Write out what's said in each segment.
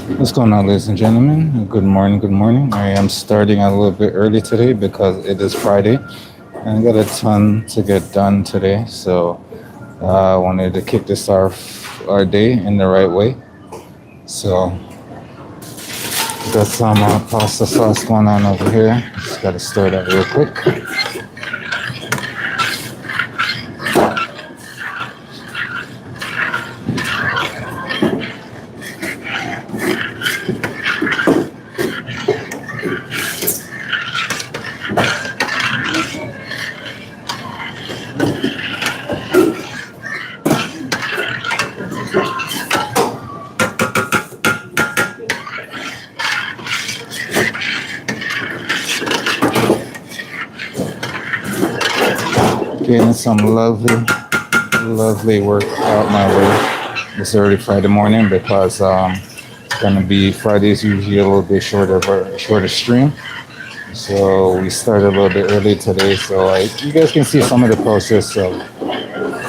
What's going on, ladies and gentlemen? Good morning, good morning. I am starting a little bit early today because it is Friday and I got a ton to get done today. So I wanted to kick this off our day in the right way. So got some pasta sauce going on over here. Just got to stir that real quick. Getting some lovely work out my way this early Friday morning because it's gonna be Fridays usually a little bit shorter stream. So we started a little bit early today, so you guys can see some of the process of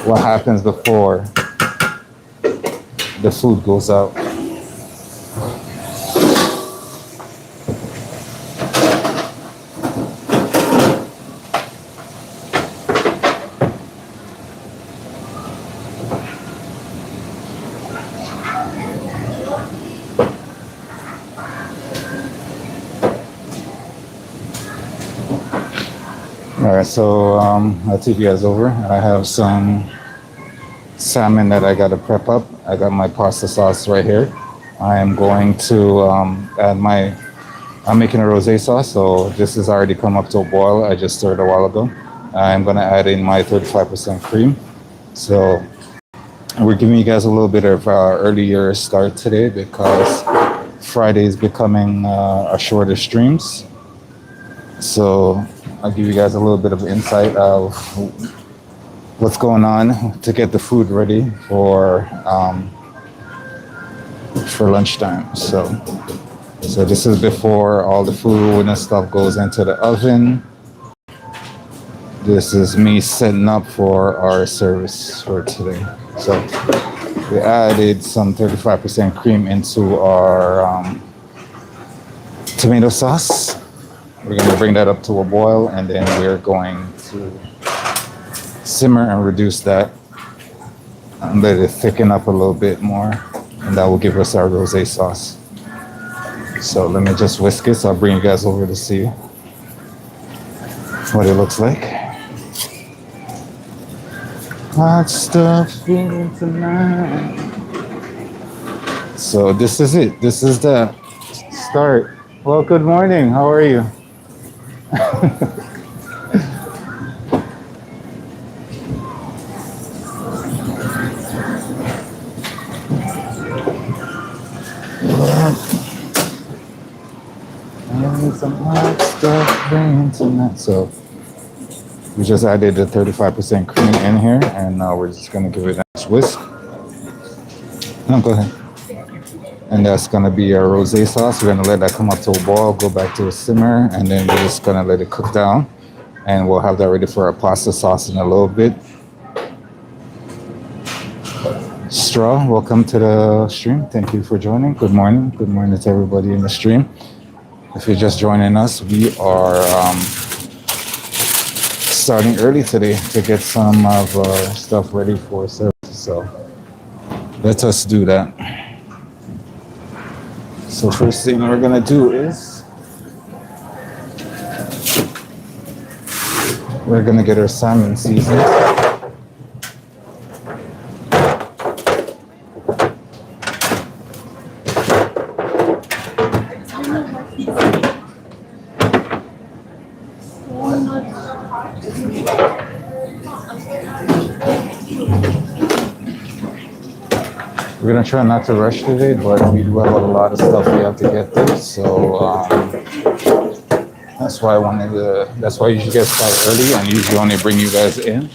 what happens before the food goes out. All right, so I'll take you guys over. I have some salmon that I got to prep up. I got my pasta sauce right here. I am going to add I'm making a rosé sauce, so this has already come up to a boil. I just stirred a while ago. I'm going to add in my 35% cream. So we're giving you guys a little bit of earlier start today because Friday is becoming a shorter streams. So I'll give you guys a little bit of insight of what's going on to get the food ready for lunchtime. So this is before all the food and stuff goes into the oven. This is me setting up for our service for today. So we added some 35% cream into our tomato sauce. We're going to bring that up to a boil and then we're going to simmer and reduce that and let it thicken up a little bit more, and that will give us our rosé sauce. So let me just whisk it. So I'll bring you guys over to see what it looks like. Hot stuff feeling tonight. So this is it. This is the start. Well, good morning. How are you? Some hot stuff bringing tonight. So we just added the 35% cream in here, and now we're just gonna give it a nice whisk. No, go ahead. And that's gonna be our rosé sauce. We're gonna let that come up to a boil, go back to a simmer, and then we're just gonna let it cook down. And we'll have that ready for our pasta sauce in a little bit. Straw, welcome to the stream. Thank you for joining. Good morning. Good morning to everybody in the stream. If you're just joining us, we are starting early today to get some of our stuff ready for service. So let us do that. So first thing we're gonna do is we're gonna get our salmon seasoned. We're gonna try not to rush today, but we do have a lot of stuff we have to get through. So that's why that's why I usually get started early and usually only bring you guys in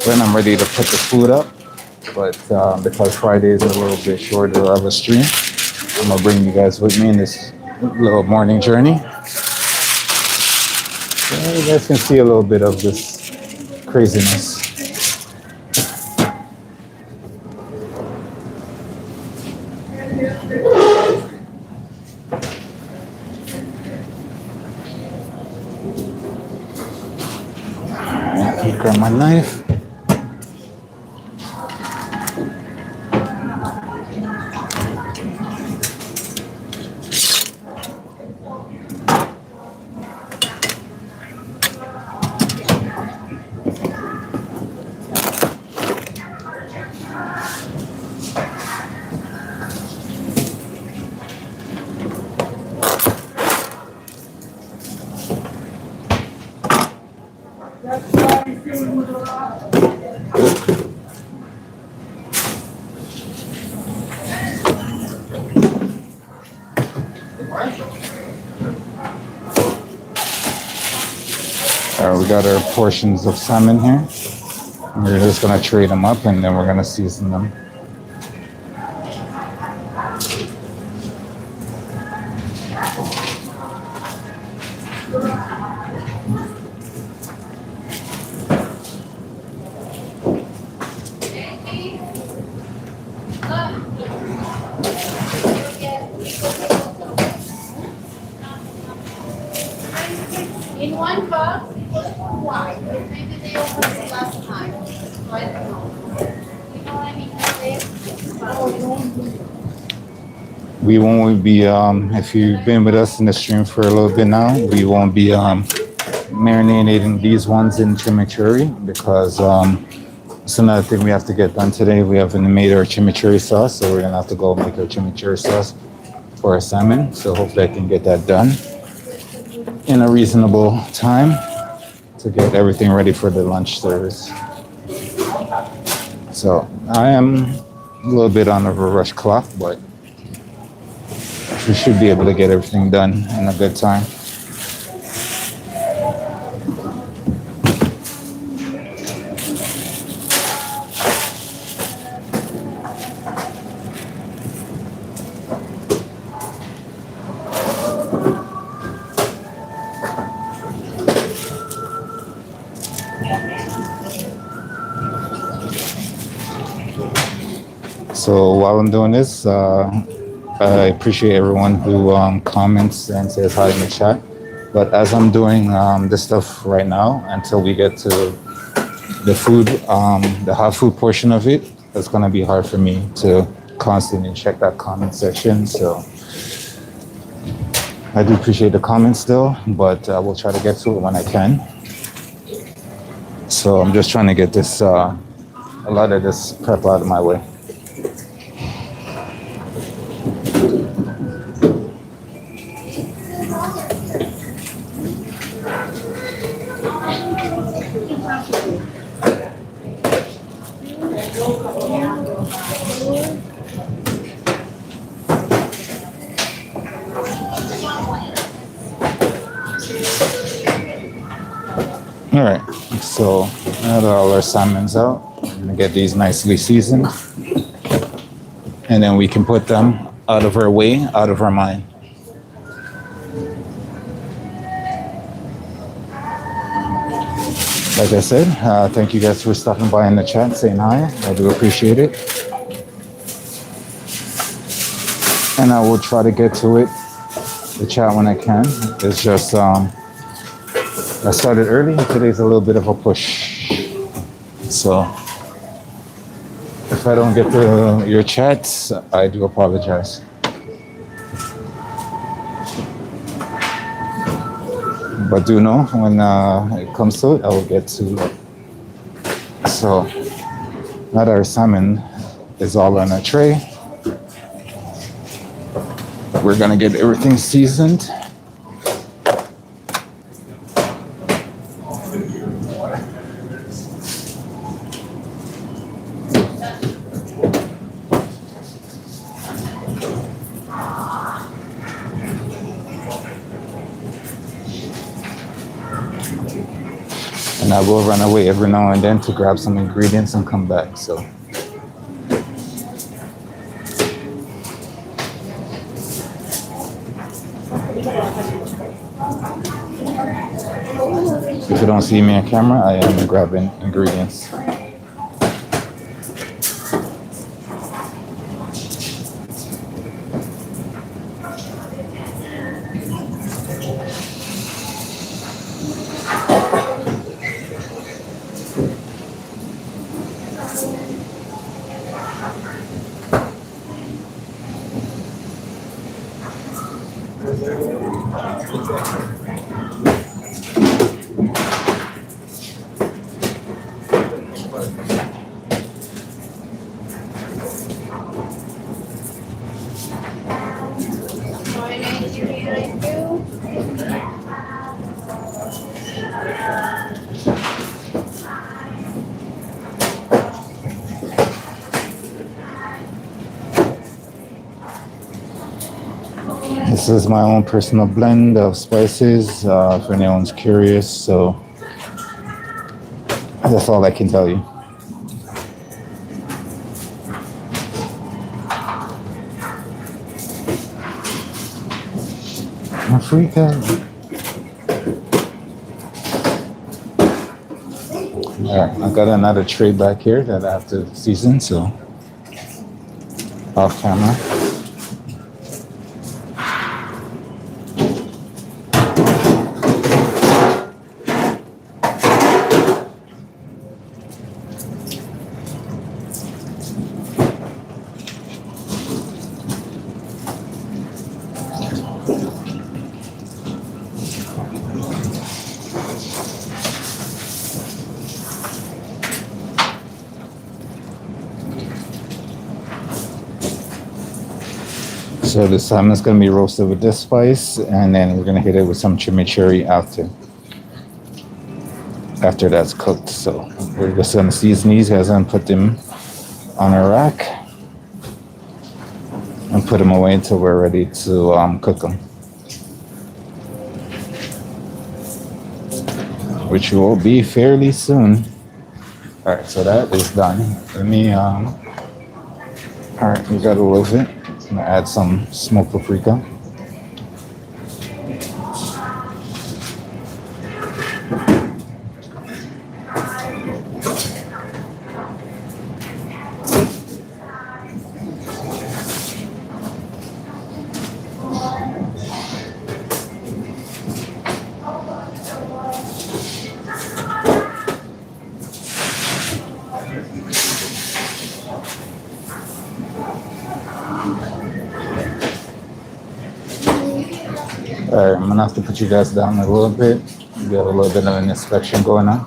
when I'm ready to put the food up. But because Friday is a little bit shorter of a stream, I'm gonna bring you guys with me in this little morning journey. So you guys can see a little bit of this craziness. Grab my knife. All right, we got our portions of salmon here. We're just gonna trade them up and then we're gonna season them. In one box, it was too wide. Maybe they opened it last time. So I don't know. You know what I mean? We won't be if you've been with us in the stream for a little bit now, we won't be marinating these ones in chimichurri because it's another thing we have to get done today. We haven't made our chimichurri sauce, so we're gonna have to go make our chimichurri sauce for our salmon. So hopefully I can get that done in a reasonable time to get everything ready for the lunch service. So I am a little bit on a rush clock, but we should be able to get everything done in a good time. So while I'm doing this, I appreciate everyone who comments and says hi in the chat. But as I'm doing this stuff right now, until we get to the food, the hot food portion of it, it's gonna be hard for me to constantly check that comment section. So I do appreciate the comments still, but I will try to get to it when I can. So I'm just trying to get this, a lot of this prep out of my way. All right, so now that all our salmon's out, I'm gonna get these nicely seasoned. And then we can put them out of our way, out of our mind. Like I said, thank you guys for stopping by in the chat, saying hi. I do appreciate it. And I will try to get to it, the chat when I can. It's just, I started early. Today's a little bit of a push. So if I don't get to your chats, I do apologize. But do know when it comes to it, I will get to it. So now that our salmon is all on a tray, we're gonna get everything seasoned. And I will run away every now and then to grab some ingredients and come back. So if you don't see me on camera, I am grabbing ingredients. This is my own personal blend of spices, if anyone's curious, so that's all I can tell you. Africa. Alright, I got another tray back here that I have to season, so off camera. So the salmon's gonna be roasted with this spice, and then we're gonna hit it with some chimichurri after that's cooked. So we're just gonna season these guys and put them on a rack and put them away until we're ready to cook them, which will be fairly soon. All right, so that is done. Let me all right, we got a little bit. I'm gonna add some smoked paprika. All right, I'm gonna have to put you guys down a little bit. We got a little bit of an inspection going on.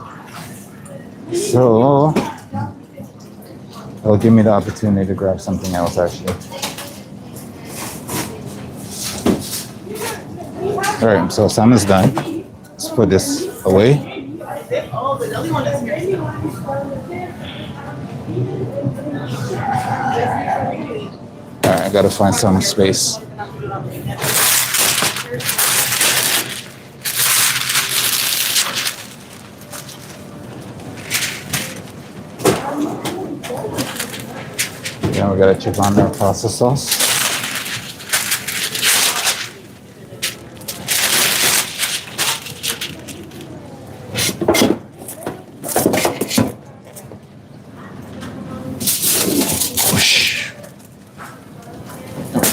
So, it'll give me the opportunity to grab something else actually. All right, so salmon's done. Let's put this away. All right, I gotta find some space. Then we gotta check on our pasta sauce. Whoosh.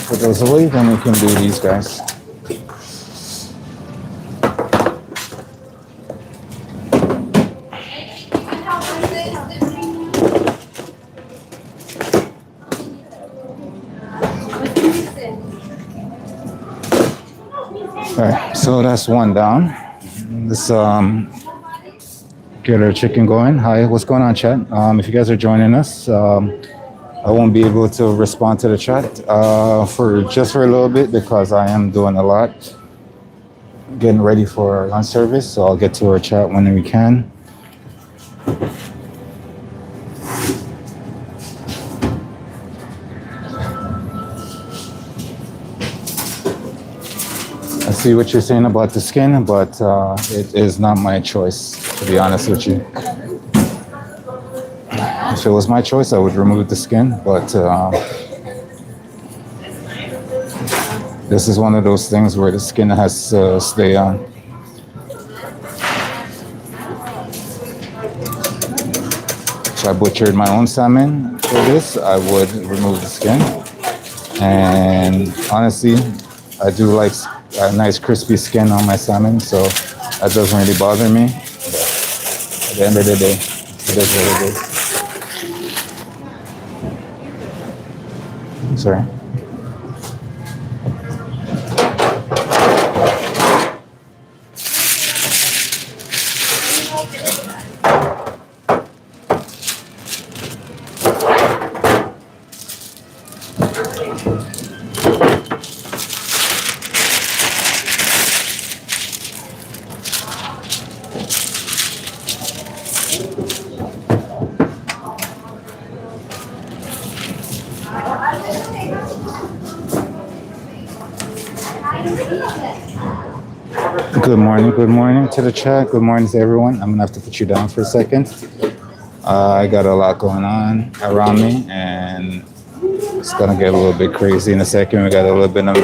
Put those away, then we can do these guys. All right, so that's one down. Let's get our chicken going. Hi, what's going on, chat? If you guys are joining us, I won't be able to respond to the chat for a little bit because I am doing a lot, getting ready for lunch service. So I'll get to our chat when we can. I see what you're saying about the skin, but it is not my choice, to be honest with you. If it was my choice, I would remove the skin, but this is one of those things where the skin has to stay on. If I butchered my own salmon for this, I would remove the skin. And honestly, I do like a nice crispy skin on my salmon, so that doesn't really bother me. But at the end of the day, it is what it is. Sorry. Good morning to the chat. Good morning to everyone. I'm gonna have to put you down for a second. I got a lot going on around me, and it's gonna get a little bit crazy in a second. We got a little bit of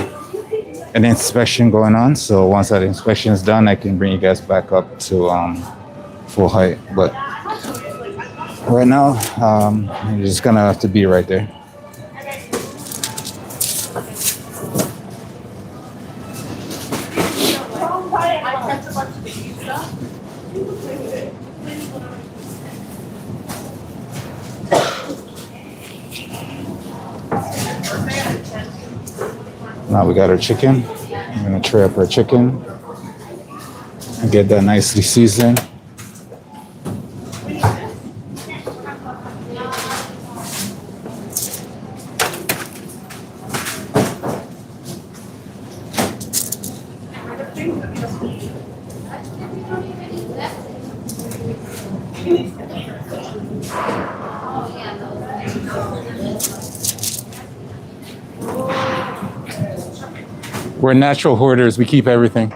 an inspection going on, so once that inspection is done, I can bring you guys back up to full height. But right now, you're just gonna have to be right there. Now we got our chicken. I'm gonna tray up our chicken and get that nicely seasoned. We're natural hoarders. We keep everything.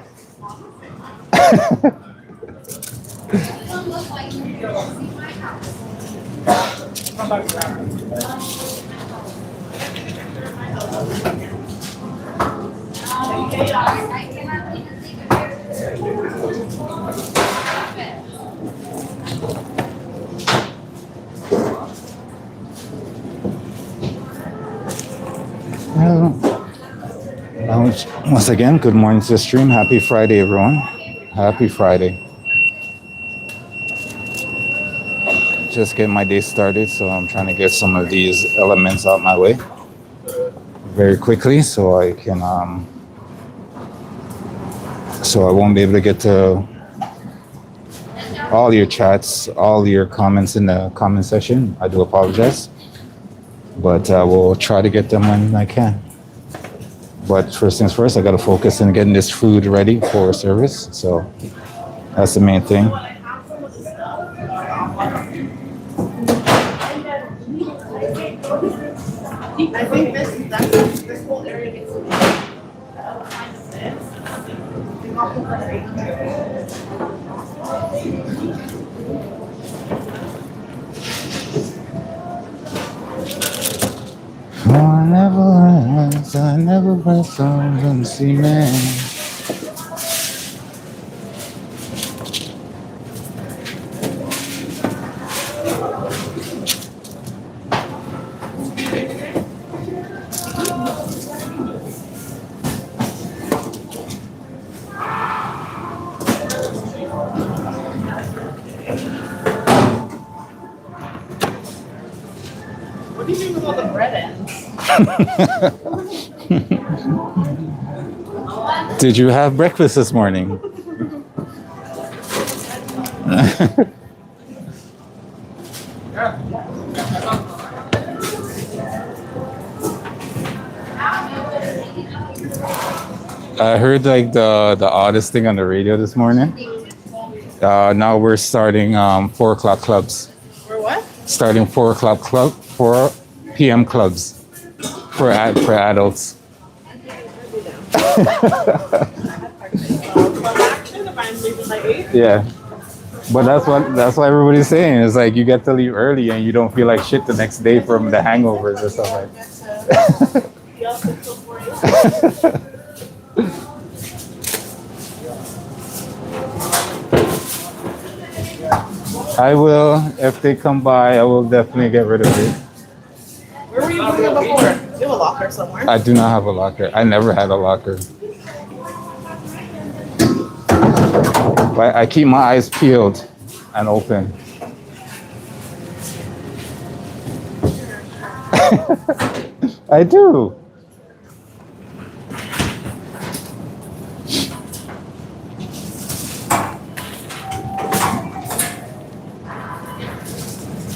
Once again, good morning to the stream. Happy Friday, everyone. Happy Friday. Just getting my day started, so I'm trying to get some of these elements out my way very quickly, so I can, so I won't be able to get to all your chats, all your comments in the comment section. I do apologize, but we'll try to get them when I can. But first things first, I got to focus on getting this food ready for service. So that's the main thing. I think this whole area gets to be I never went from cement. What do you do with all the bread ends? Did you have breakfast this morning? I heard like the oddest thing on the radio this morning. Now we're starting 4 o'clock clubs. Or what? Starting 4 p.m. clubs for adults. Yeah, but that's what everybody's saying. It's like you get to leave early and you don't feel like shit the next day from the hangovers or something. I will, if they come by, I will definitely get rid of it. Where were you putting it before? You have a locker somewhere? I do not have a locker. I never had a locker. But I keep my eyes peeled and open. I do.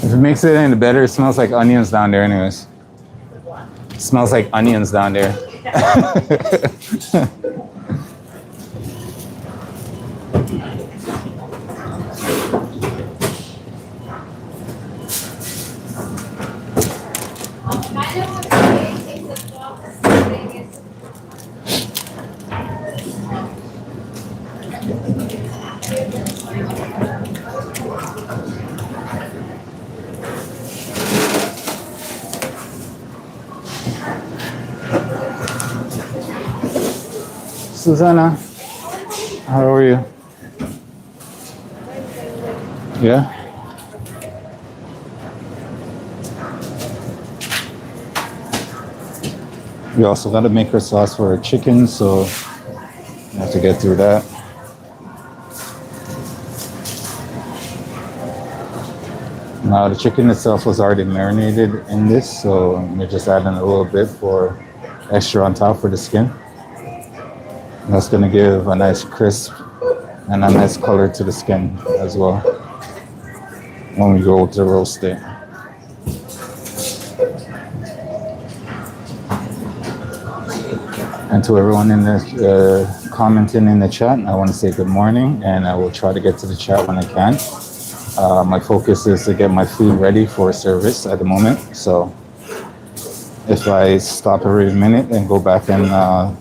If it makes it any better, it smells like onions down there anyways. It smells like onions down there. Susanna, how are you? Yeah. We also got to make our sauce for our chicken, so we have to get through that. Now the chicken itself was already marinated in this, so we're just adding a little bit for extra on top for the skin. That's going to give a nice crisp and a nice color to the skin as well when we go to roast it. And to everyone in the commenting in the chat, I want to say good morning, and I will try to get to the chat when I can. My focus is to get my food ready for service at the moment. So if I stop every minute and go back and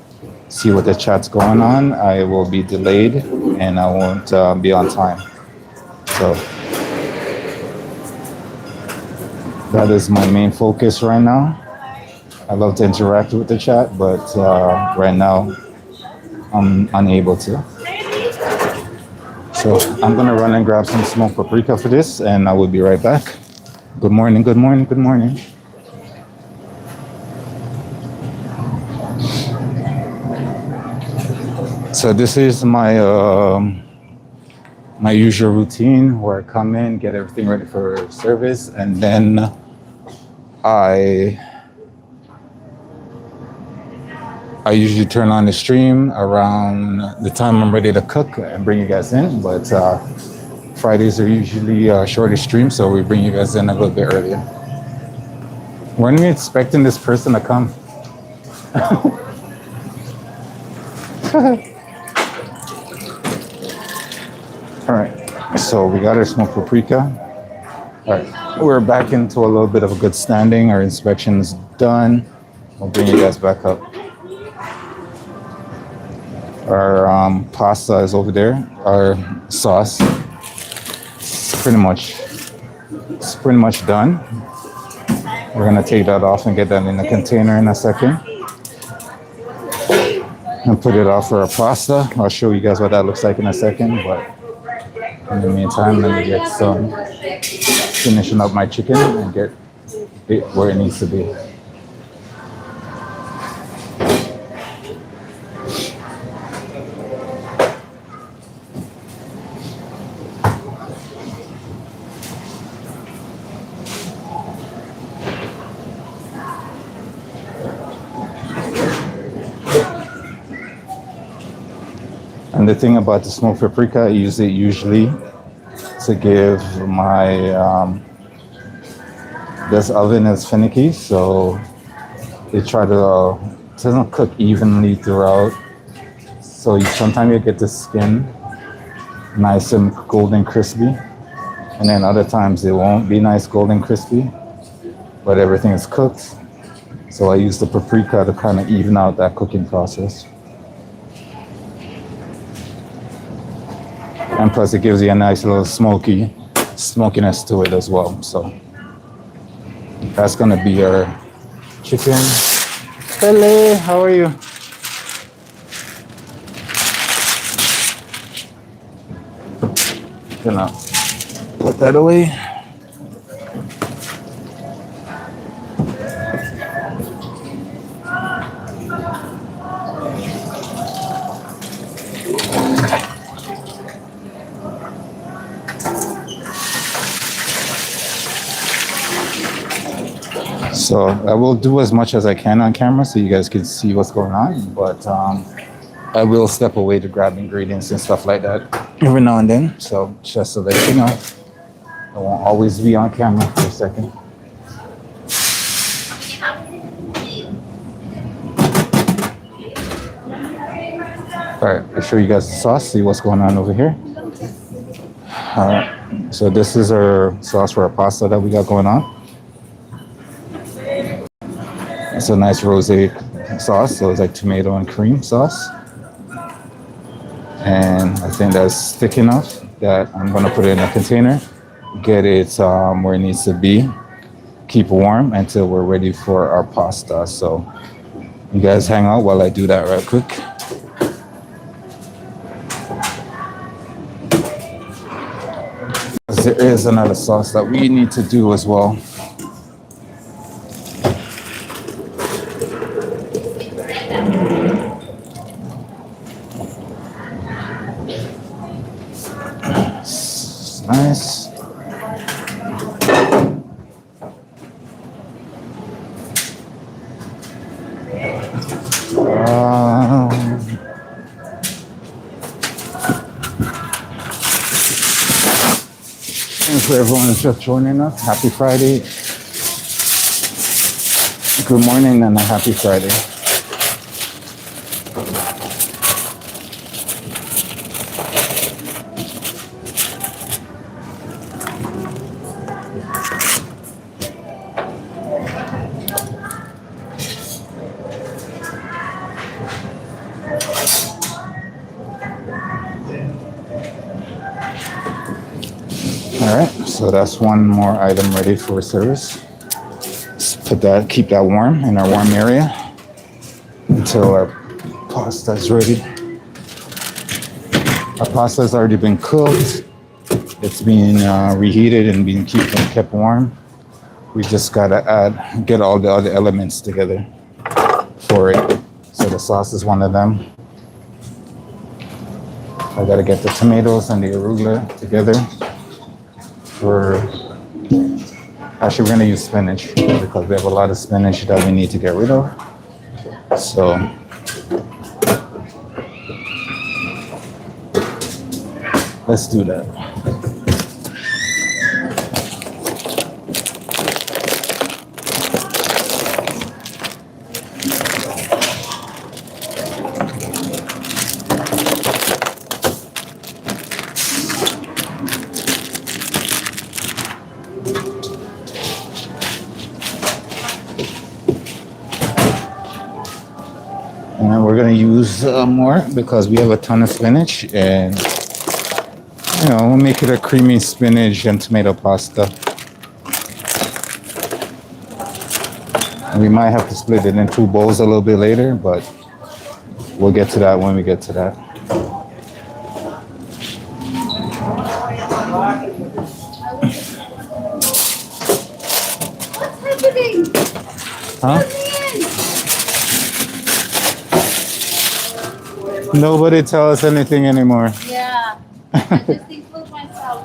see what the chat's going on, I will be delayed and I won't be on time. So that is my main focus right now. I love to interact with the chat, but right now I'm unable to. So I'm gonna run and grab some smoked paprika for this, and I will be right back. Good morning, good morning, good morning. So this is my my usual routine where I come in, get everything ready for service, and then I usually turn on the stream around the time I'm ready to cook and bring you guys in. But Fridays are usually shorter streams, so we bring you guys in a little bit earlier. When are we expecting this person to come? All right, so we got our smoked paprika. All right, we're back into a little bit of a good standing. Our inspection is done. We'll bring you guys back up. Our pasta is over there. Our sauce is pretty much done. We're gonna take that off and get that in a container in a second, and put it off for our pasta. I'll show you guys what that looks like in a second. But in the meantime, let me get some finishing up my chicken and get it where it needs to be. And the thing about the smoked paprika, I use it usually to give my, this oven is finicky, so they try to, it doesn't cook evenly throughout. So sometimes you get the skin nice and golden crispy, and then other times it won't be nice golden crispy, but everything is cooked. So I use the paprika to kind of even out that cooking process. And plus it gives you a nice little smokiness to it as well. So that's gonna be our chicken. Hello, how are you? Gonna put that away. So I will do as much as I can on camera so you guys can see what's going on, but I will step away to grab ingredients and stuff like that every now and then. So just so that you know, I won't always be on camera for a second. All right, I'll show you guys the sauce, see what's going on over here. All right, so this is our sauce for our pasta that we got going on. It's a nice rosé sauce, so it's like tomato and cream sauce. And I think that's thick enough that I'm gonna put it in a container, get it where it needs to be, keep warm until we're ready for our pasta. So you guys hang out while I do that right quick. there is another sauce that we need to do as well. Nice. Thanks for everyone who's just joining us. Happy Friday. Good morning and a happy Friday. All right, so that's one more item ready for service. Let's put that, keep that warm in our warm area until our pasta is ready. Our pasta has already been cooked. It's being reheated and being kept warm. We just gotta get all the other elements together for it. So the sauce is one of them. I gotta get the tomatoes and the arugula together. Actually, we're gonna use spinach because we have a lot of spinach that we need to get rid of. So let's do that. And we're gonna use more because we have a ton of spinach, and we'll make it a creamy spinach and tomato pasta. And we might have to split it in 2 bowls a little bit later, but we'll get to that when we get to that. What's happening? Huh? Nobody tell us anything anymore. Yeah. I just include myself.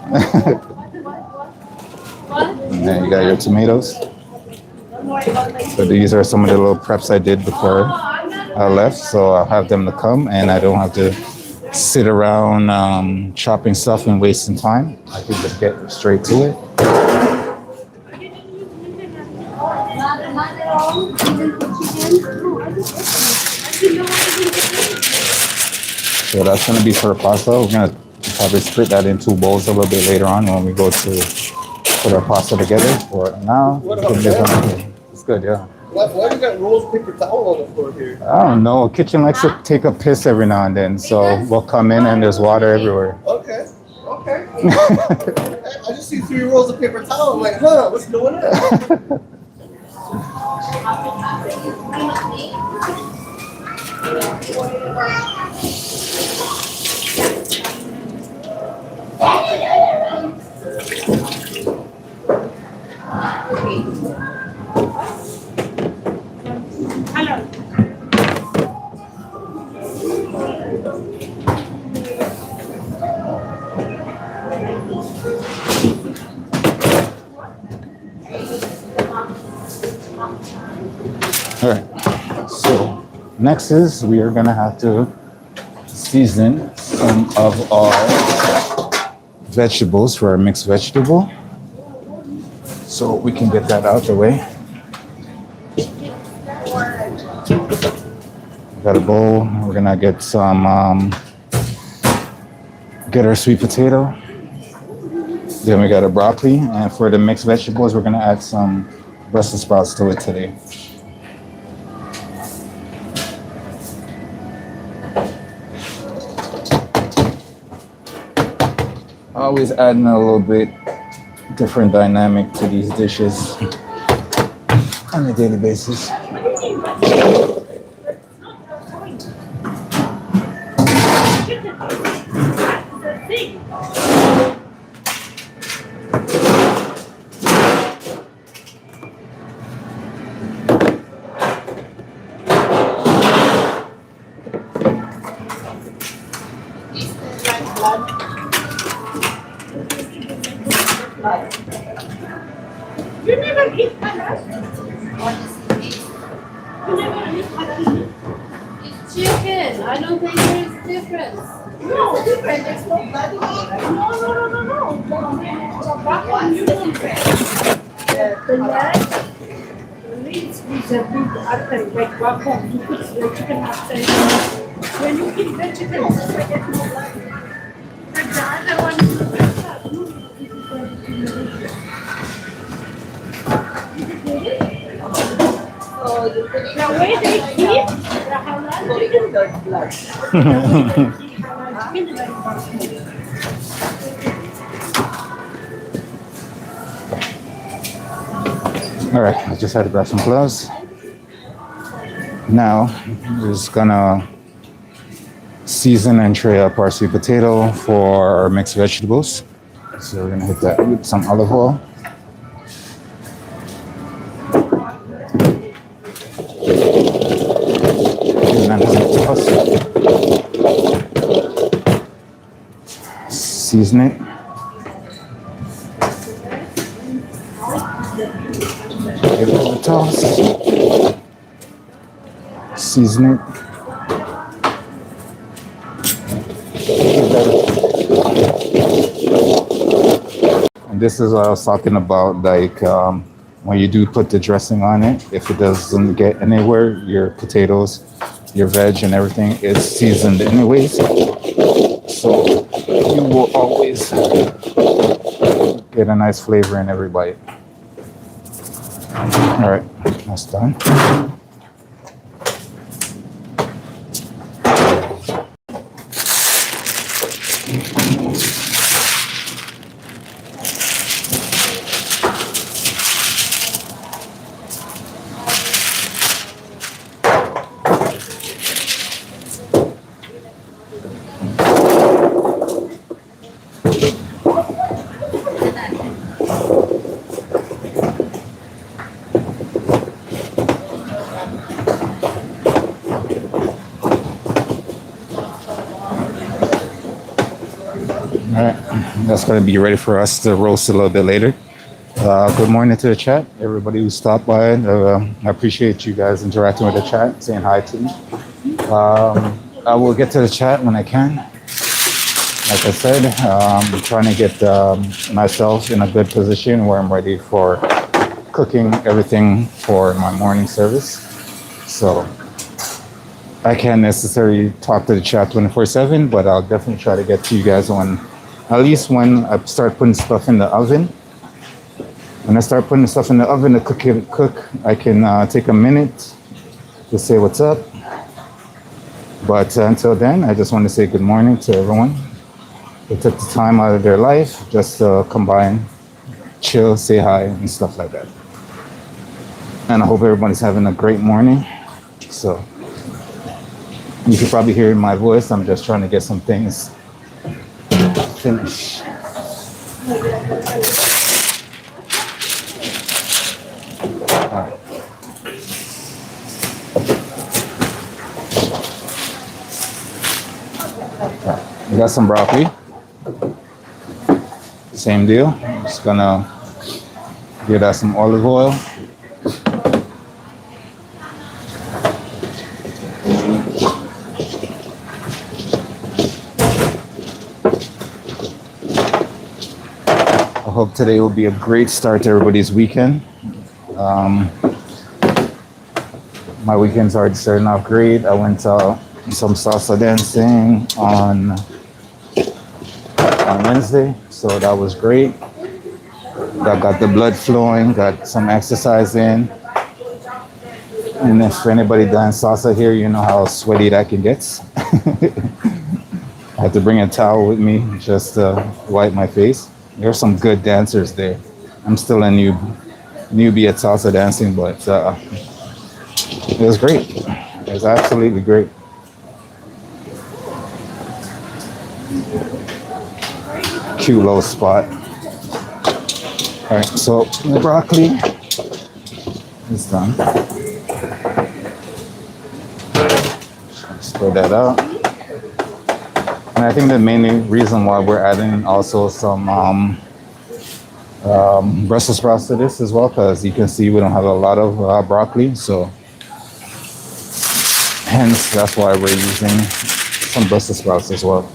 What? And then you got your tomatoes. So these are some of the little preps I did before I left. So I'll have them to come and I don't have to sit around chopping stuff and wasting time. I can just get straight to it. Not at all. Even for chicken. So that's going to be for the pasta. We're going to probably split that in 2 bowls a little bit later on when we go to put our pasta together. For now, it's good, yeah. Why do you got rolls of paper towel on the floor here? I don't know. Kitchen likes to take a piss every now and then, so we'll come in and there's water everywhere. Okay. I just see 3 rolls of paper towel. I'm like, what's going on? All right, so next is we are gonna have to season some of our vegetables for our mixed vegetable. So we can get that out the way. Got a bowl, we're gonna get some, get our sweet potato. Then we got a broccoli, and for the mixed vegetables, we're gonna add some Brussels sprouts to it today. Always adding a little bit different dynamic to these dishes on a daily basis. different. I don't think there's difference. No, different. There's no blood in it. No. The black one's different. The leg leads with a big artery, like one you put the chicken artery. When you eat vegetables, it's like it's no blood. But the other one is the blood. The way they keep the halal chicken, the blood. The way they keep halal chicken is like that. All right, I just had to grab some gloves. Now, we're just gonna season and tray up our sweet potato for our mixed vegetables. So we're gonna hit that with some olive oil. And then toss. Season it. Give it a toss. Season it. And this is what I was talking about, like when you do put the dressing on it, if it doesn't get anywhere, your potatoes, your veg and everything is seasoned anyways. So you will always get a nice flavor in every bite. All right, that's done. All right, that's going to be ready for us to roast a little bit later. Good morning to the chat, everybody who stopped by. I appreciate you guys interacting with the chat, saying hi to me. I will get to the chat when I can. Like I said, I'm trying to get myself in a good position where I'm ready for cooking everything for my morning service. So I can't necessarily talk to the chat 24/7, but I'll definitely try to get to you guys at least when I start putting stuff in the oven. When I start putting stuff in the oven to cook, I can take a minute to say what's up. But until then, I just want to say good morning to everyone. They took the time out of their life just to come by and chill, say hi, and stuff like that. And I hope everybody's having a great morning. So you can probably hear in my voice, I'm just trying to get some things finished. All right. We got some broccoli. Same deal. I'm just gonna give that some olive oil. I hope today will be a great start to everybody's weekend. My weekend's already starting off great. I went to some salsa dancing on Wednesday, so that was great. That got the blood flowing, got some exercise in. And if anybody done salsa here, you know how sweaty that can get. I had to bring a towel with me just to wipe my face. There's some good dancers there. I'm still a newbie at salsa dancing, but it was great. It was absolutely great. Cute little spot. All right, so the broccoli is done. Spread that out. And I think the main reason why we're adding also some Brussels sprouts to this as well, because you can see we don't have a lot of broccoli, so Hence, that's why we're using some Brussels sprouts as well.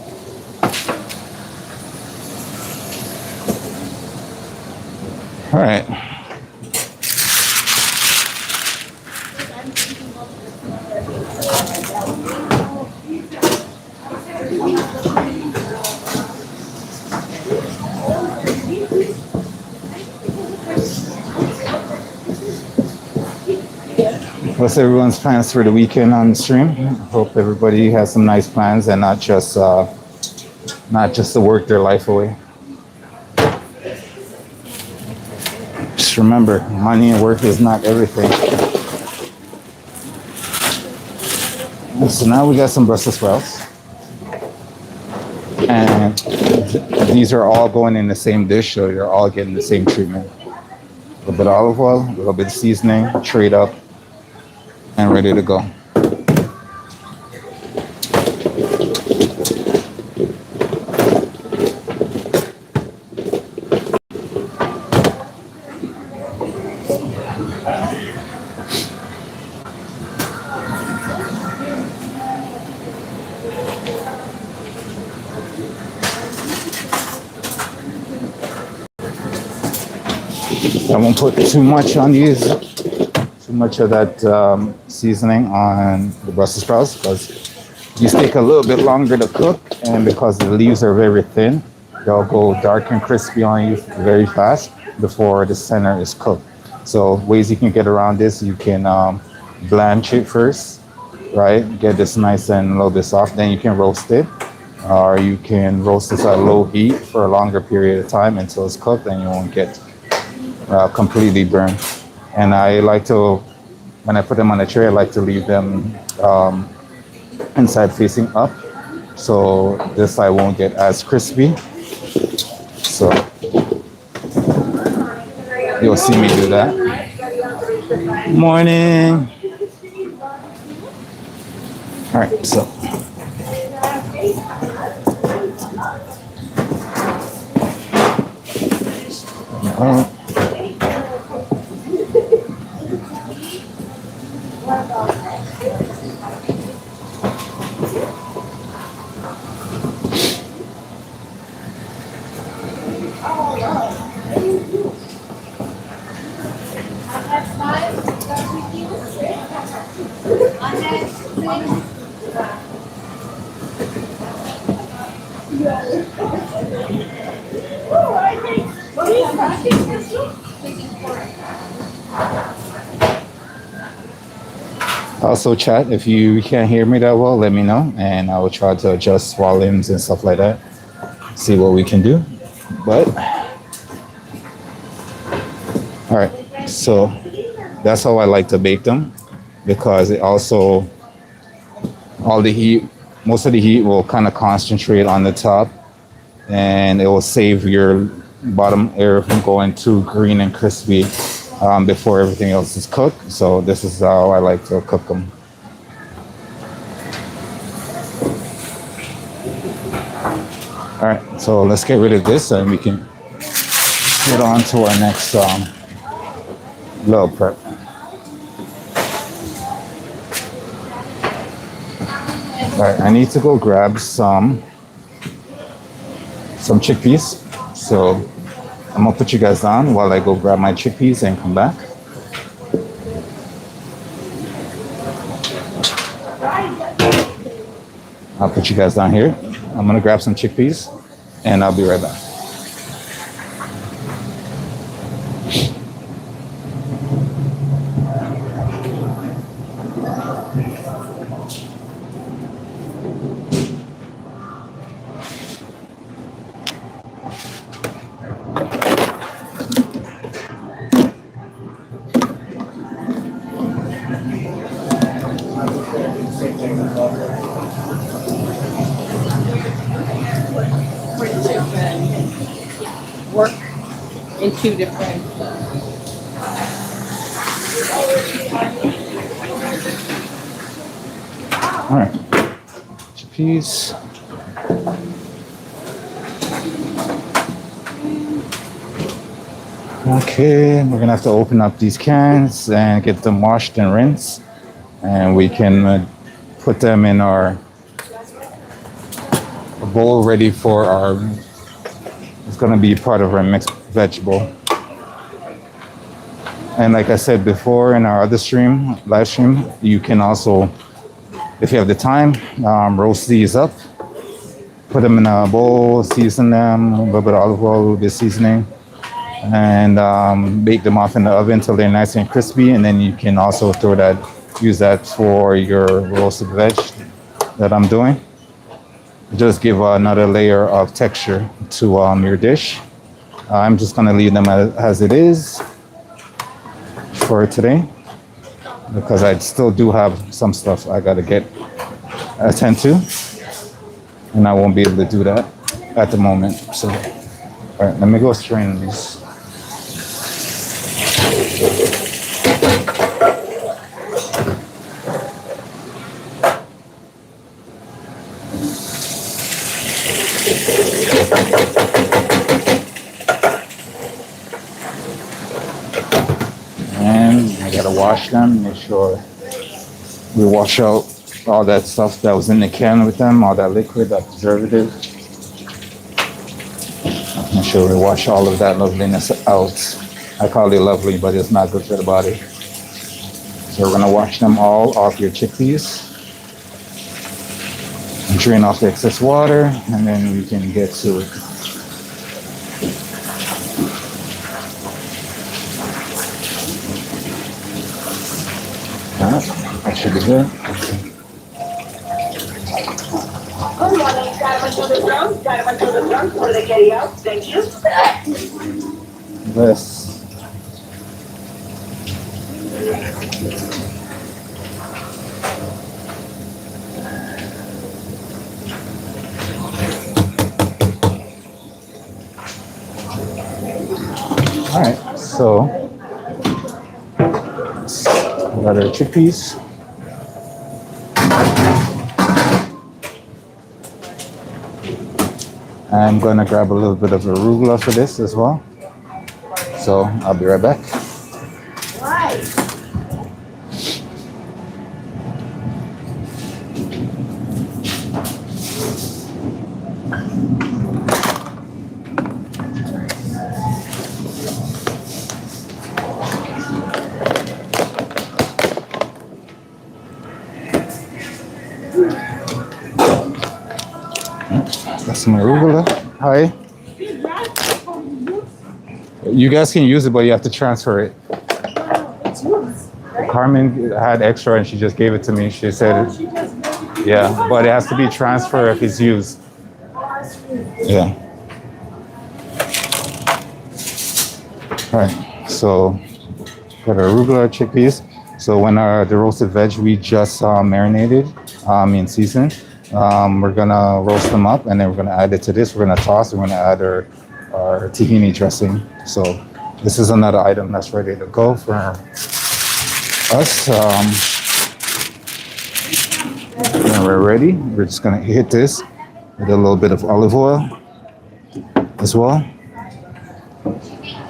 All right. What's everyone's plans for the weekend on the stream? Hope everybody has some nice plans and not just to work their life away. Just remember, money and work is not everything. So now we got some Brussels sprouts, and these are all going in the same dish, so you're all getting the same treatment. A little bit of olive oil, a little bit of seasoning, trade up, and ready to go. I won't put too much on these, too much of that seasoning on the Brussels sprouts because these take a little bit longer to cook, and because the leaves are very thin, they'll go dark and crispy on you very fast before the center is cooked. So ways you can get around this, you can blanch it first, right? Get this nice and a little bit soft, then you can roast it. Or you can roast this at low heat for a longer period of time until it's cooked, and you won't get completely burned. And I like to, when I put them on a tray, I like to leave them inside facing up, so this side won't get as crispy. So you'll see me do that. Morning. All right, so. Also, chat, if you can't hear me that well, let me know, and I will try to adjust volumes and stuff like that. See what we can do. But, all right, so that's how I like to bake them, because it also, all the heat, most of the heat will kind of concentrate on the top, and it will save your bottom area from going too green and crispy before everything else is cooked. So this is how I like to cook them. All right, so let's get rid of this and we can get on to our next little prep. All right, I need to go grab some chickpeas. So I'm gonna put you guys on while I go grab my chickpeas and come back. I'll put you guys down here. I'm gonna grab some chickpeas and I'll be right back. Work in two different. All right, chickpeas. Okay, we're gonna have to open up these cans and get them washed and rinsed, and we can put them in our bowl ready for our, it's gonna be part of our mixed vegetable. And like I said before in our other stream, live stream, you can also, if you have the time, roast these up, put them in a bowl, season them, a little bit of olive oil, a little bit of seasoning, and bake them off in the oven until they're nice and crispy. And then you can also use that for your roasted veg that I'm doing. Just give another layer of texture to your dish. I'm just gonna leave them as it is for today, because I still do have some stuff I gotta attend to, and I won't be able to do that at the moment. So, all right, let me go strain these. And I gotta wash them, make sure we wash out all that stuff that was in the can with them, all that liquid, that preservative. Make sure we wash all of that loveliness out. I call it lovely, but it's not good for the body. So we're gonna wash them all off your chickpeas. And drain off the excess water, and then we can get to it. That should be good. Good morning, Carmen to the front, for the carry out, thank you. This. All right, so we got our chickpeas. I'm gonna grab a little bit of arugula for this as well. So I'll be right back. Got some arugula. Hi. You guys can use it, but you have to transfer it. It's yours, right? Carmen had extra and she just gave it to me. She said, She just made it. yeah, but it has to be transferred if it's used. Yeah. All right. So got our arugula, chickpeas. So when the roasted veg we just marinated in season, we're gonna roast them up and then we're gonna add it to this. We're gonna toss. We're gonna add our tahini dressing. So this is another item that's ready to go for us. When we're ready, we're just gonna hit this with a little bit of olive oil as well.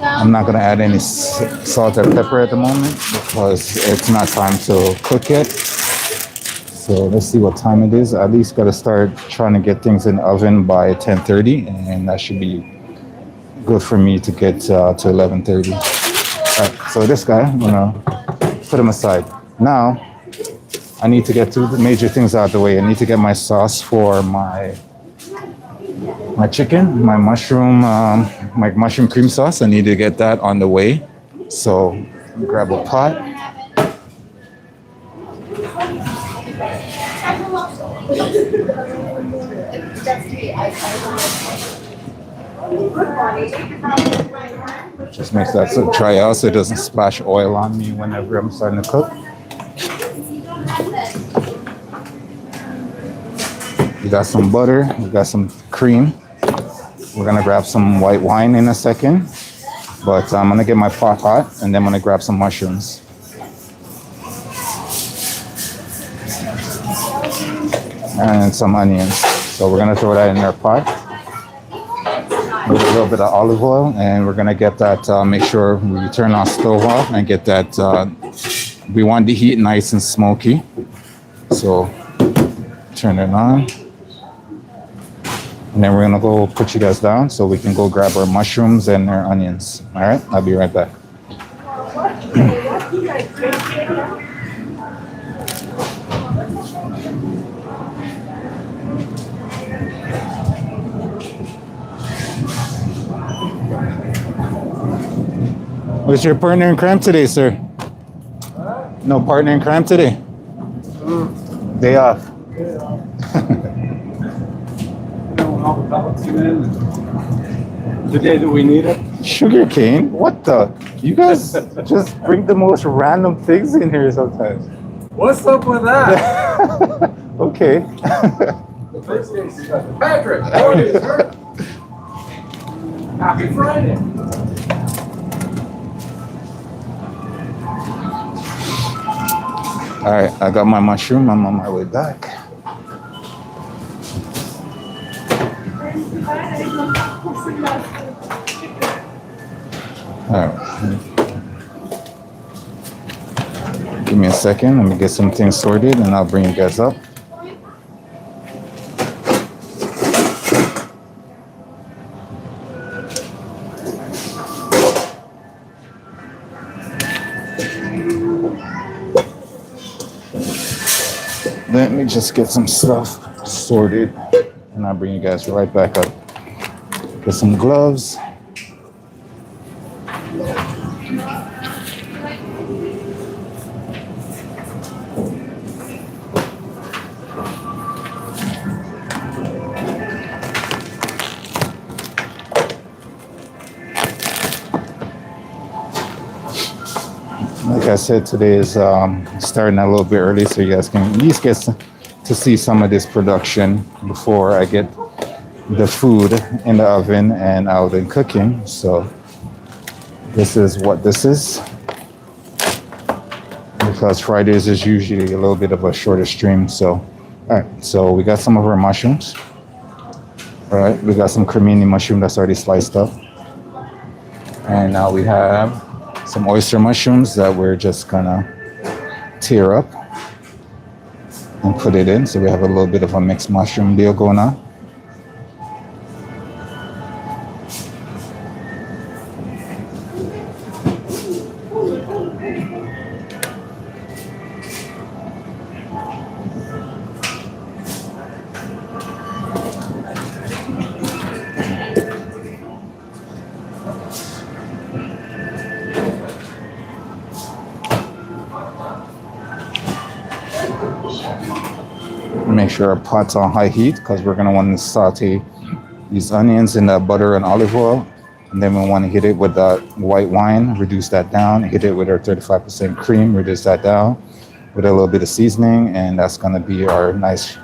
I'm not gonna add any salt or pepper at the moment because it's not time to cook yet. So let's see what time it is. At least gotta start trying to get things in the oven by 10:30, and that should be good for me to get to 11:30. All right, so this guy, I'm gonna put him aside. Now, I need to get two major things out of the way. I need to get my sauce for my chicken, my mushroom cream sauce. I need to get that on the way. So grab a pot. Just makes that so dry out so it doesn't splash oil on me whenever I'm starting to cook. We got some butter, we got some cream. We're gonna grab some white wine in a second, but I'm gonna get my pot hot and then I'm gonna grab some mushrooms. And some onions. So we're gonna throw that in our pot with a little bit of olive oil, and we're gonna get that, make sure we turn our stove off and get that, we want the heat nice and smoky. So turn it on. And then we're gonna go put you guys down so we can go grab our mushrooms and our onions. All right, I'll be right back. What's your partner in crime today, sir? No partner in crime today? Day off. The day that we need it. Sugar cane? What the? You guys just bring the most random things in here sometimes. What's up with that? Okay. Patrick, how are you, sir? Happy Friday. All right, I got my mushroom. I'm on my way back. All right. Give me a second. Let me get some things sorted and I'll bring you guys up. Let me just get some stuff sorted and I'll bring you guys right back up. Get some gloves. Like I said, today is starting a little bit early so you guys can at least get to see some of this production before I get the food in the oven and out and cooking. So this is what this is. Because Fridays is usually a little bit of a shorter stream. So, all right, so we got some of our mushrooms. All right, we got some cremini mushroom that's already sliced up. And now we have some oyster mushrooms that we're just gonna tear up and put it in. So we have a little bit of a mixed mushroom deal going on. Make sure our pot's on high heat because we're gonna want to saute these onions in the butter and olive oil. And then we want to hit it with the white wine, reduce that down, hit it with our 35% cream, reduce that down with a little bit of seasoning. And that's gonna be our nice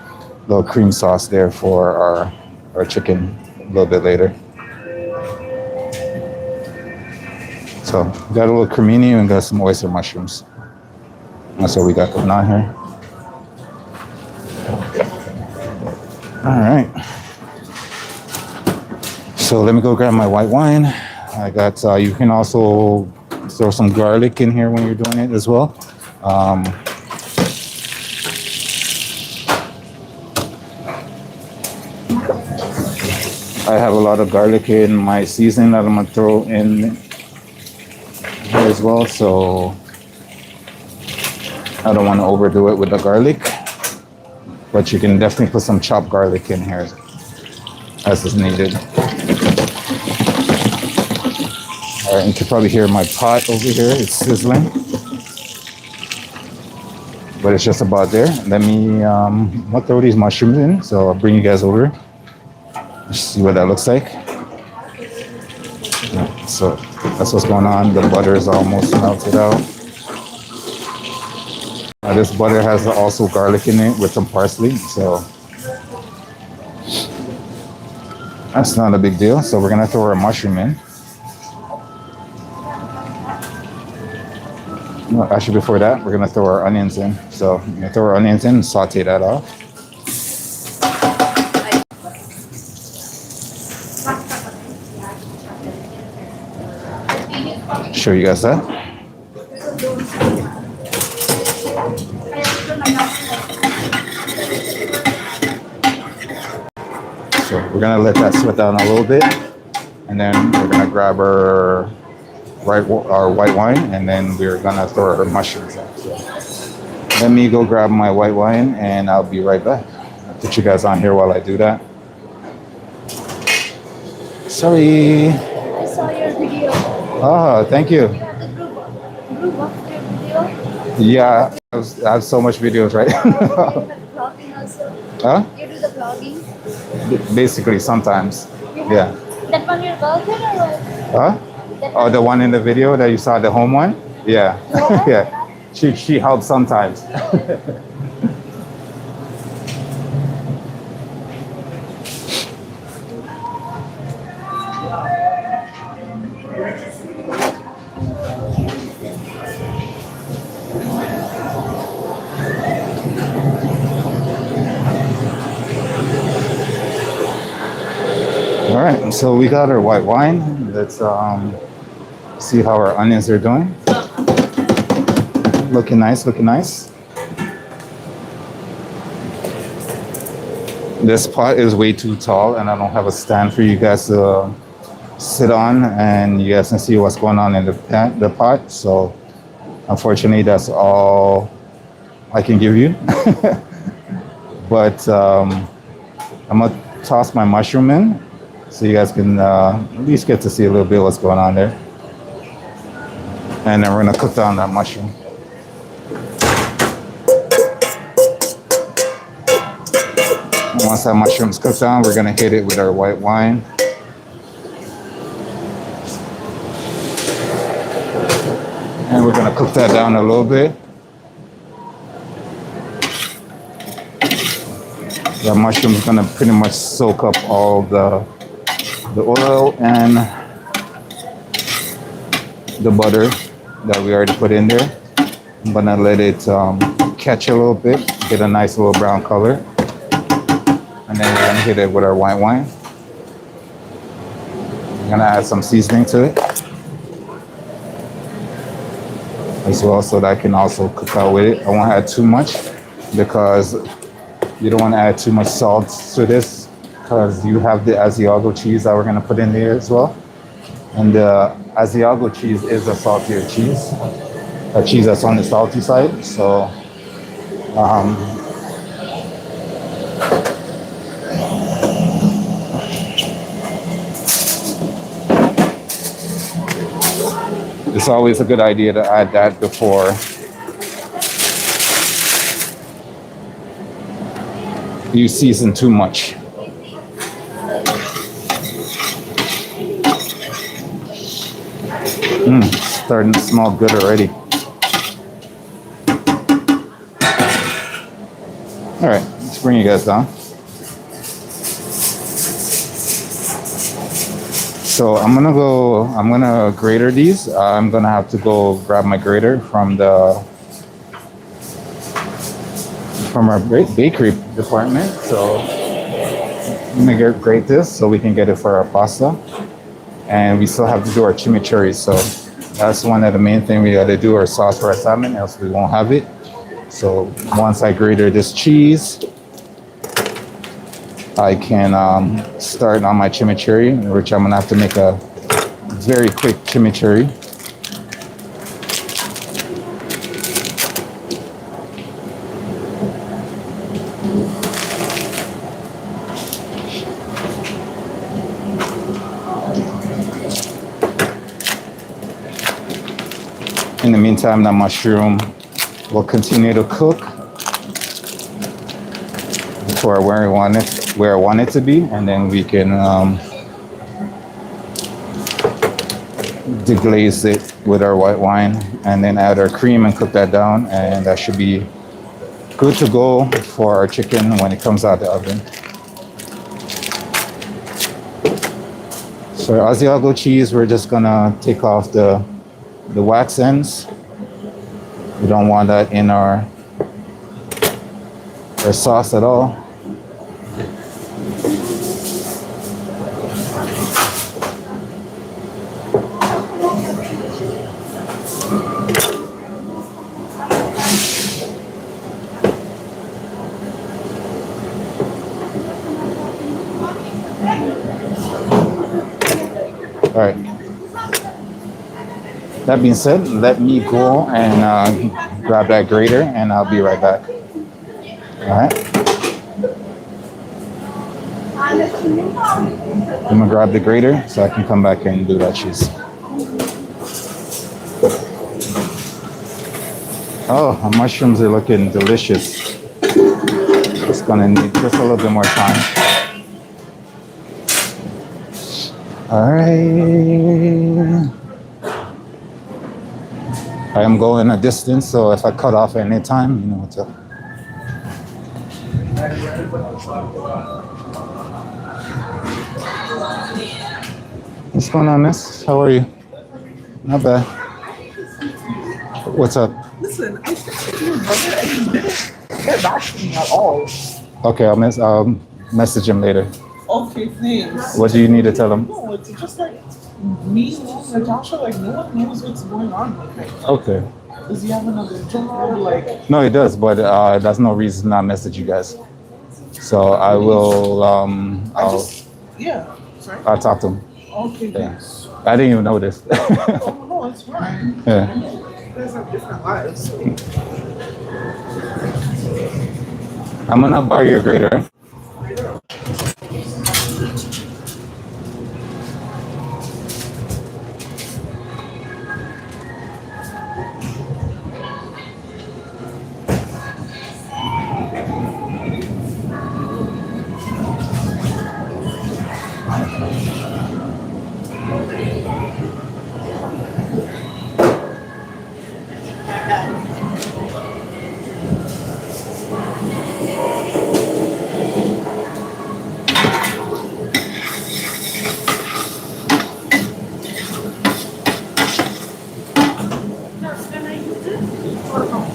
little cream sauce there for our chicken a little bit later. So we got a little cremini and got some oyster mushrooms. That's what we got going on here. All right. So let me go grab my white wine. I got, you can also throw some garlic in here when you're doing it as well. I have a lot of garlic in my seasoning that I'm gonna throw in here as well. So I don't want to overdo it with the garlic. But you can definitely put some chopped garlic in here as is needed. All right, you can probably hear my pot over here. It's sizzling. But it's just about there. Let me I'll throw these mushrooms in. So I'll bring you guys over. Just see what that looks like. Yeah, so that's what's going on. The butter is almost melted out. This butter has also garlic in it with some parsley, so that's not a big deal. So we're gonna throw our mushroom in. No, actually, before that, we're gonna throw our onions in. So we're gonna throw our onions in and saute that off. Show you guys that. So we're gonna let that sweat down a little bit, and then we're gonna grab our white wine, and then we're gonna throw our mushrooms in. So let me go grab my white wine, and I'll be right back. I'll put you guys on here while I do that. Sorry. I saw your video. Oh, thank you. You have the group of your video. Yeah, I have so much videos right You now. have vlogging also. Huh? You do the vlogging. Basically, sometimes. Yeah. That one your girlfriend or what? Huh? That Oh, the one in the video that you saw, the home one? Yeah. What? Yeah. She helps sometimes. All right, so we got our white wine. Let's see how our onions are doing. Looking nice, looking nice. This pot is way too tall, and I don't have a stand for you guys to sit on, and you guys can see what's going on in the pot. So, unfortunately, that's all I can give you. But I'm gonna toss my mushroom in, so you guys can at least get to see a little bit what's going on there. And then we're gonna cook down that mushroom. Once that mushroom's cooked down, we're gonna hit it with our white wine. And we're gonna cook that down a little bit. The mushroom is gonna pretty much soak up all the oil and the butter that we already put in there. I'm gonna let it catch a little bit, get a nice little brown color. And then we're gonna hit it with our white wine. I'm gonna add some seasoning to it as well, so that I can also cook out with it. I won't add too much because you don't want to add too much salt to this, because you have the Asiago cheese that we're gonna put in there as well. And the Asiago cheese is a saltier cheese, a cheese that's on the salty side. So it's always a good idea to add that before you season too much. Starting to smell good already. All right, let's bring you guys down. So I'm gonna grater these. I'm gonna have to go grab my grater from our bakery department. So I'm gonna grate this so we can get it for our pasta. And we still have to do our chimichurri. So that's one of the main things we gotta do, our sauce for our salmon, else we won't have it. So once I grated this cheese, I can start on my chimichurri, which I'm gonna have to make a very quick chimichurri. In the meantime, the mushroom will continue to cook to where I want it to be, and then we can deglaze it with our white wine, and then add our cream and cook that down, and that should be good to go for our chicken when it comes out of the oven. So our Asiago cheese, we're just gonna take off the wax ends. We don't want that in our sauce at all. All right. That being said, let me go and grab that grater, and I'll be right back. All right. I'm gonna grab the grater so I can come back and do that cheese. Oh, the mushrooms are looking delicious. It's gonna need just a little bit more time. All right. I am going a distance, so if I cut off at any time, you know what's up. What's going on, miss? How are you? Not bad. What's up? Listen, I texted your brother and he didn't get back to me at all. Okay, I'll message him later. Okay, thanks. What do you need to tell him? No, it's just like me and Natasha, like no one knows what's going on with him. Okay. Does he have another job? Like, No, he does, but that's no reason to not message you guys. So I will. yeah. Sorry. I'll talk to him. Okay, Yeah. thanks. I didn't even know this. Oh, no, it's fine. Yeah. You guys have different lives. I'm gonna borrow your grater.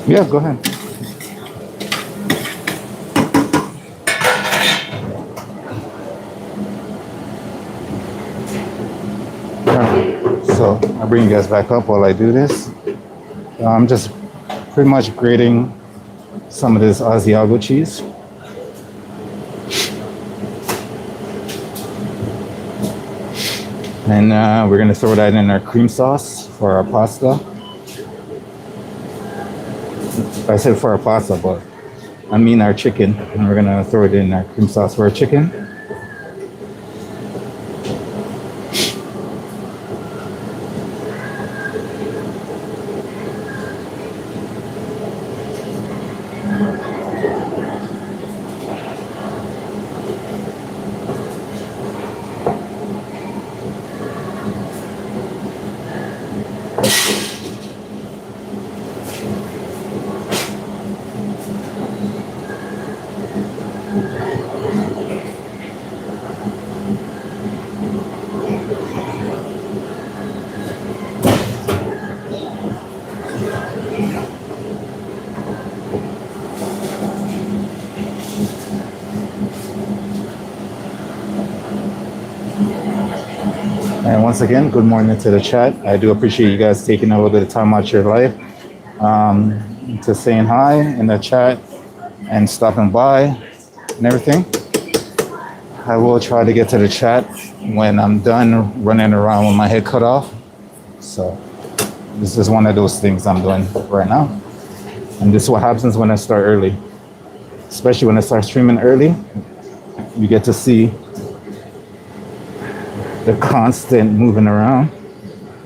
Yeah, go ahead. Alright, so I'll bring you guys back up while I do this. I'm just pretty much grating some of this Asiago cheese. And we're gonna throw that in our cream sauce for our pasta. I said for our pasta, but I mean our chicken. And we're gonna throw it in our cream sauce for our chicken. And once again, good morning to the chat. I do appreciate you guys taking a little bit of time out of your life to saying hi in the chat and stopping by and everything. I will try to get to the chat when I'm done running around with my head cut off. So this is one of those things I'm doing right now. And this is what happens when I start early. Especially when I start streaming early, you get to see the constant moving around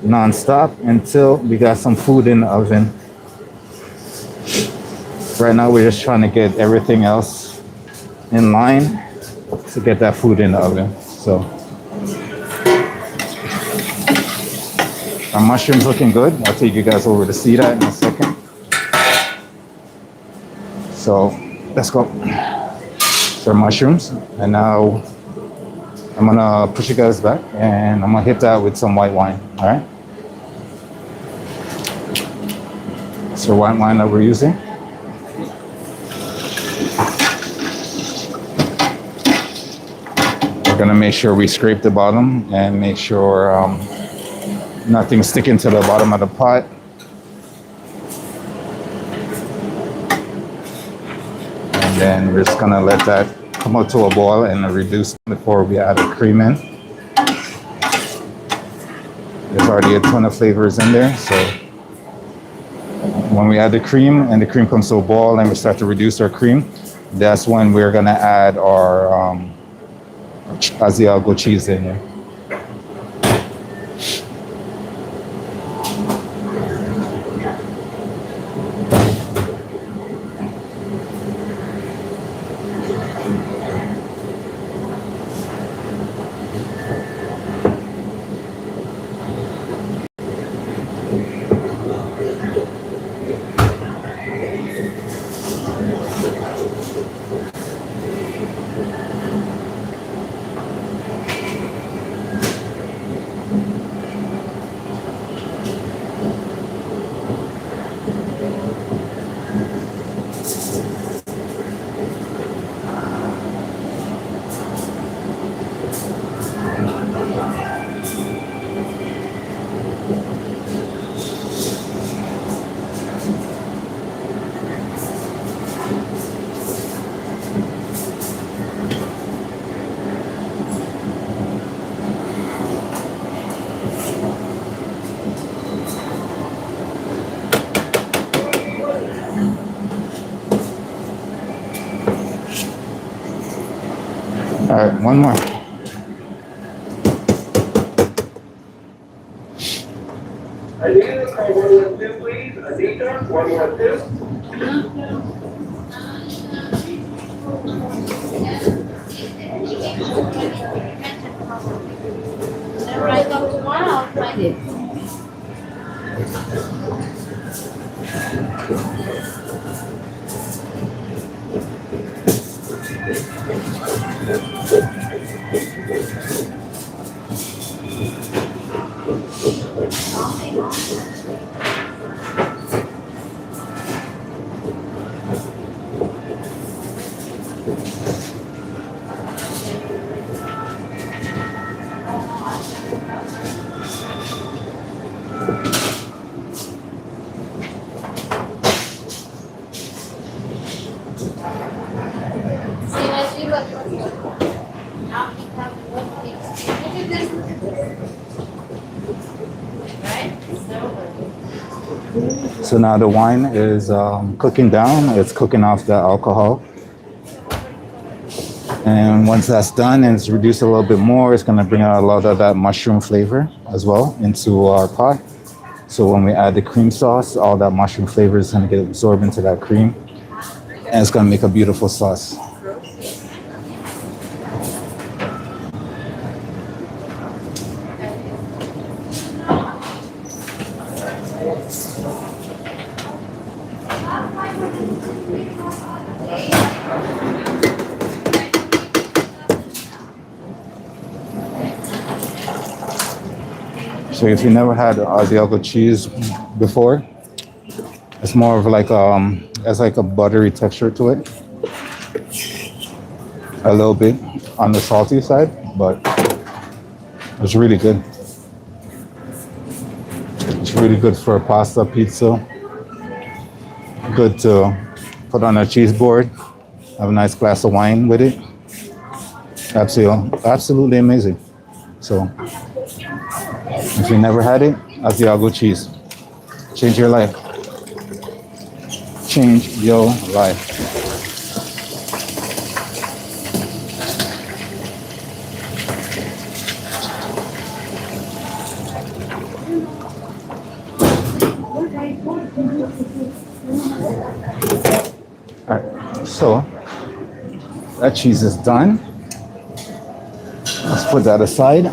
non-stop until we got some food in the oven. Right now we're just trying to get everything else in line to get that food in the oven. So our mushrooms looking good. I'll take you guys over to see that in a second. So let's go. So mushrooms, and now I'm gonna push you guys back and I'm gonna hit that with some white wine, all right? So white wine that we're using. We're gonna make sure we scrape the bottom and make sure nothing's sticking to the bottom of the pot. And then we're just gonna let that come up to a boil and reduce before we add the cream in. there's already a ton of flavors in there. So when we add the cream and the cream comes to a ball and we start to reduce our cream, that's when we're gonna add our Asiago cheese in here. All right, one more. Anita, call 112, please. Anita, 112. Whenever I come tomorrow, I'll find it. See, as you look, now we have one thing. Look at this. Right? So, So now the wine is cooking down. It's cooking off the alcohol. And once that's done and it's reduced a little bit more, it's going to bring out a lot of that mushroom flavor as well into our pot. So when we add the cream sauce, all that mushroom flavor is going to get absorbed into that cream. And it's going to make a beautiful sauce. So if you never had Asiago cheese before, it's more of like it's like a buttery texture to it. A little bit on the salty side, but it's really good. It's really good for pasta, pizza. Good to put on a cheese board. Have a nice glass of wine with it. Absolutely amazing. So if you never had it, Asiago cheese. Change your life. Change your life. All right, so that cheese is done. Let's put that aside.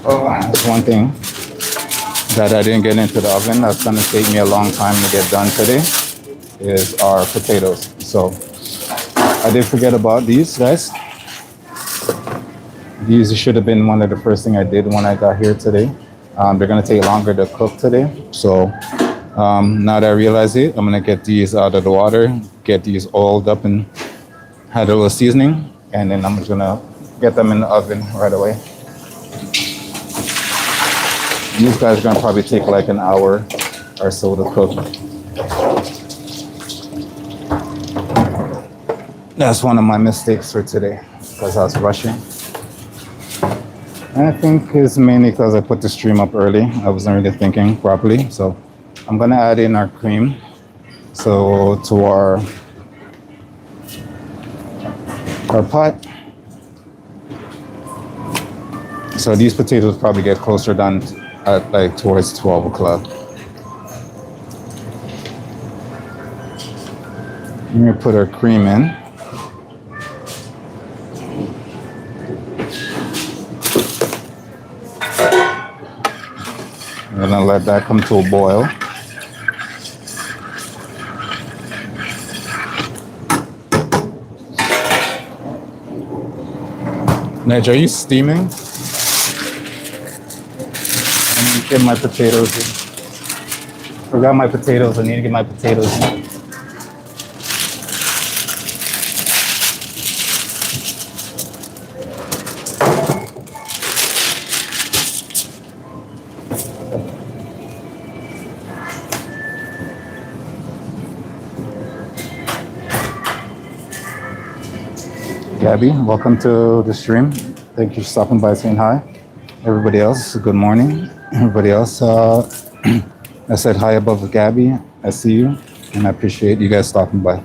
Oh, that's one thing that I didn't get into the oven. That's gonna take me a long time to get done today is our potatoes. So I did forget about these, guys. These should have been one of the first thing I did when I got here today. They're gonna take longer to cook today. So now that I realize it, I'm gonna get these out of the water, get these oiled up and had a little seasoning, and then I'm just gonna get them in the oven right away. These guys are gonna probably take like an hour or so to cook. That's one of my mistakes for today. because I was rushing. And I think it's mainly because I put the stream up early. I wasn't really thinking properly. So I'm gonna add in our cream. So to our pot. So these potatoes probably get closer done at like towards 12 o'clock. I'm gonna put our cream in. I'm gonna let that come to a boil. Nedge, are you steaming? I need to get my potatoes in. Forgot my potatoes. I need to get my potatoes in. Gabby, welcome to the stream. Thank you for stopping by, saying hi. Everybody else, good morning. Everybody else, I said hi above Gabby. I see you, and I appreciate you guys stopping by.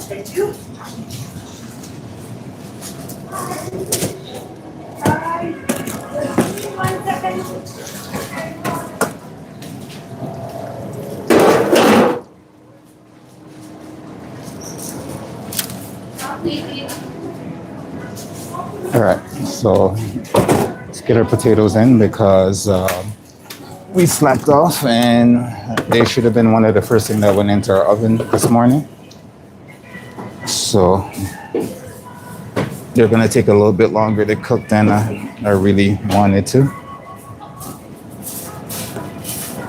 Thank you. One second. All right, so let's get our potatoes in because we slacked off and they should have been one of the first things that went into our oven this morning. So they're gonna take a little bit longer to cook than I really wanted to.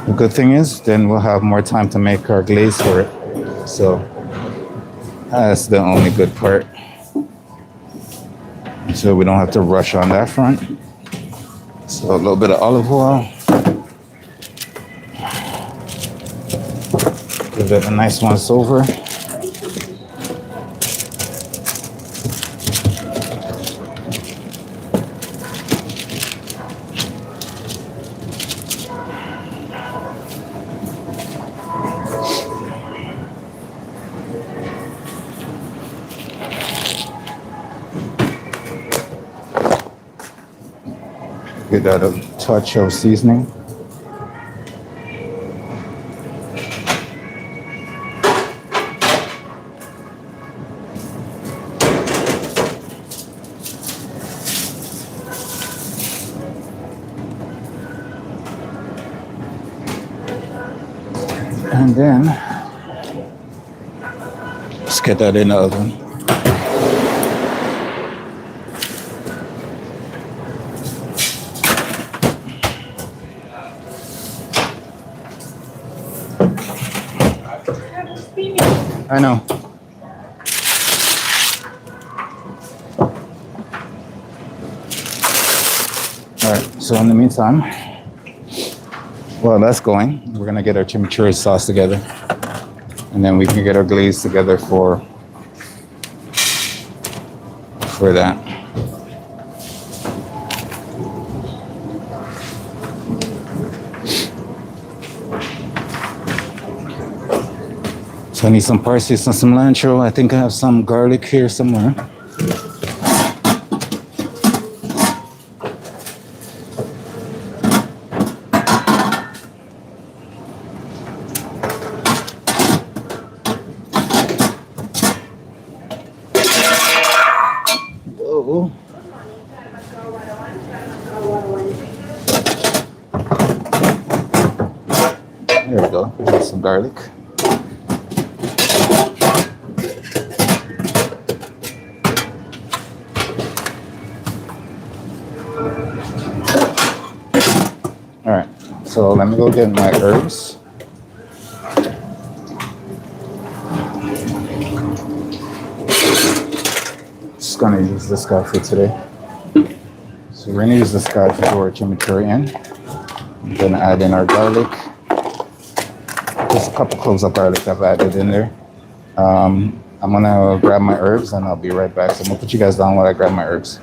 The good thing is then we'll have more time to make our glaze for it. So that's the only good part. So we don't have to rush on that front. So a little bit of olive oil. Give it a nice once over. Get that a touch of seasoning. And then let's get that in the oven. I know. All right. So in the meantime, while that's going, we're gonna get our chimichurri sauce together, and then we can get our glaze together for that. So I need some parsley, some cilantro. I think I have some garlic here somewhere. Whoa. There we go. There's some garlic. All right, so let me go get my herbs. Just gonna use this guy for today. So we're gonna use this guy to do our chimichurri in. I'm gonna add in our garlic. Just a couple cloves of garlic I've added in there. I'm gonna grab my herbs and I'll be right back. So I'm gonna put you guys down while I grab my herbs.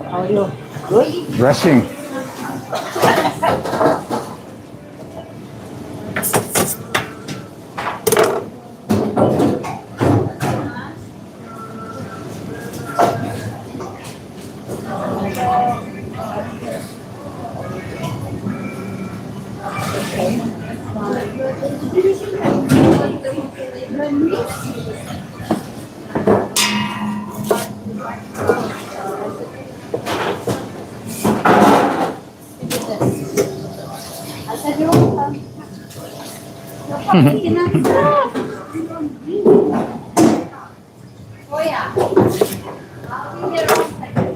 How are you? Good? Rushing. Oh yeah. I'll be here one second.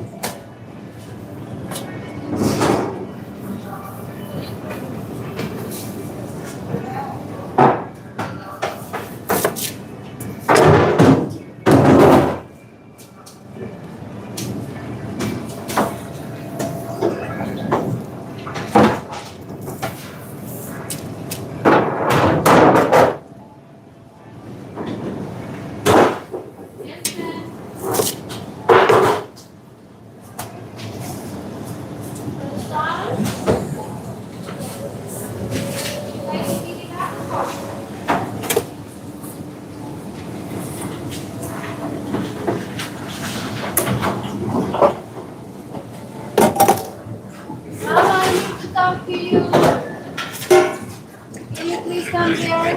Mama, I need to talk to you. Can you please come here?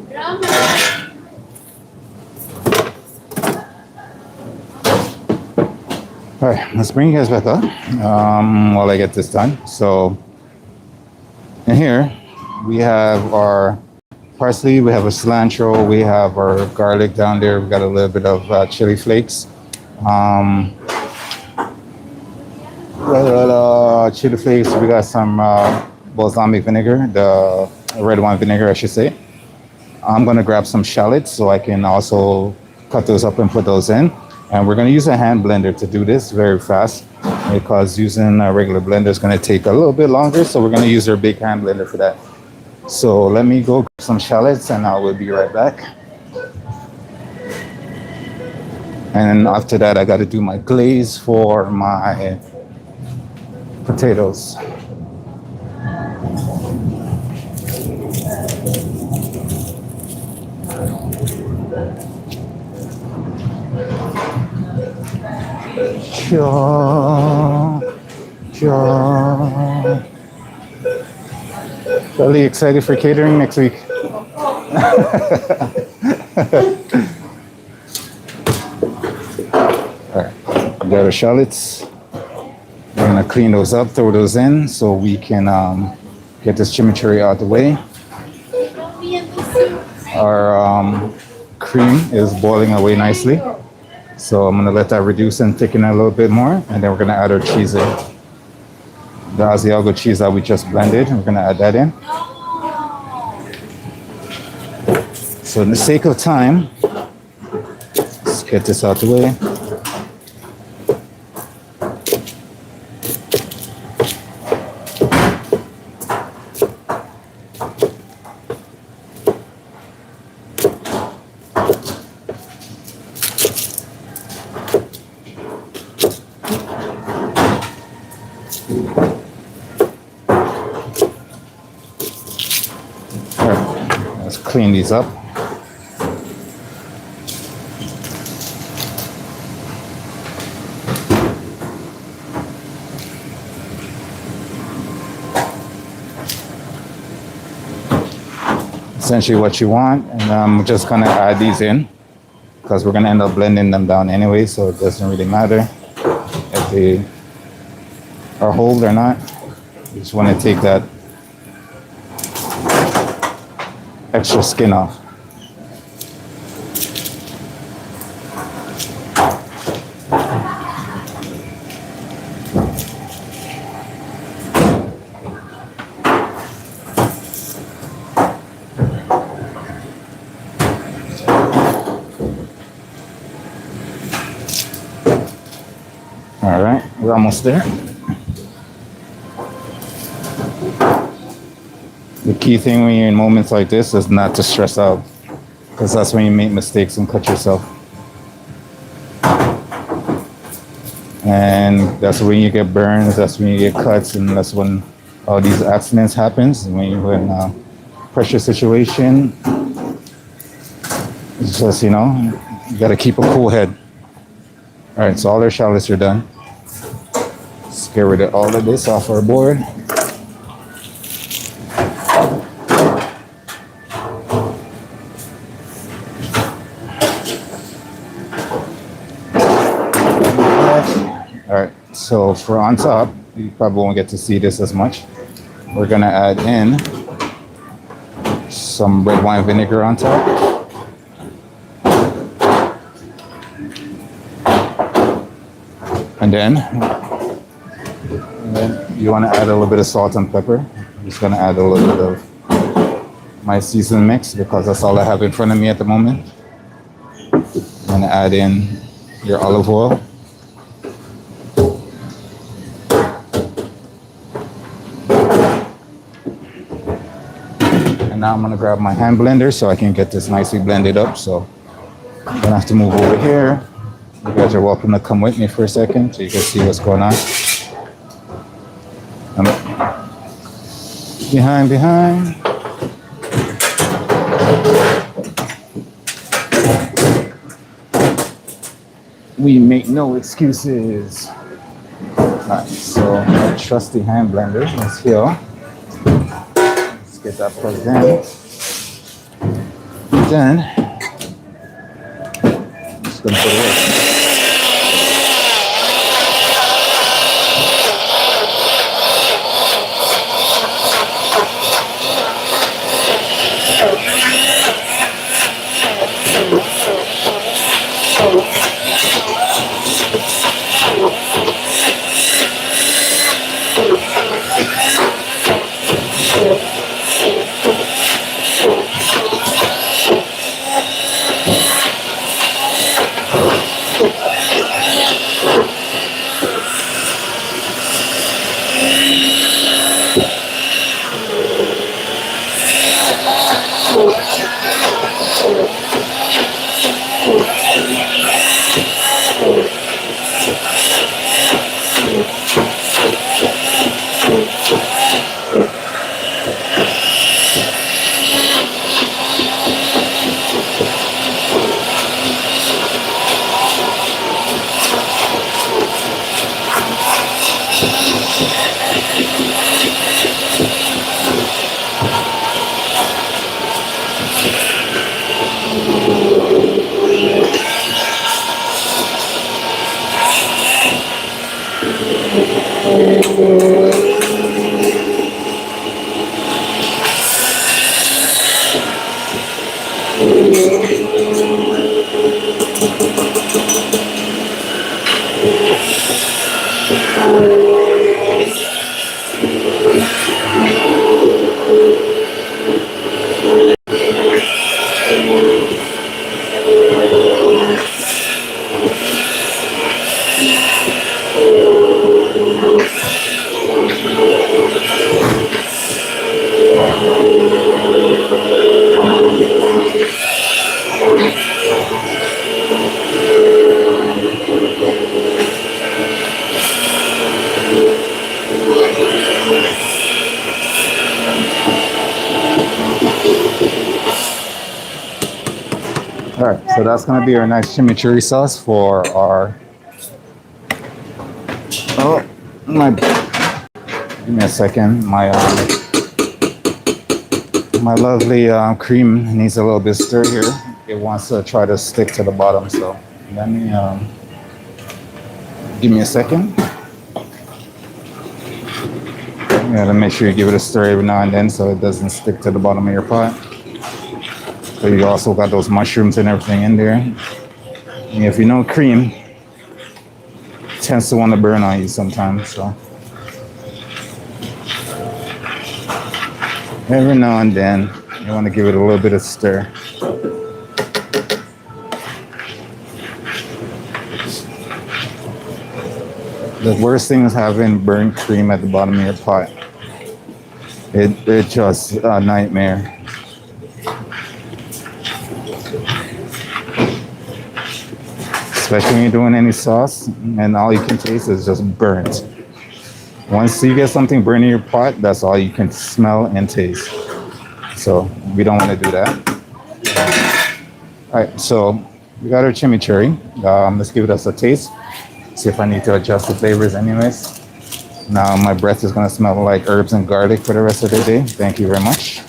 Grandma. All right, let's bring you guys back up while I get this done. So in here, we have our parsley, we have a cilantro, we have our garlic down there. We got a little bit of chili flakes. Chili flakes, we got some balsamic vinegar, the red wine vinegar, I should say. I'm gonna grab some shallots so I can also cut those up and put those in. And we're gonna use a hand blender to do this very fast because using a regular blender is gonna take a little bit longer. So we're gonna use our big hand blender for that. So let me go grab some shallots and I will be right back. And after that, I gotta do my glaze for my potatoes. Really excited for catering next week. Alright, got our shallots. We're gonna clean those up, throw those in so we can get this chimichurri out the way. Our cream is boiling away nicely. So I'm gonna let that reduce and thicken a little bit more, and then we're gonna add our cheese in. The Asiago cheese that we just blended, we're gonna add that in. So in the sake of time, let's get this out the way. Let's clean these up. Essentially what you want, and I'm just gonna add these in because we're gonna end up blending them down anyway, so it doesn't really matter if they are whole or not. You just want to take that extra skin off. All right, we're almost there. The key thing when you're in moments like this is not to stress out, because that's when you make mistakes and cut yourself. And that's when you get burns, that's when you get cuts, and that's when all these accidents happens. When you're in a pressure situation, it's just, you know, you gotta keep a cool head. All right, so all our shallots are done. Let's get rid of all of this off our board. All right, so for on top, you probably won't get to see this as much. We're gonna add in some red wine vinegar on top. And then you wanna add a little bit of salt and pepper. I'm just gonna add a little bit of my season mix because that's all I have in front of me at the moment. I'm gonna add in your olive oil. And now I'm gonna grab my hand blender so I can get this nicely blended up. So I'm gonna have to move over here. You guys are welcome to come with me for a second so you can see what's going on. Behind. We make no excuses. Alright, so my trusty hand blender is here. Let's get that plugged in. Then, I'm just gonna put it away. All right, so that's gonna be our nice chimichurri sauce for our. Oh, my! Give me a second. My lovely cream needs a little bit stir here. It wants to try to stick to the bottom, so let me give me a second. You gotta make sure you give it a stir every now and then so it doesn't stick to the bottom of your pot. So you also got those mushrooms and everything in there. And if you know cream, it tends to want to burn on you sometimes, so. Every now and then, you want to give it a little bit of stir. The worst thing is having burnt cream at the bottom of your pot. It's just a nightmare. Especially when you're doing any sauce and all you can taste is just burnt. Once you get something burnt in your pot, that's all you can smell and taste. So we don't want to do that. All right, so we got our chimichurri. Let's give it us a taste. See if I need to adjust the flavors anyways. Now my breath is gonna smell like herbs and garlic for the rest of the day. Thank you very much.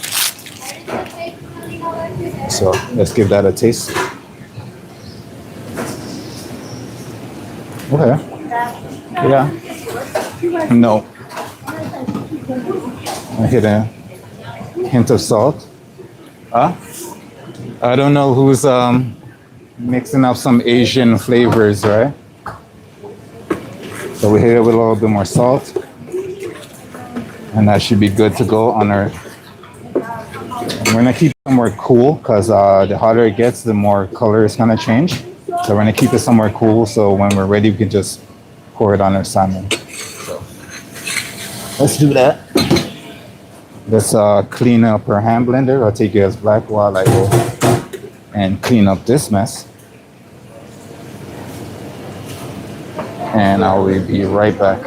So let's give that a taste. Okay. Yeah. No. I hit a hint of salt. Huh? I don't know who's mixing up some Asian flavors, right? So we hit it with a little bit more salt. And that should be good to go on our. We're gonna keep it somewhere cool because the hotter it gets, the more color is gonna change. So we're gonna keep it somewhere cool so when we're ready, we can just pour it on our salmon. So let's do that. Let's clean up our hand blender. I'll take you as black while I go and clean up this mess. And I will be right back.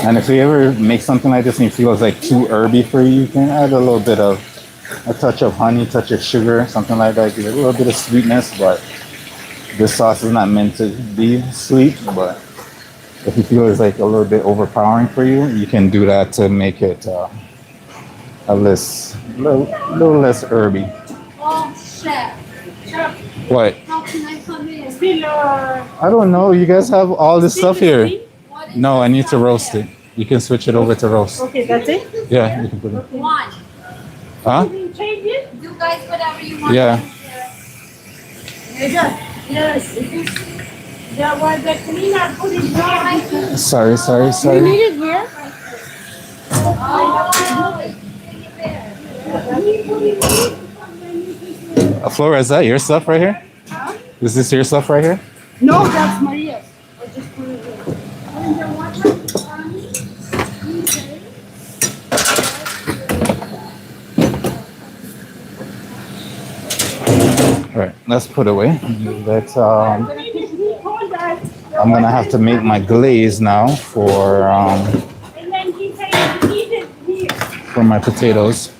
And if you ever make something like this and you feel it's like too herby for you, you can add a little bit of a touch of honey, touch of sugar, something like that. Give it a little bit of sweetness, but this sauce is not meant to be sweet. But if you feel it's like a little bit overpowering for you, you can do that to make it a little less herby. Oh, chef. Chef, What? how can I come in? Still, I don't know. You guys have all this stuff here. What is No, I need to it? roast it. You can switch it over to roast. okay, that's it? Yeah, you can put it. One. Huh? You change it? You guys, whatever you want. Yeah. Yes. Yeah, well, the cleaner put it down. Sorry, sorry, You sorry. need it here? Flora, is that your stuff right here? Is this your stuff right here? No, that's Maria's. I just put it here. All right, let's put away. Let's, I'm gonna have to make my glaze now And then he said, eat it here. for my potatoes.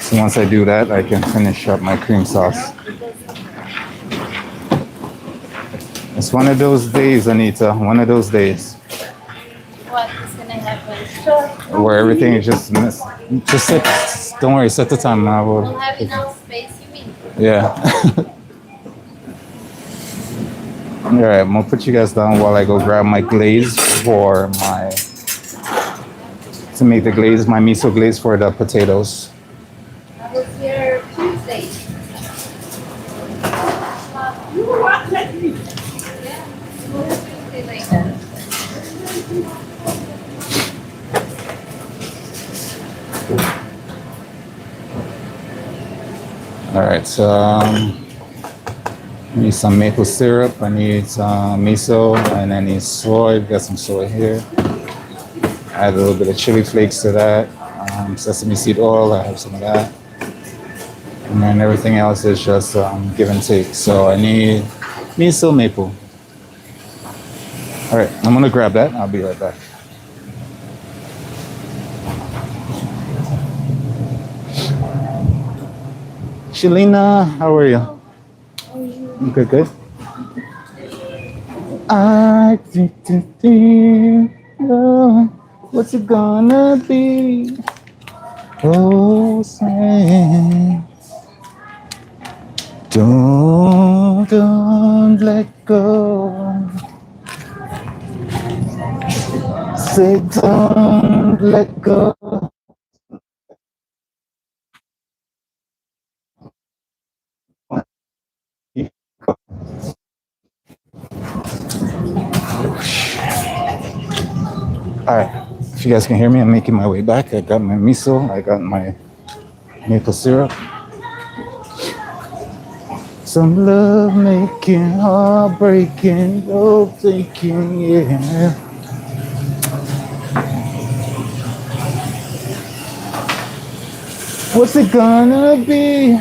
So once I do that, I can finish up my cream sauce. It's one of those days, Anita. One of those days What is gonna happen? where everything is just missed. Just set. Don't worry. Set the time now. Don't have enough space, you mean? Yeah. All right. I'm gonna put you guys down while I go grab my glaze for my to make the glaze, my miso glaze for the potatoes. I was here Tuesday. You what? Let me. Yeah, it was Tuesday like that. All right. So I need some maple syrup. I need some miso, and I need soy. Got some soy here. Add a little bit of chili flakes to that. Sesame seed oil. I have some of that. And then everything else is just give and take. So I need miso maple. All right, I'm gonna grab that. I'll be right back. Shalina, how are you? Good, good. I think, oh, what's it gonna be? Oh, say, don't let go. Say, don't let go. All right, if you guys can hear me, I'm making my way back. I got my miso, I got my maple syrup. Some love making, heartbreaking, love taking, yeah. What's it gonna be?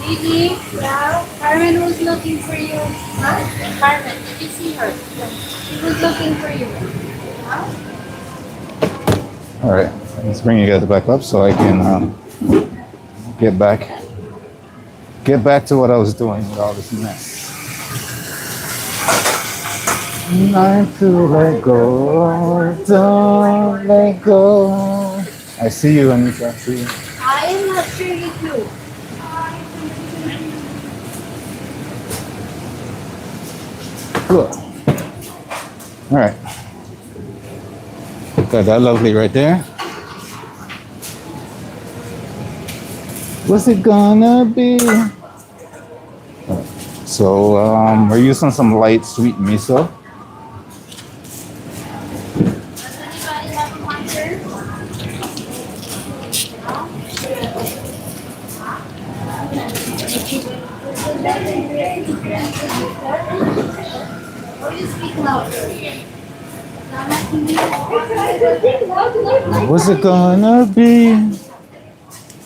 Didi, yeah, Carmen was looking for you. Huh? Carmen, did you see her? She was looking for you. Huh? All right, let's bring you guys back up so I can get back to what I was doing with all this mess. Time to let go, don't let go. I see you, Anita. I see you. I am not sure you do. Look. All right. Got that lovely right there. What's it gonna be? So we're using some light sweet miso. Does anybody have a marker? Or you speak louder? What's it gonna be?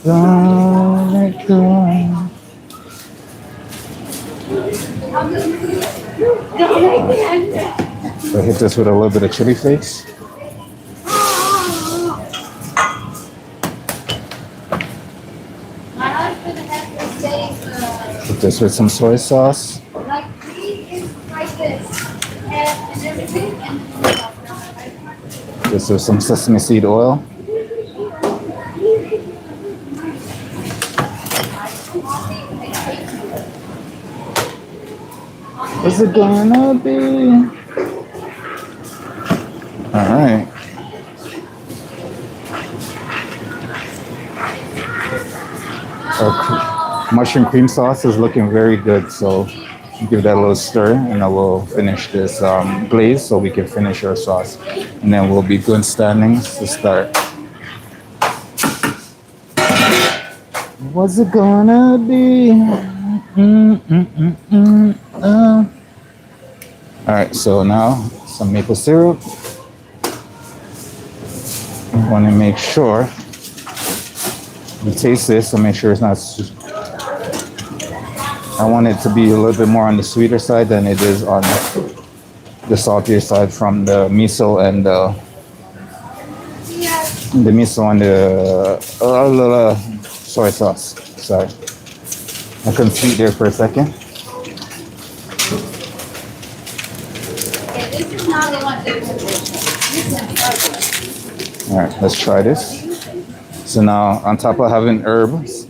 Don't let go. So hit this with a little bit of chili flakes. My husband has to say, Hit this with some soy sauce. like, he is like this, and everything, and This with some sesame seed oil. What's it gonna be? All right. mushroom cream sauce is looking very good. So give that a little stir, and I will finish this glaze so we can finish our sauce, and then we'll be good standings to start. What's it gonna be? All right, so now some maple syrup. I want to make sure you taste this and make sure it's not. I want it to be a little bit more on the sweeter side than it is on the saltier side from the miso and the miso and the soy sauce. Sorry, I couldn't speak there for a second. Okay, this is not the one that All right, let's try this. So now, on top of having herbs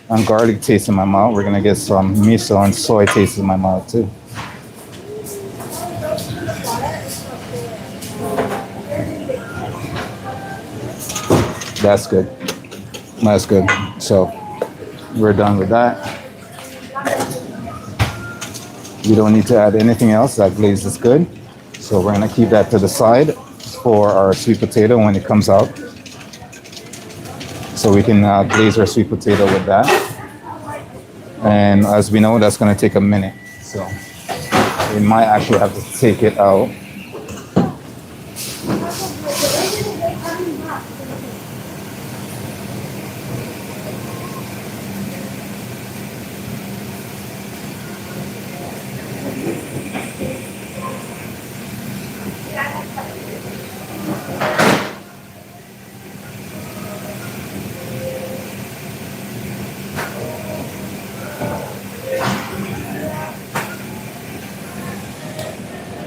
and garlic taste in my mouth, we're gonna get some miso and soy taste in my mouth too. That's good. That's good. So we're done with that. You don't need to add anything else. That glaze is good. So we're gonna keep that to the side for our sweet potato when it comes out. So we can glaze our sweet potato with that. And as we know, that's gonna take a minute. So we might actually have to take it out.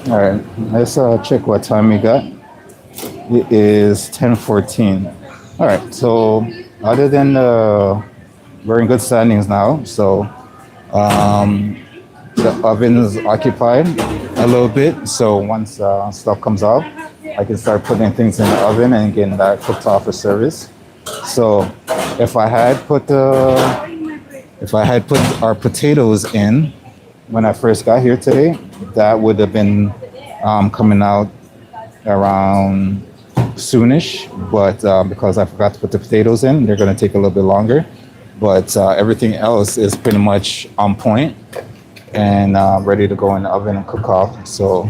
All right, let's check what time we got. It is 10:14. All right, so other than we're in good standings now. So the oven is occupied a little bit. So once stuff comes out, I can start putting things in the oven and getting that cooked off for service. So if I had put our potatoes in when I first got here today, that would have been coming out around soonish, but because I forgot to put the potatoes in, they're going to take a little bit longer. But everything else is pretty much on point and ready to go in the oven and cook off. So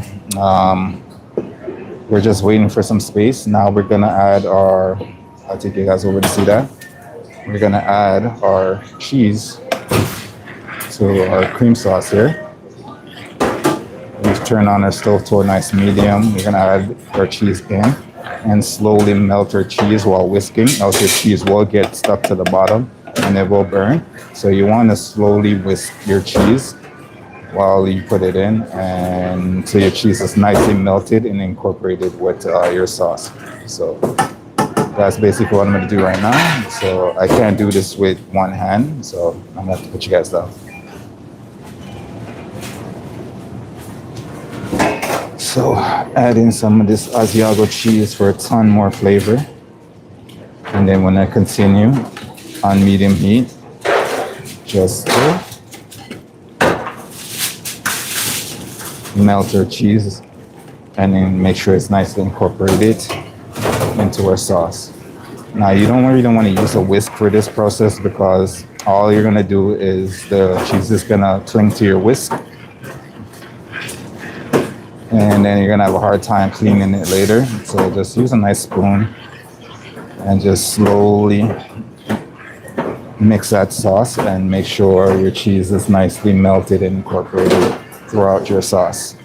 we're just waiting for some space. Now we're going to add our, I'll take you guys over to see that. We're going to add our cheese to our cream sauce here. We've turned on our stove to a nice medium. We're gonna add our cheese in and slowly melt our cheese while whisking, else your cheese will get stuck to the bottom and it will burn. So you want to slowly whisk your cheese while you put it in, and so your cheese is nicely melted and incorporated with your sauce. So that's basically what I'm gonna do right now. So I can't do this with one hand, so I'm gonna have to put you guys down. So add in some of this Asiago cheese for a ton more flavor. And then when I continue on medium heat, just melt our cheese and then make sure it's nicely incorporated into our sauce. Now you don't really want to use a whisk for this process because all you're gonna do is the cheese is gonna cling to your whisk. And then you're gonna have a hard time cleaning it later. So just use a nice spoon and just slowly mix that sauce and make sure your cheese is nicely melted and incorporated throughout your sauce.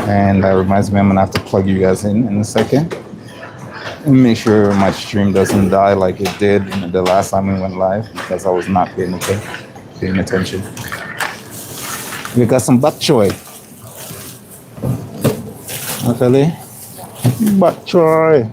And that reminds me, I'm gonna have to plug you guys in a second. And make sure my stream doesn't die like it did the last time we went live because I was not paying attention. We got some bok choy. Okay. Bok choy.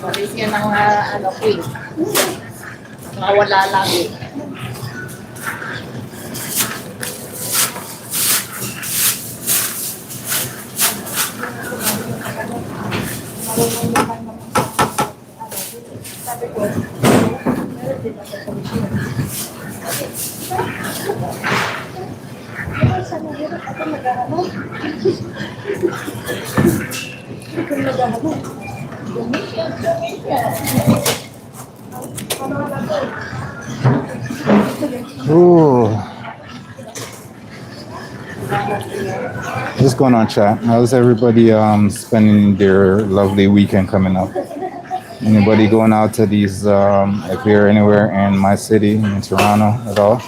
Walis yan ang ano ko eh. Nawala lang eh. Ooh. What's going on, chat? How's everybody spending their lovely weekend coming up? Anybody going out to these if you're anywhere in my city in Toronto at all?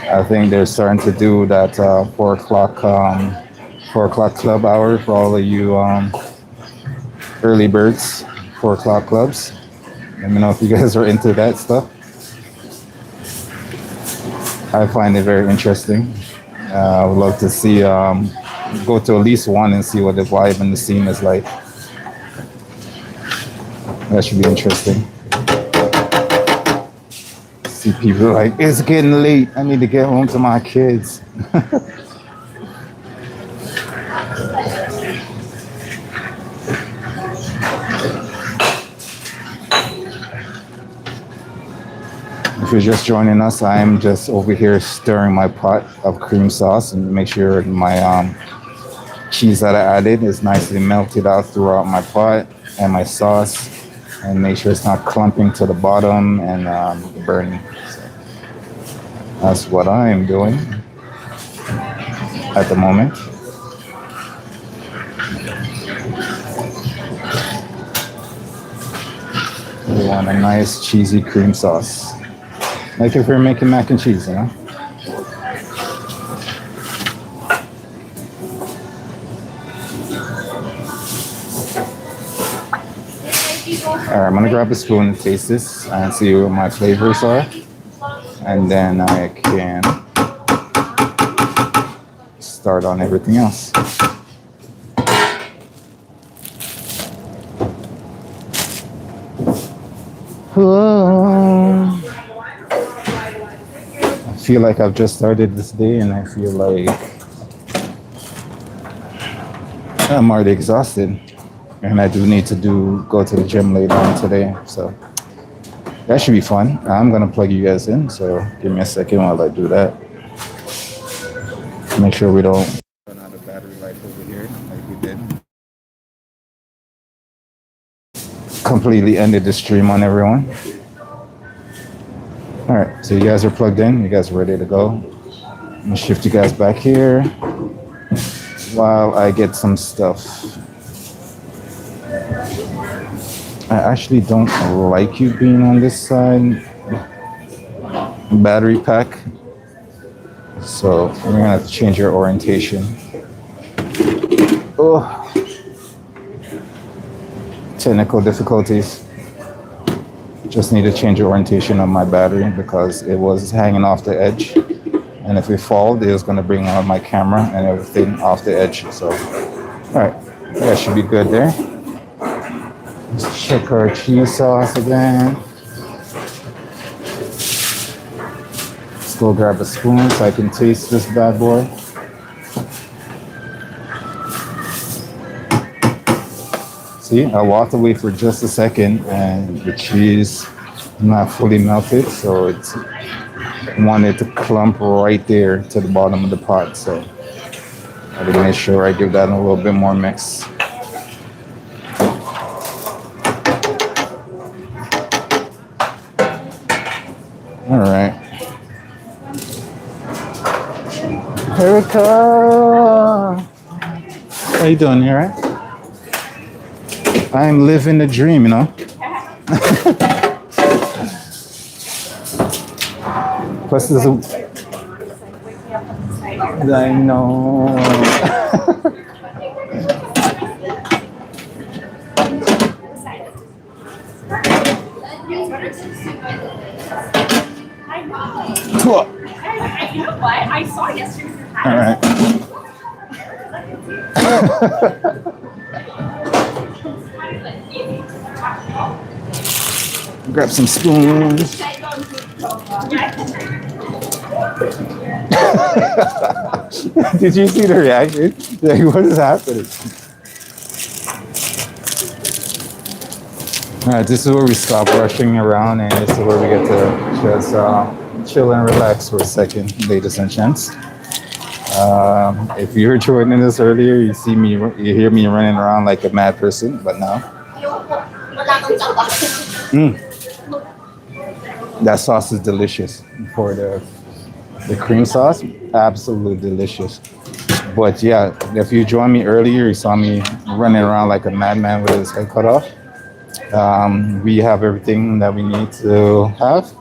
I think they're starting to do that 4 o'clock club hour for all of you early birds, 4 o'clock clubs. Let me know if you guys are into that stuff. I find it very interesting. I would love to see, go to at least one and see what the vibe and the scene is like. That should be interesting. See people like, it's getting late. I need to get home to my kids. If you're just joining us, I'm just over here stirring my pot of cream sauce and make sure my cheese that I added is nicely melted out throughout my pot and my sauce, and make sure it's not clumping to the bottom and burning. So that's what I am doing at the moment. We want a nice cheesy cream sauce. Like if we're making mac and cheese, you know? Alright, I'm gonna grab a spoon and taste this and see what my flavors are. And then I can start on everything else. Whoa. I feel like I've just started this day and I feel like I'm already exhausted. And I do need to go to the gym later on today. So that should be fun. I'm gonna plug you guys in, so give me a second while I do that. Make sure we don't run out of battery life over here like we did. Completely ended the stream on everyone. All right, so you guys are plugged in. You guys are ready to go. I'm gonna shift you guys back here while I get some stuff. I actually don't like you being on this side battery pack, so we're gonna have to change your orientation. Oh, technical difficulties. Just need to change the orientation of my battery because it was hanging off the edge, and if it fall, it was going to bring out my camera and everything off the edge. So all right, that should be good there. Let's check our cheese sauce again. Let's go grab a spoon so I can taste this bad boy. See, I walked away for just a second and the cheese not fully melted, so it's wanted to clump right there to the bottom of the pot. So I had to make sure I give that a little bit more mix. All right. Erica! How you doing? You alright? I'm living the dream, you know. Plus, there's a. I know. Cool. You know what? I saw yesterday. All right. Grab some spoons. Did you see the reaction? Like, what is happening? All right, this is where we stop rushing around, and this is where we get to just chill and relax for a second, ladies and gents. If you're joining us earlier, you see me, you hear me running around like a mad person, but now. That sauce is delicious. For the cream sauce, absolutely delicious. But yeah, if you joined me earlier, you saw me running around like a madman with his head cut off. We have everything that we need to have.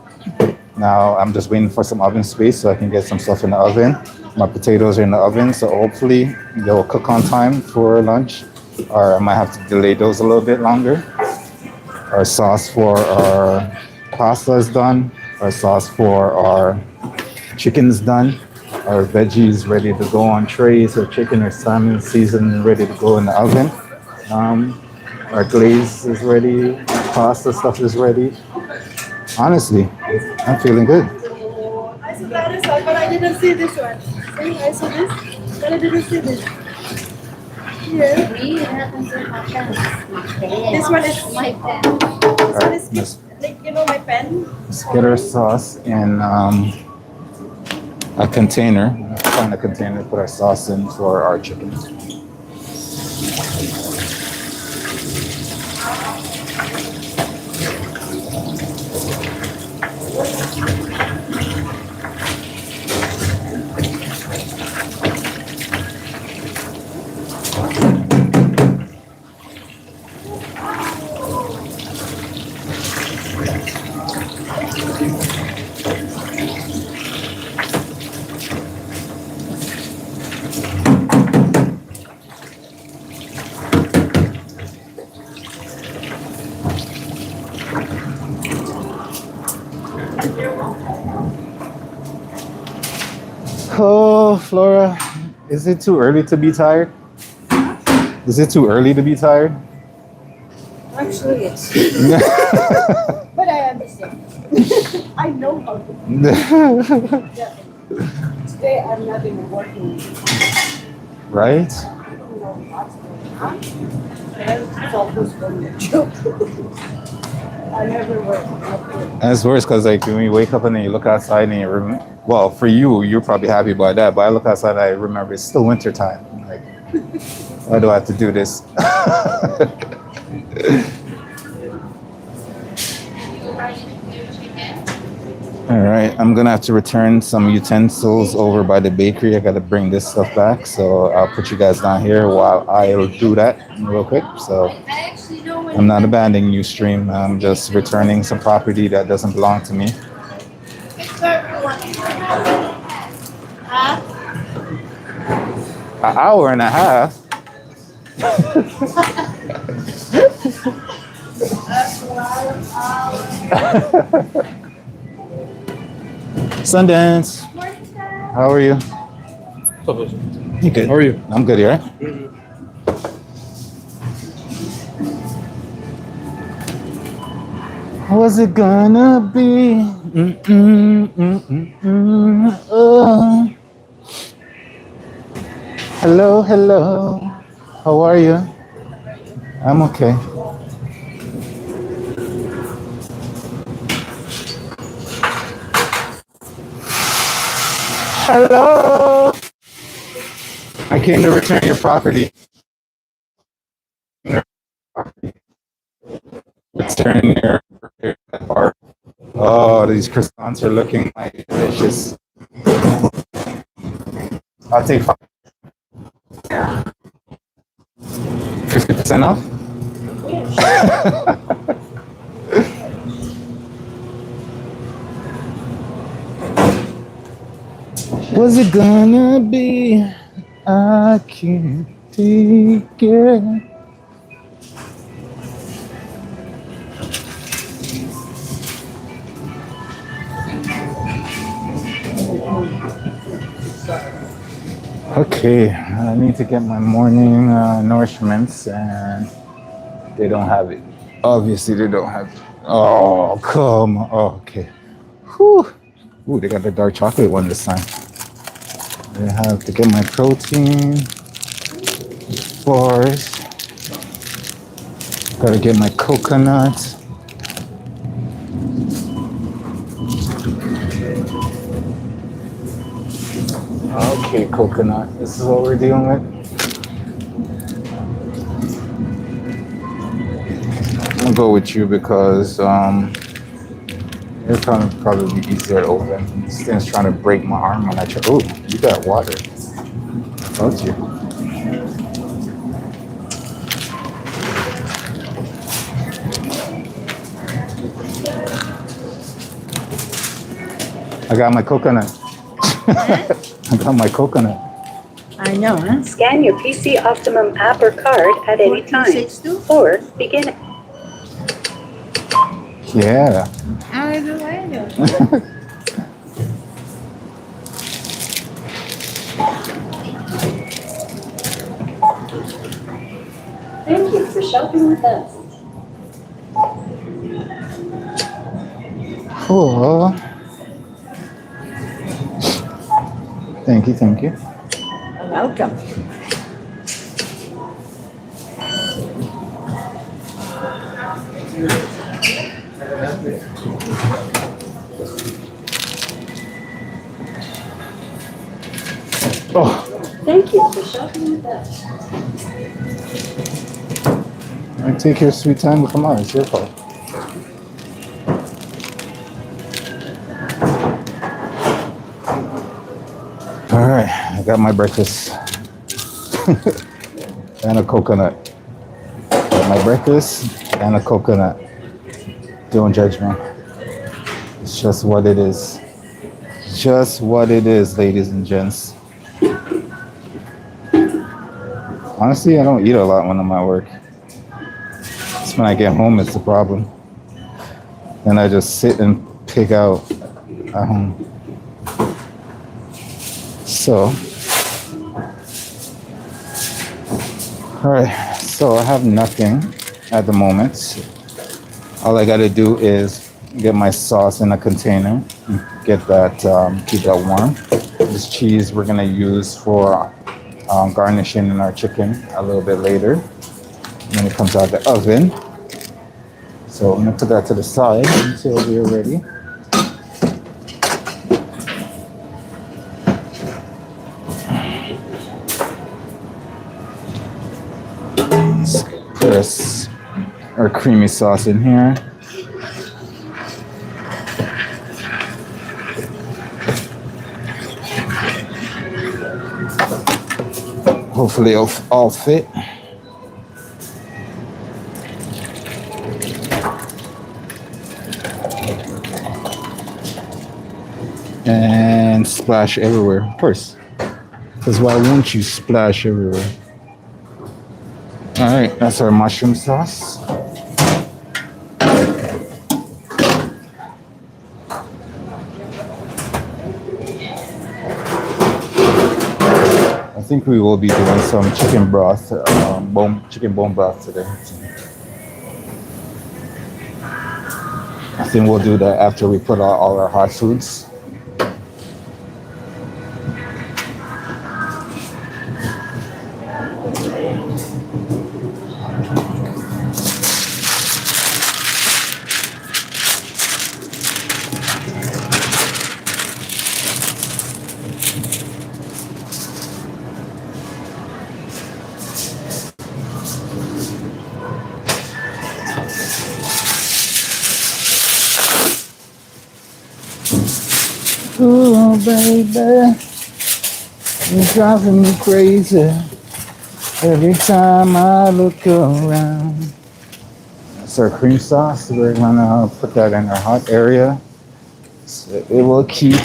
Now I'm just waiting for some oven space so I can get some stuff in the oven. My potatoes are in the oven, so hopefully they'll cook on time for lunch, or I might have to delay those a little bit longer. Our sauce for our pasta is done. Our sauce for our chicken is done. Our veggies ready to go on trays. Our chicken or salmon seasoned and ready to go in the oven. Our glaze is ready. Pasta stuff is ready. Honestly, I'm feeling good. I saw the other side, but I didn't see this one. See, I saw this, but I didn't see this. Yeah. This one is my pen. This one is Let's, like, you know, my pen. let's get our sauce in a container. Find a container to put our sauce in for our chicken. Oh, Flora, is it too early to be tired? Is it too early to be tired? Actually, yes. But I understand. I know how to. Yeah. Today I'm not even working. Right? I'm focused on the job. I never work. And it's worse because like when you wake up and then you look outside and you well, for you, you're probably happy about that. But I look outside and I remember it's still winter time. Like, why do I have to do this? All right, I'm gonna have to return some utensils over by the bakery. I gotta bring this stuff back, so I'll put you guys down here while I'll do that real quick. So I'm not abandoning you, stream. I'm just returning some property that doesn't belong to me. An hour and a half. Sundance. How are you? You good? How are you? I'm good, you right? Was it gonna be? Oh. Hello, hello. How are you? I'm okay. Hello. I came to return your property. Return your part. Oh, these croissants are looking like delicious. I'll take 5. 50% off? Was it gonna be? I can't take it. Okay, I need to get my morning nourishments, and they don't have it. Obviously, they don't have it. Oh, come on. Oh, okay. Whew. Ooh, they got the dark chocolate one this time. I have to get my protein bars. Gotta get my coconut. Okay, coconut. This is what we're dealing with. I'm gonna go with you because it's probably be easier to open. This thing's trying to break my arm when I try. Oh, you got water. Told you. I got my coconut. I got my coconut. I know, huh? Scan your PC Optimum app or card at any time, 1462? or begin. Yeah. I know. Thank you for shopping with us. Cool. Thank you, thank you. Welcome. Oh, Thank you for shopping with us. I take your sweet time. Come on, it's your fault. All right, I got my breakfast and a coconut. Got my breakfast and a coconut. Don't judge me. It's just what it is. Just what it is, ladies and gents. Honestly, I don't eat a lot when I'm at work. It's when I get home, it's the problem. Then I just sit and pick out at home. So, all right, so I have nothing at the moment. All I gotta do is get my sauce in a container, get that, keep that warm. This cheese we're gonna use for garnishing in our chicken a little bit later when it comes out of the oven. So I'm gonna put that to the side until we're ready. Let's press our creamy sauce in here. Hopefully it'll all fit. And splash everywhere, of course. Because why won't you splash everywhere? All right, that's our mushroom sauce. I think we will be doing some chicken broth, chicken bone broth today. I think we'll do that after we put all our hot foods. Oh, baby, you're driving me crazy. Every time I look around. That's our cream sauce. We're gonna put that in our hot area. So it will keep.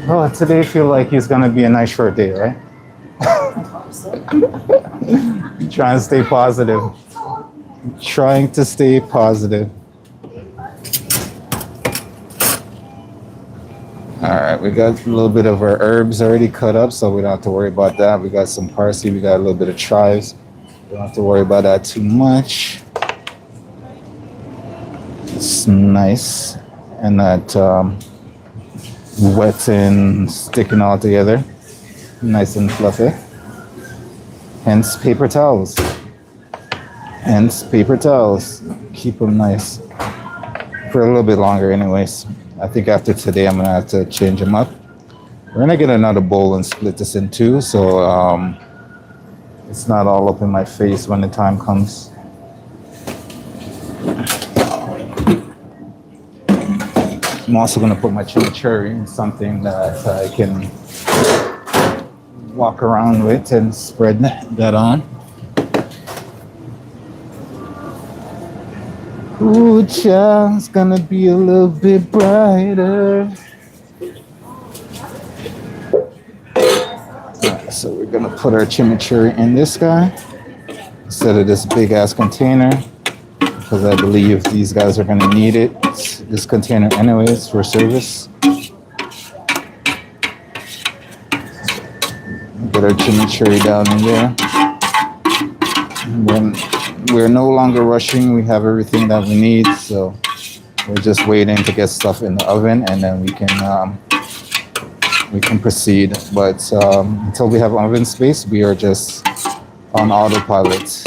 Oh, today feel like it's gonna be a nice short day, right? Trying to stay positive. Trying to stay positive. All right, we got a little bit of our herbs already cut up, so we don't have to worry about that. We got some parsley, we got a little bit of chives. We don't have to worry about that too much. It's nice, and that wet and sticking all together, nice and fluffy. Hence paper towels. Hence paper towels. Keep them nice for a little bit longer, anyways. I think after today, I'm gonna have to change them up. We're gonna get another bowl and split this in two, so it's not all up in my face when the time comes. I'm also gonna put my chimichurri in something that I can walk around with and spread that on. Ooh, child, it's gonna be a little bit brighter. Alright, so we're gonna put our chimichurri in this guy instead of this big ass container, because I believe these guys are gonna need it. This container anyways for service. Get our chimichurri down in there. And then we're no longer rushing. We have everything that we need, so we're just waiting to get stuff in the oven, and then we can proceed. But until we have oven space, we are just on autopilot.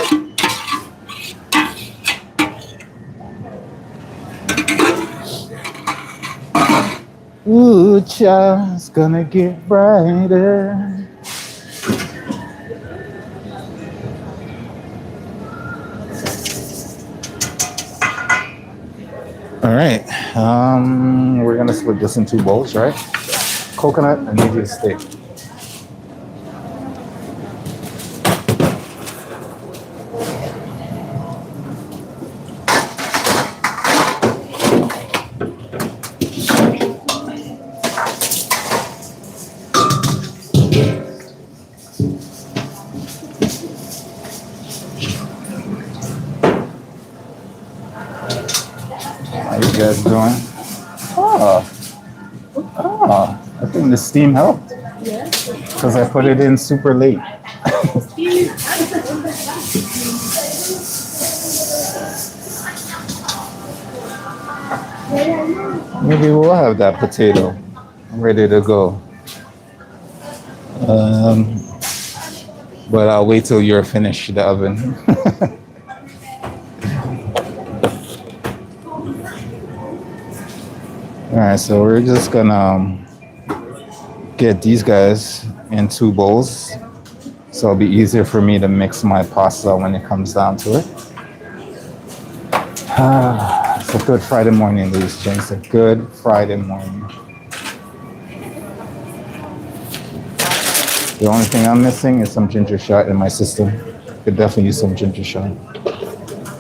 Ooh, child, it's gonna get brighter. All right, we're gonna split this in two bowls, right? Coconut and medium steak. How you guys doing? I think the steam helped. Because I put it in super late. Maybe we'll have that potato ready to go. But I'll wait till you're finished the oven. All right, so we're just gonna get these guys in two bowls, so it'll be easier for me to mix my pasta when it comes down to it. It's a good Friday morning, ladies and gents. A good Friday morning. The only thing I'm missing is some ginger shot in my system. Could definitely use some ginger shot.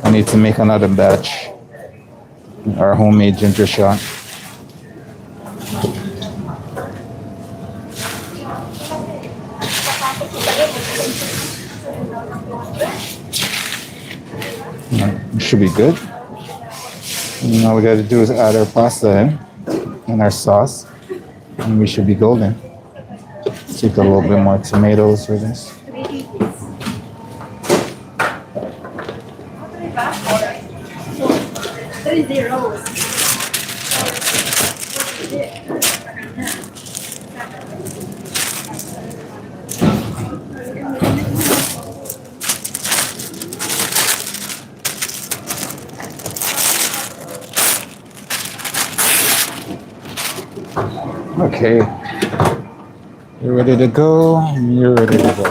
I need to make another batch. Our homemade ginger shot. It should be good. And all we got to do is add our pasta in and our sauce, and we should be golden. Take a little bit more tomatoes for this. Okay, you're ready to go. You're ready to go.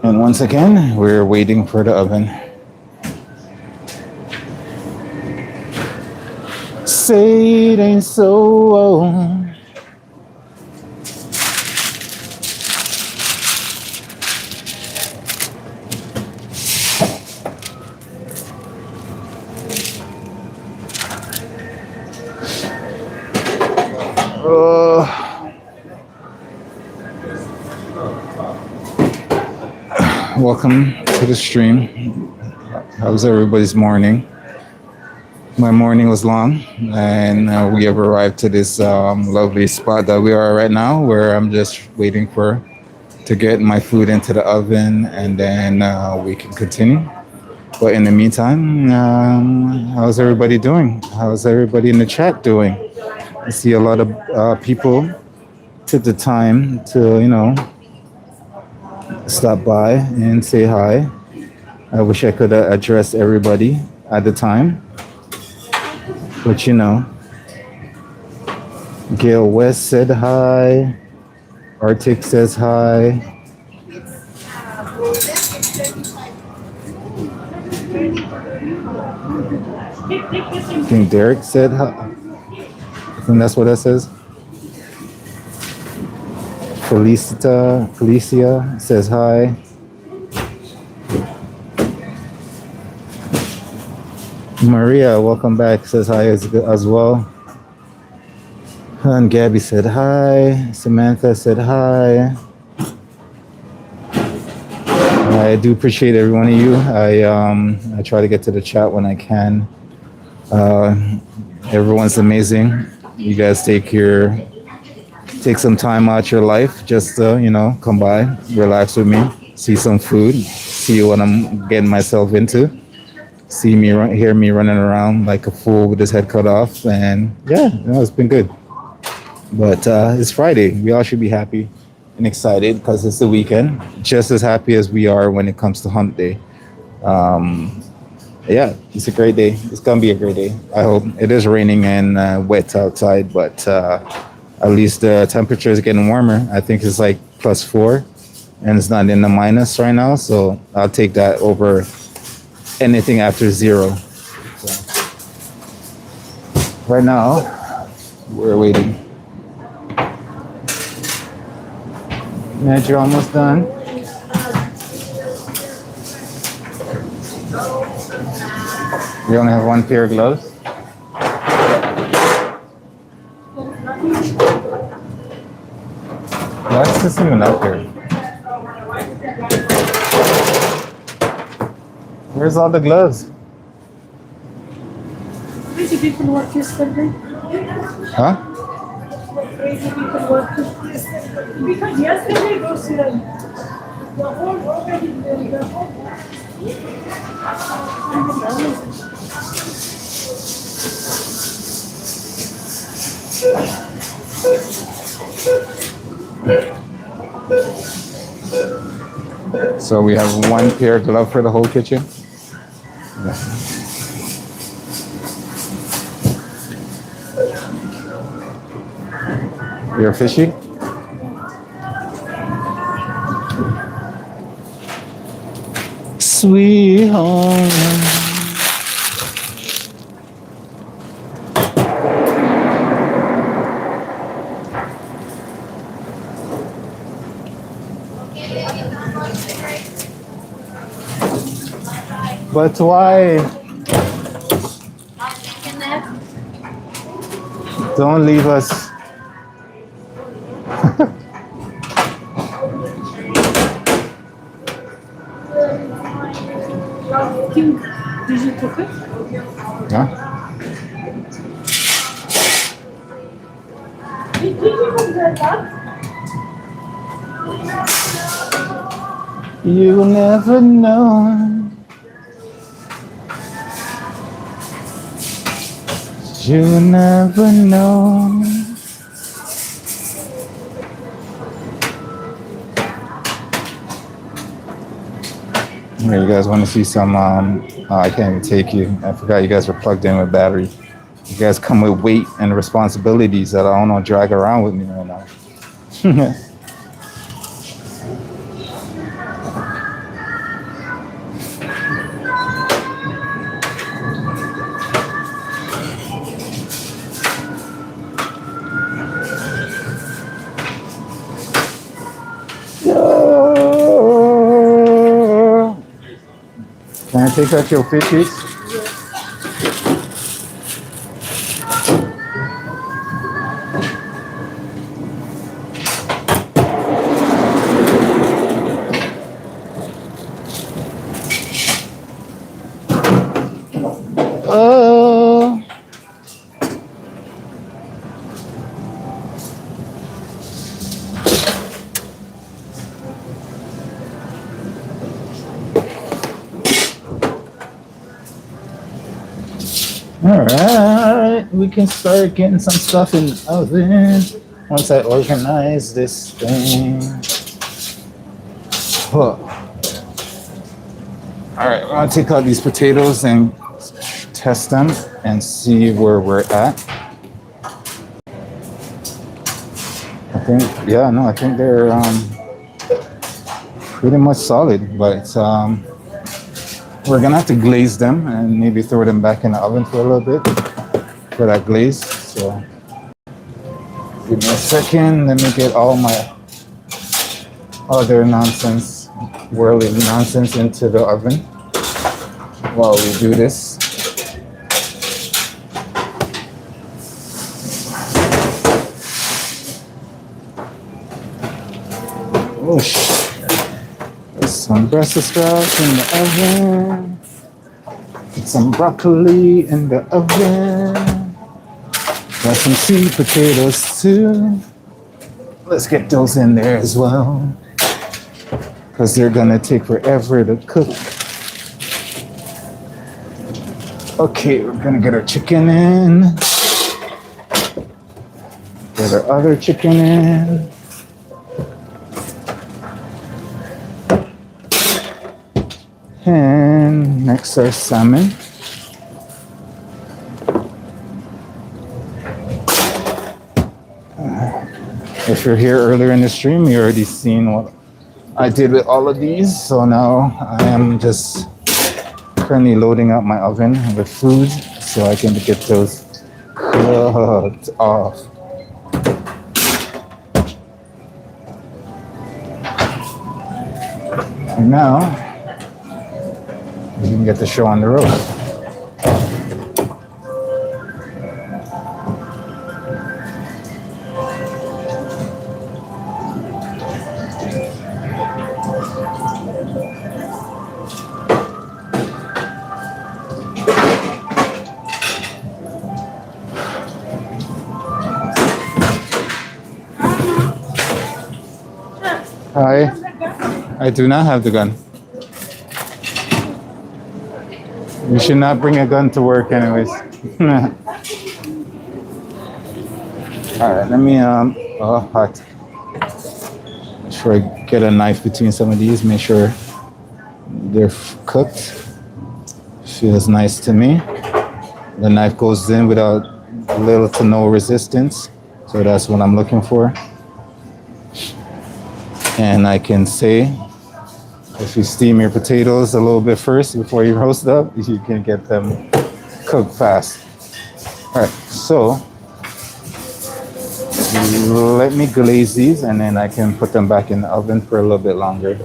And once again, we're waiting for the oven. Say it ain't so. Welcome to the stream. How was everybody's morning? My morning was long, and we have arrived to this lovely spot that we are right now, where I'm just waiting for to get my food into the oven, and then we can continue. But in the meantime, how's everybody doing? How's everybody in the chat doing? I see a lot of people took the time to, stop by and say hi. I wish I could address everybody at the time, but Gail West said hi. Arctic says hi. I think Derek said hi. I think that's what that says. Felicia says hi. Maria, welcome back, says hi as well. And Gabby said hi. Samantha said hi. I do appreciate every one of you. I try to get to the chat when I can. Everyone's amazing. You guys take some time out your life just to, come by, relax with me, see some food, see what I'm getting myself into, hear me running around like a fool with his head cut off, and yeah, it's been good. But it's Friday. We all should be happy and excited because it's the weekend. Just as happy as we are when it comes to hump day. Yeah, it's a great day. It's gonna be a great day. I hope. It is raining and wet outside, but at least the temperature is getting warmer. I think it's like +4, and it's not in the minus right now. So I'll take that over anything after 0. So, right now, we're waiting. Matt, you're almost done. You only have 1 pair of gloves? What's this even up here? Where's all the gloves? Crazy people work yesterday. Huh? Crazy people work yesterday. Because yesterday was the whole already the whole. So we have 1 pair of glove for the whole kitchen. You're fishy? Sweet home. But why? Don't leave us. Did you cook it? Huh? Did you even get that? You never know. You never know. Here, you guys want to see some? I can't even take you. I forgot you guys were plugged in with battery. You guys come with weight and responsibilities that I don't know drag around with me right now. I take out your fish piece? Oh. All right, we can start getting some stuff in the oven once I organize this thing. Huh. All right, I'll take out these potatoes and test them and see where we're at. I think, yeah, no, I think they're pretty much solid, but we're gonna have to glaze them and maybe throw them back in the oven for a little bit for that glaze. So give me a second, let me get all my other nonsense, whirly nonsense into the oven while we do this. Oh shit. There's some Brussels sprouts in the oven. Put some broccoli in the oven. Got some sweet potatoes too. Let's get those in there as well, because they're gonna take forever to cook. Okay, we're gonna get our chicken in. Get our other chicken in. And next our salmon. If you're here earlier in the stream, you already seen what I did with all of these. So now I am just currently loading up my oven with food so I can get those cooked off. And now we can get the show on the road. Hi. I do not have the gun. You should not bring a gun to work anyways. Alright, let me oh hot. Make sure I get a knife between some of these, make sure they're cooked. Feels nice to me. The knife goes in without little to no resistance. So that's what I'm looking for. And I can say, if you steam your potatoes a little bit first before you roast up, you can get them cooked fast. All right, so let me glaze these and then I can put them back in the oven for a little bit longer.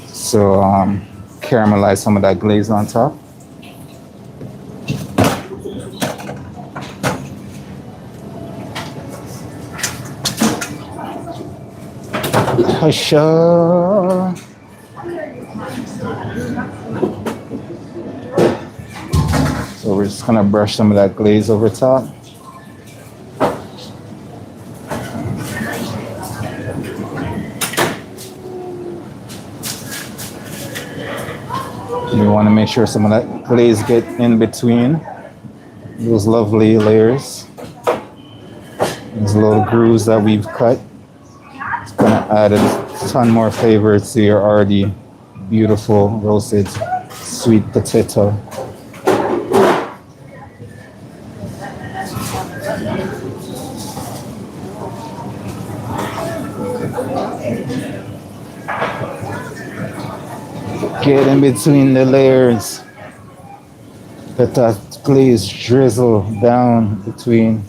So caramelize some of that glaze on top. Hasha. So we're just gonna brush some of that glaze over top. You want to make sure some of that glaze get in between those lovely layers. These little grooves that we've cut. It's gonna add a ton more flavor to your already beautiful roasted sweet potato. Get in between the layers. Let that glaze drizzle down between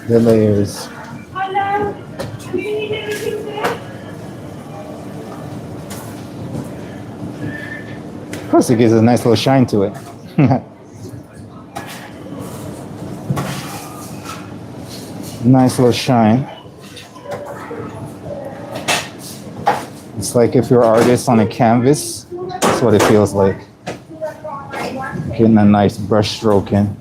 the layers. Hello. Do you need anything there? Plus, it gives a nice little shine to it. Nice little shine. It's like if you're an artist on a canvas, that's what it feels like. Getting a nice brush stroke in.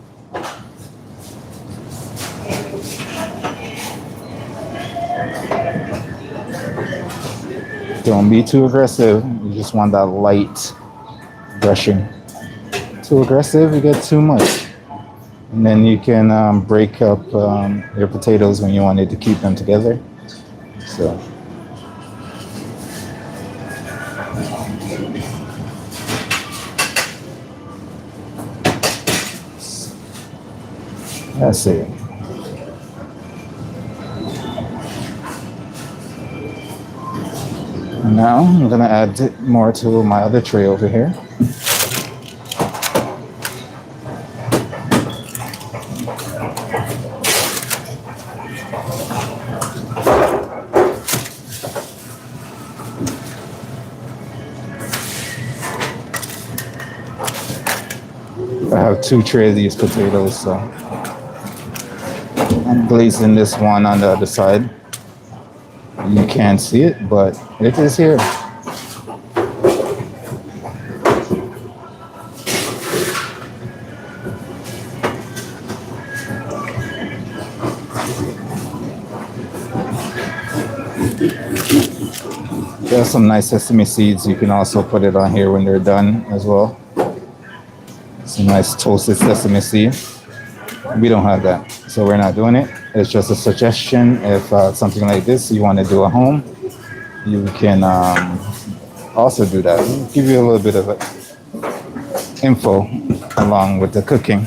Don't be too aggressive. You just want that light brushing. Too aggressive, you get too much. And then you can break up your potatoes when you wanted to keep them together. So. That's it. And now I'm gonna add more to my other tray over here. I have 2 trays of these potatoes, so I'm glazing this one on the other side. You can't see it, but it is here. There's some nice sesame seeds. You can also put it on here when they're done as well. Some nice toasted sesame seed. We don't have that, so we're not doing it. It's just a suggestion. If something like this you want to do at home, you can also do that. We'll give you a little bit of info along with the cooking.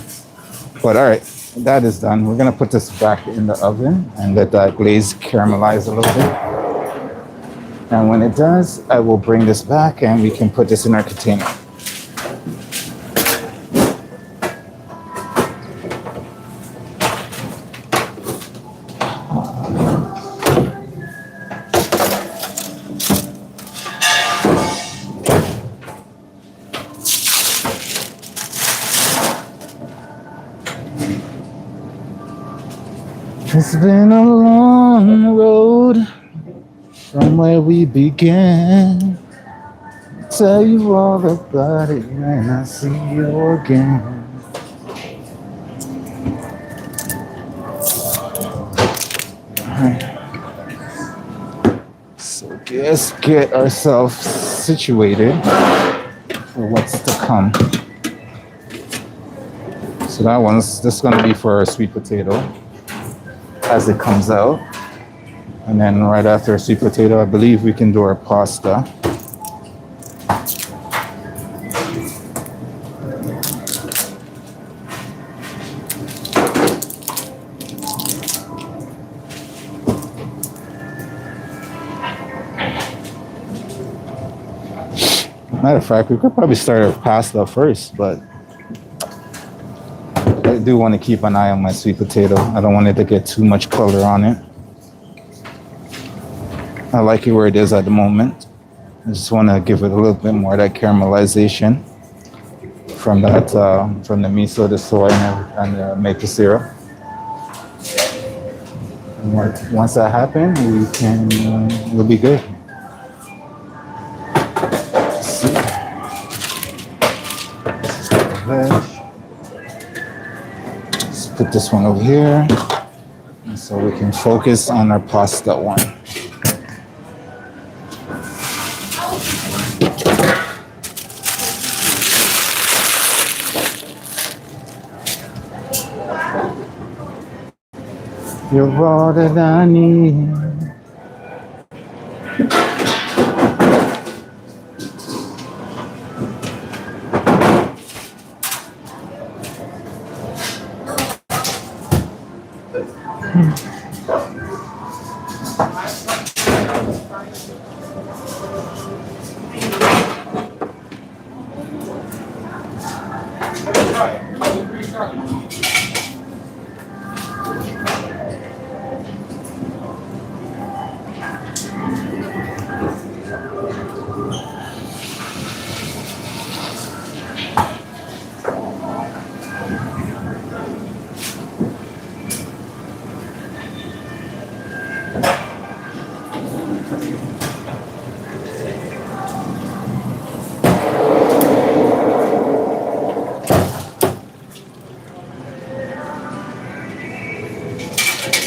But all right, that is done. We're gonna put this back in the oven and let that glaze caramelize a little bit. And when it does, I will bring this back and we can put this in our container. It's been a long road from where we began. Tell you all about it when I see you again. Alright. So let's get ourselves situated for what's to come. So that one's just gonna be for our sweet potato as it comes out. And then right after sweet potato, I believe we can do our pasta. Matter of fact, we could probably start our pasta first, but I do want to keep an eye on my sweet potato. I don't want it to get too much color on it. I like it where it is at the moment. I just want to give it a little bit more of that caramelization from that, from the miso, the soy, and the maple syrup. And once that happens, we'll be good. Let's see. Veg. Let's put this one over here, and so we can focus on our pasta one. You're all that I need.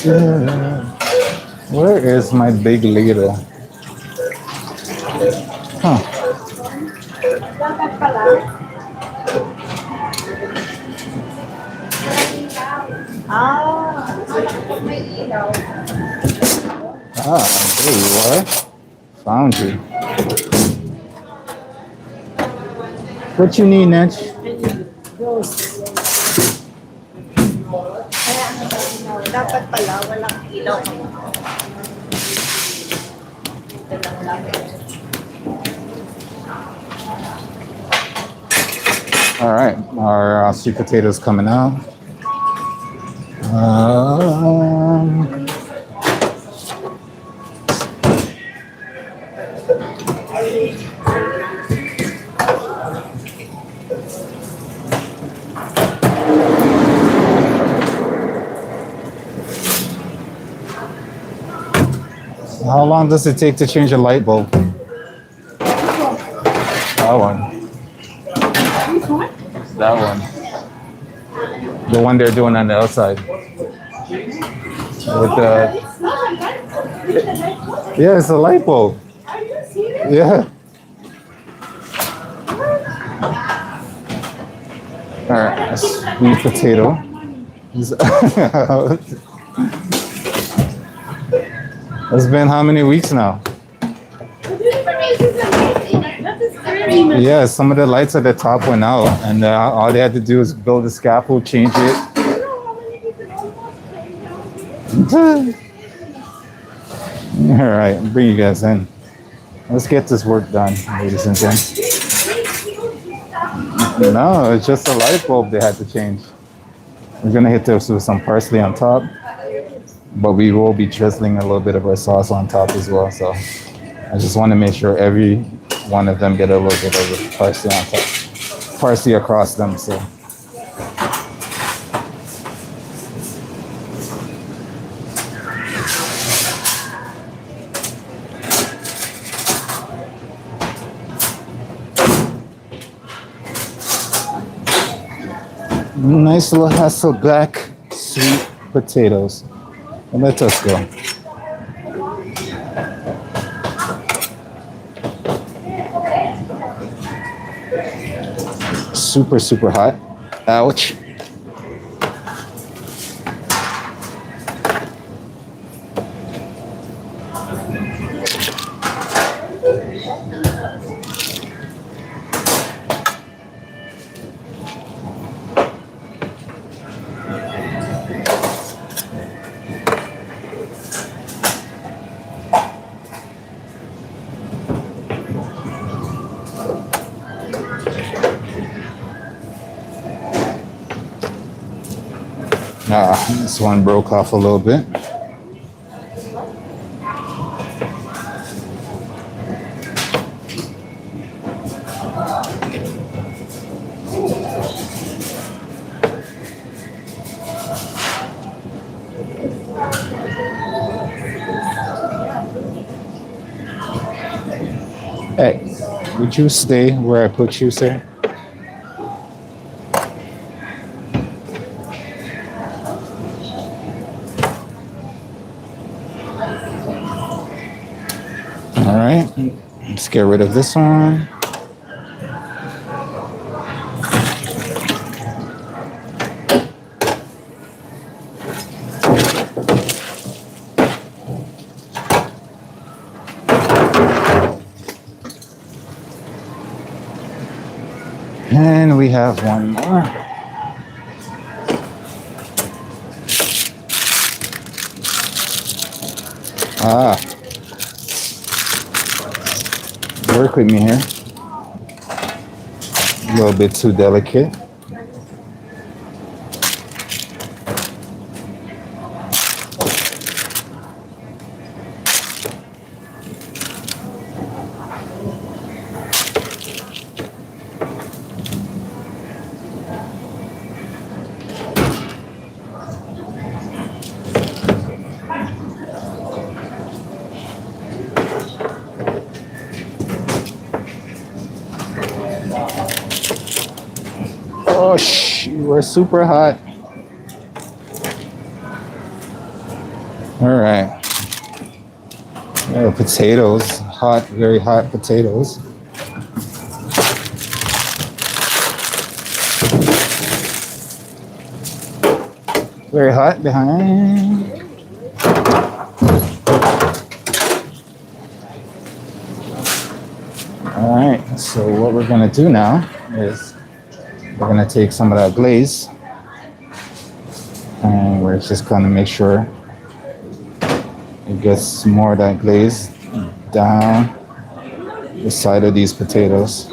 Where is my big ladle? Huh. Dapat pala. Ah, Ah, there you are. Found you. What you need, Natch? those. Kaya ang dapat pala walang ilaw. Ito lang lang. All right, our sweet potatoes coming out. Um, how long does it take to change a light bulb? That one. That one. The one they're doing on the outside. With the yeah, it's a light bulb. Are you serious? Yeah. All right, a sweet potato. It's been how many weeks now? Yeah, some of the lights at the top went out, and all they had to do is build a scaffold, change it. All right, bring you guys in. Let's get this work done, ladies and gents. No, it's just a light bulb they had to change. We're gonna hit this with some parsley on top, but we will be drizzling a little bit of our sauce on top as well. So I just want to make sure every one of them get a little bit of the parsley on top, parsley across them. So. Nice little Hasselback sweet potatoes. And let us go. Super, super hot. Ouch. This one broke off a little bit. Hey, would you stay where I put you, sir? All right, let's get rid of this one. And we have one more. Work with me here. A little bit too delicate. Oh, we're super hot. All right. Potatoes, hot, very hot potatoes. Very hot behind. All right, so what we're gonna do now is we're gonna take some of that glaze and we're just gonna make sure it gets more of that glaze down the side of these potatoes.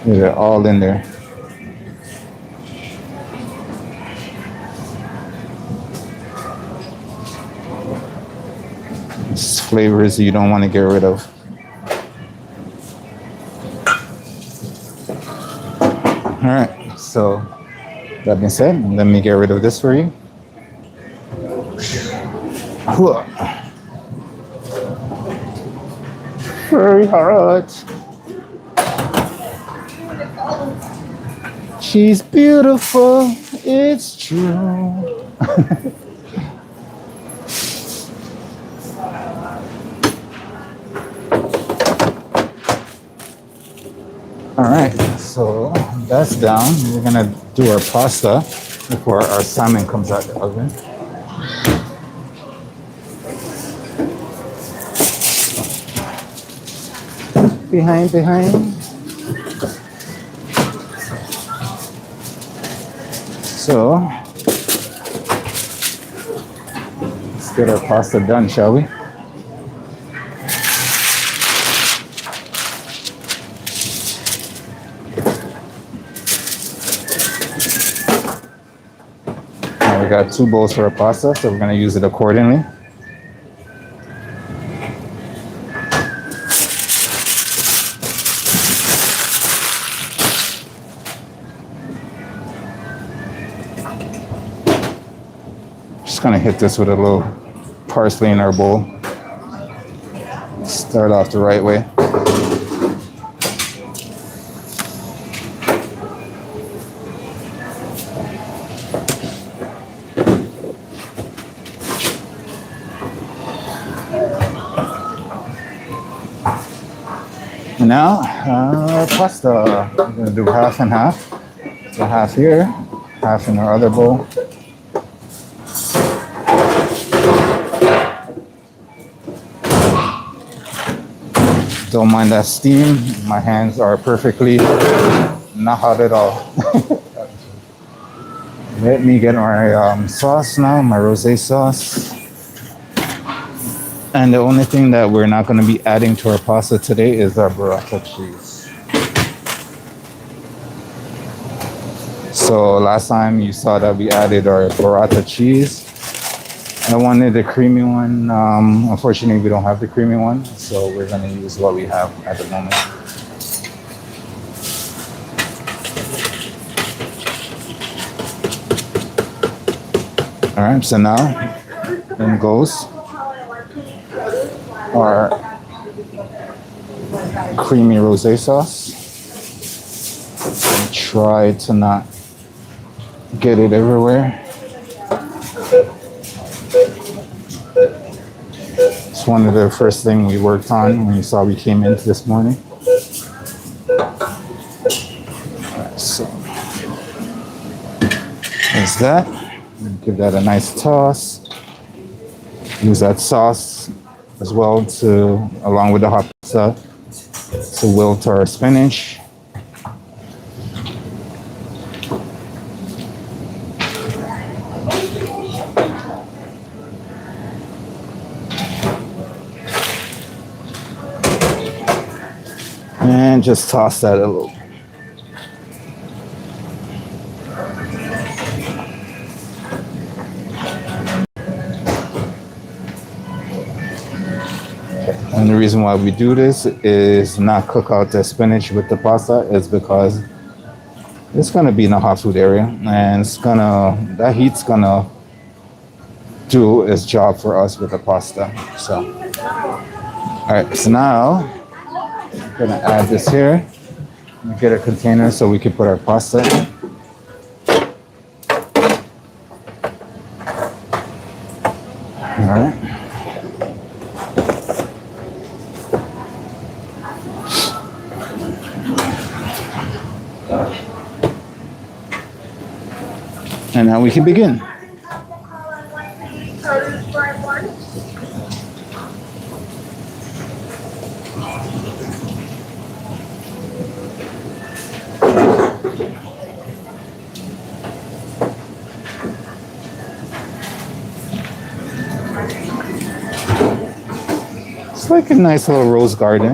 Get it all in there. It's flavors you don't want to get rid of. All right, so that being said, let me get rid of this for you. Very hot. She's beautiful, it's true. All right, so that's down. We're gonna do our pasta before our salmon comes out the oven. Behind. So let's get our pasta done, shall we? Now we got 2 bowls for our pasta, so we're gonna use it accordingly. Just gonna hit this with a little parsley in our bowl. Start off the right way. Now, pasta. I'm gonna do half and half. So half here, half in our other bowl. Don't mind that steam. My hands are perfectly not hot at all. Let me get my sauce now, my rosé sauce. And the only thing that we're not going to be adding to our pasta today is our burrata cheese. So last time you saw that we added our burrata cheese. I wanted the creamy one. Unfortunately, we don't have the creamy one, so we're going to use what we have at the moment. All right, so now in goes our creamy rosé sauce. Try to not get it everywhere. It's one of the first things we worked on when you saw we came in this morning. Right, so there's that. Give that a nice toss. Use that sauce as well to, along with the hot pasta, to wilt our spinach. And just toss that a little. And the reason why we do this is not cook out the spinach with the pasta is because it's gonna be in a hot food area and that heat's gonna do its job for us with the pasta. So, all right, so now I'm gonna add this here. Get a container so we can put our pasta in. All right. And now we can begin. It's like a nice little rose garden.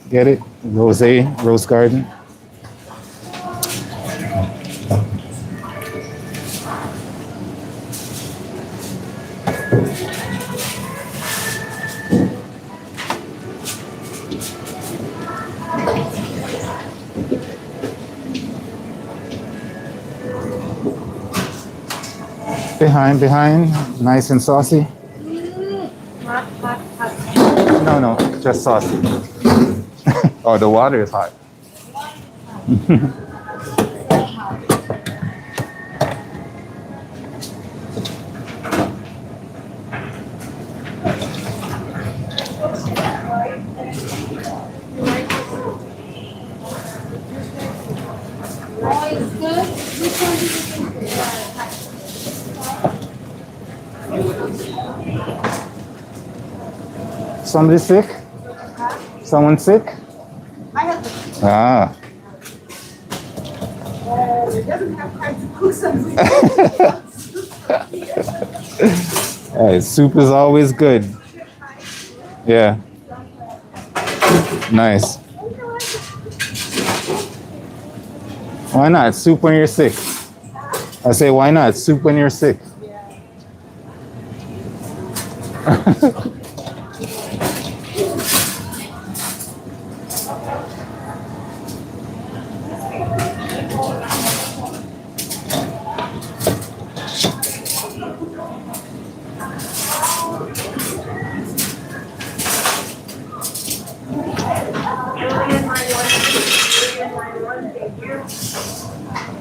Get it? Rose garden. Behind, nice and saucy. Hot, hot, hot. No, just saucy. Oh, the water is hot. Oh, it's good. Which one did you think? Somebody sick? Someone sick? I have the Ah. it doesn't have time to cook something. Hey, soup is always good. Yeah. Nice. Why not? Soup when you're sick. I say, why not? Soup when you're sick.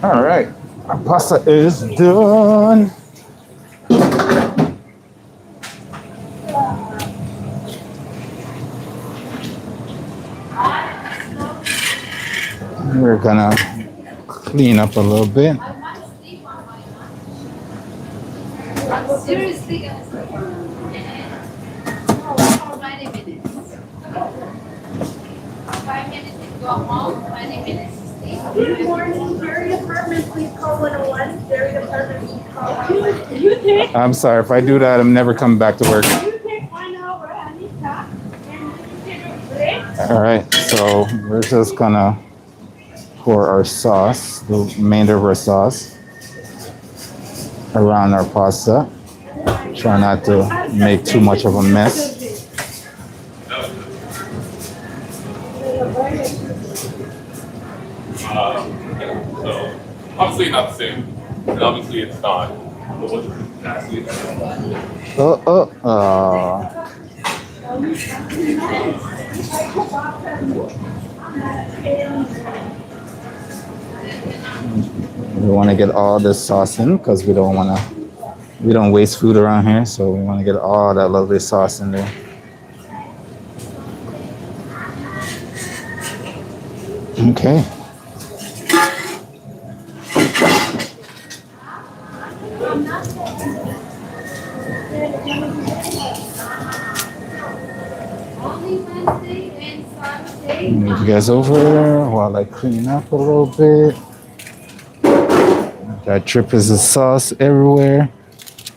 All right, our pasta is done. We're gonna clean up a little bit. I want to sleep on my own. I'm seriously gonna sleep. For 20 minutes. 5 minutes to go home, 20 minutes to sleep. Good morning, Dairy Department, please call 101. Dairy Department, please call 101. You take I'm sorry, if I do that, I'm never coming back to work. 1 hour, Anita, and you take a break. All right, so we're just gonna pour our sauce, the remainder of our sauce, around our pasta. Try not to make too much of a mess. So obviously not the same, and obviously it's not. But what's nasty? We want to get all this sauce in because we don't waste food around here, so we want to get all that lovely sauce in there. Okay. Only Wednesday and Saturday. Move you guys over while I clean up a little bit. That drip is the sauce everywhere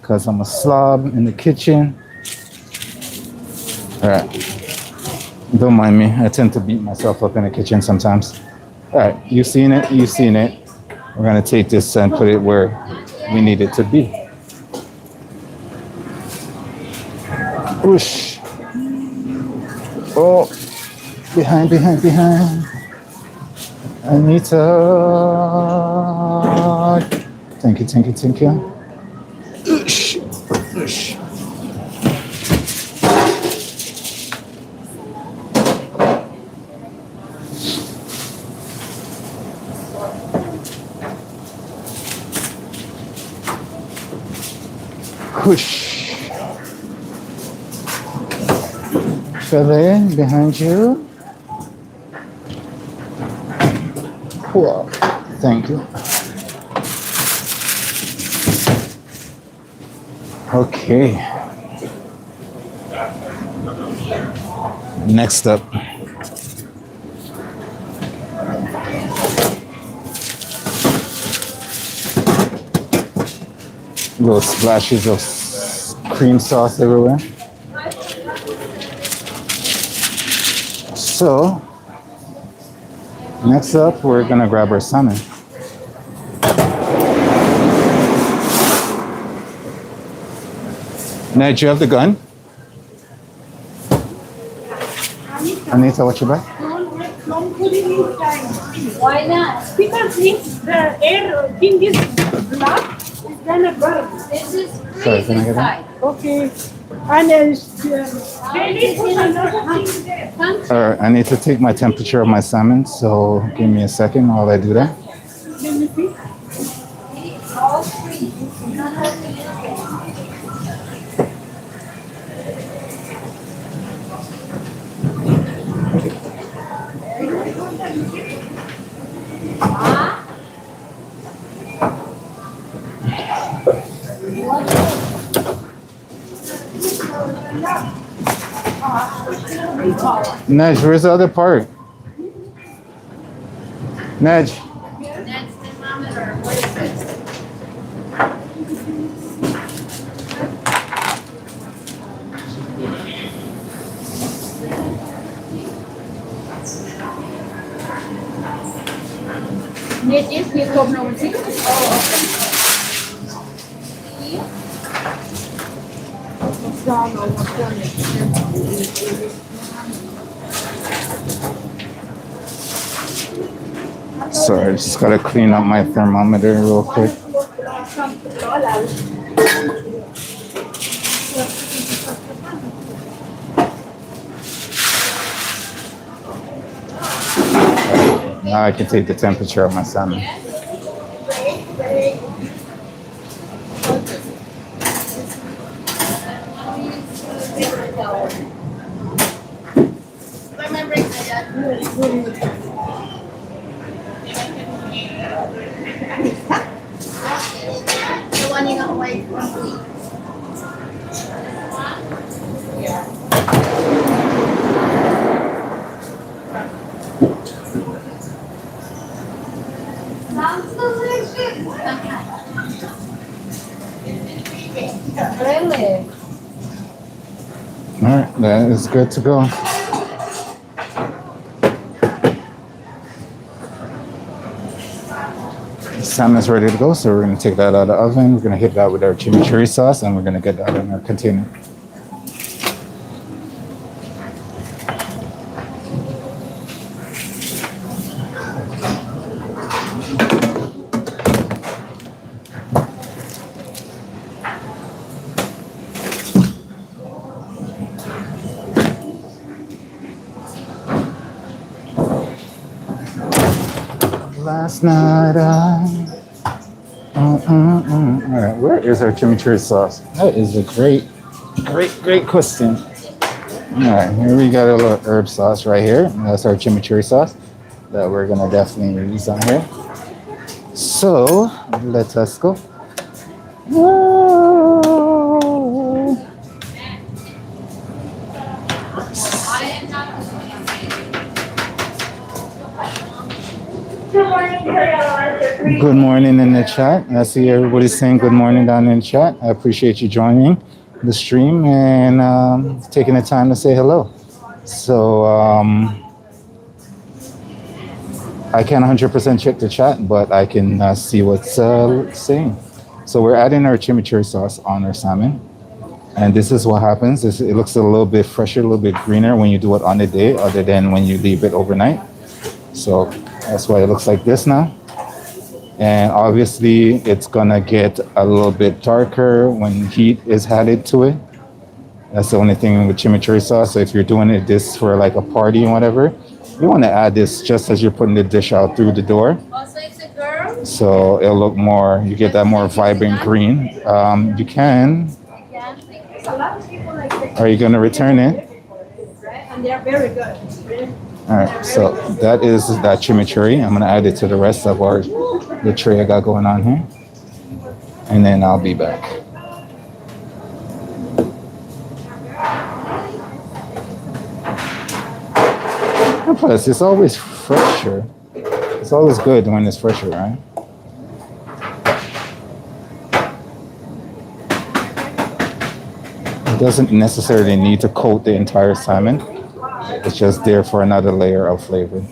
because I'm a slob in the kitchen. All right. Don't mind me. I tend to beat myself up in the kitchen sometimes. All right. You've seen it. You've seen it. We're going to take this and put it where we need it to be. Whoosh. Oh, behind. Anita. Thank you. Whoosh. Whoosh. fillet behind you. Cool. Thank you. Okay. Next up. Little splashes of cream sauce everywhere. So, next up, we're gonna grab our salmon. Ned, you have the gun? Anita, what you buy? Why not? Because if the air thing is black, it's gonna burn. This is Sorry, freeze can I get that? inside. Okay. And They need put another thing there. Alright, I need to take my temperature of my salmon, so give me a second while I do that. All freeze. Naj, where's the other part? Naj, That's thermometer. What is this? This is the community. sorry, just gotta clean up my thermometer real quick. Now I can take the temperature of my salmon. The one you got away from me. Sounds delicious. Really? All right, that is good to go. Salmon's ready to go, so we're gonna take that out of the oven. We're gonna hit that with our chimichurri sauce, and we're gonna get that in our container. Last night All right, where is our chimichurri sauce? That is a great question. All right, here we got a little herb sauce right here. That's our chimichurri sauce that we're gonna definitely use on here. So let us go. Whoa. Good morning in the chat. I see everybody saying good morning down in the chat. I appreciate you joining the stream and taking the time to say hello. So I can't 100% check the chat, but I can see what's saying. So we're adding our chimichurri sauce on our salmon. And this is what happens. It looks a little bit fresher, a little bit greener when you do it on the day, other than when you leave it overnight. So that's why it looks like this now. And obviously it's gonna get a little bit darker when heat is added to it. That's the only thing with chimichurri sauce. So if you're doing this for like a party and whatever, you want to add this just as you're putting the dish out through the door. Also, it's a girl. So it'll look more, you get that more vibrant green. You can. Are you gonna return it? and they're very good. All right, so that is that chimichurri. I'm gonna add it to the rest of the tray I got going on here, and then I'll be back. And plus, it's always fresher. It's always good when it's fresher, right? It doesn't necessarily need to coat the entire salmon. It's just there for another layer of flavor.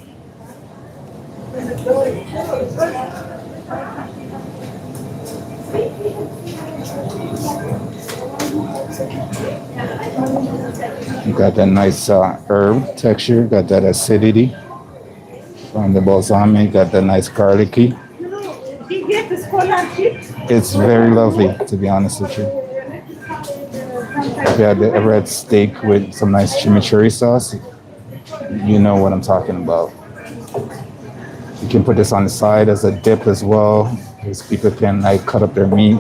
You got that nice herb texture, got that acidity from the balsamic, got that nice garlicky. He get the scholarship. It's very lovely, to be honest with you. If you ever had steak with some nice chimichurri sauce, you know what I'm talking about. You can put this on the side as a dip as well, because people can like cut up their meat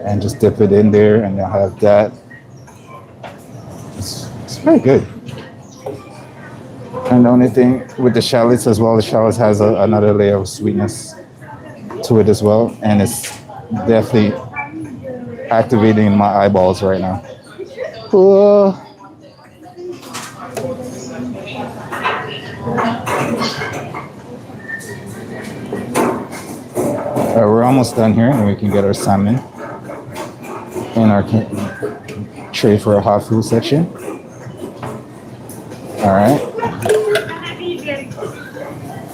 and just dip it in there, and they'll have that. It's very good. And the only thing with the shallots as well, the shallots has another layer of sweetness to it as well, and it's definitely activating my eyeballs right now. Cool. We're almost done here, and we can get our salmon in our tray for our hot food section. All right.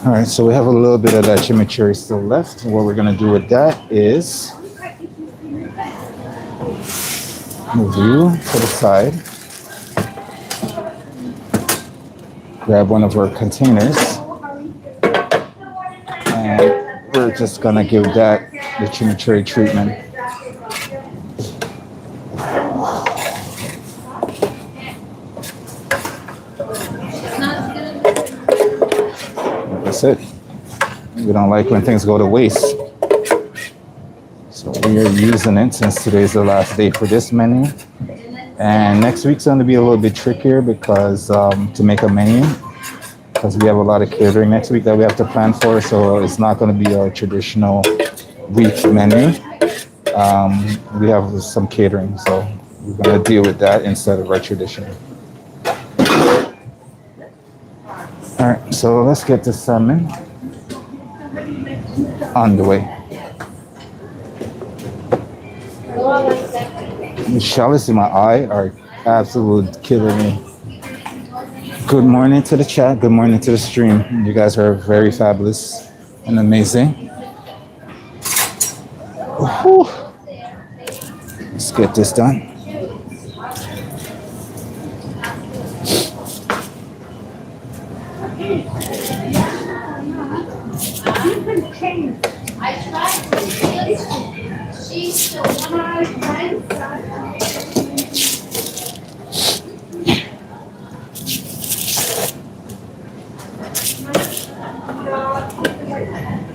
All right, so we have a little bit of that chimichurri still left. What we're gonna do with that is move you to the side. Grab one of our containers. And we're just gonna give that the chimichurri treatment. That's it. We don't like when things go to waste. So we are using it since today's the last day for this menu. And next week's going to be a little bit trickier because to make a menu, because we have a lot of catering next week that we have to plan for. So it's not going to be our traditional week menu. We have some catering, so we're going to deal with that instead of our traditional. All right, so let's get the salmon on the way. The shallots in my eye are absolutely killing me. Good morning to the chat. Good morning to the stream. You guys are very fabulous and amazing. Whew. Let's get this done. I tried to she's the one of my friends.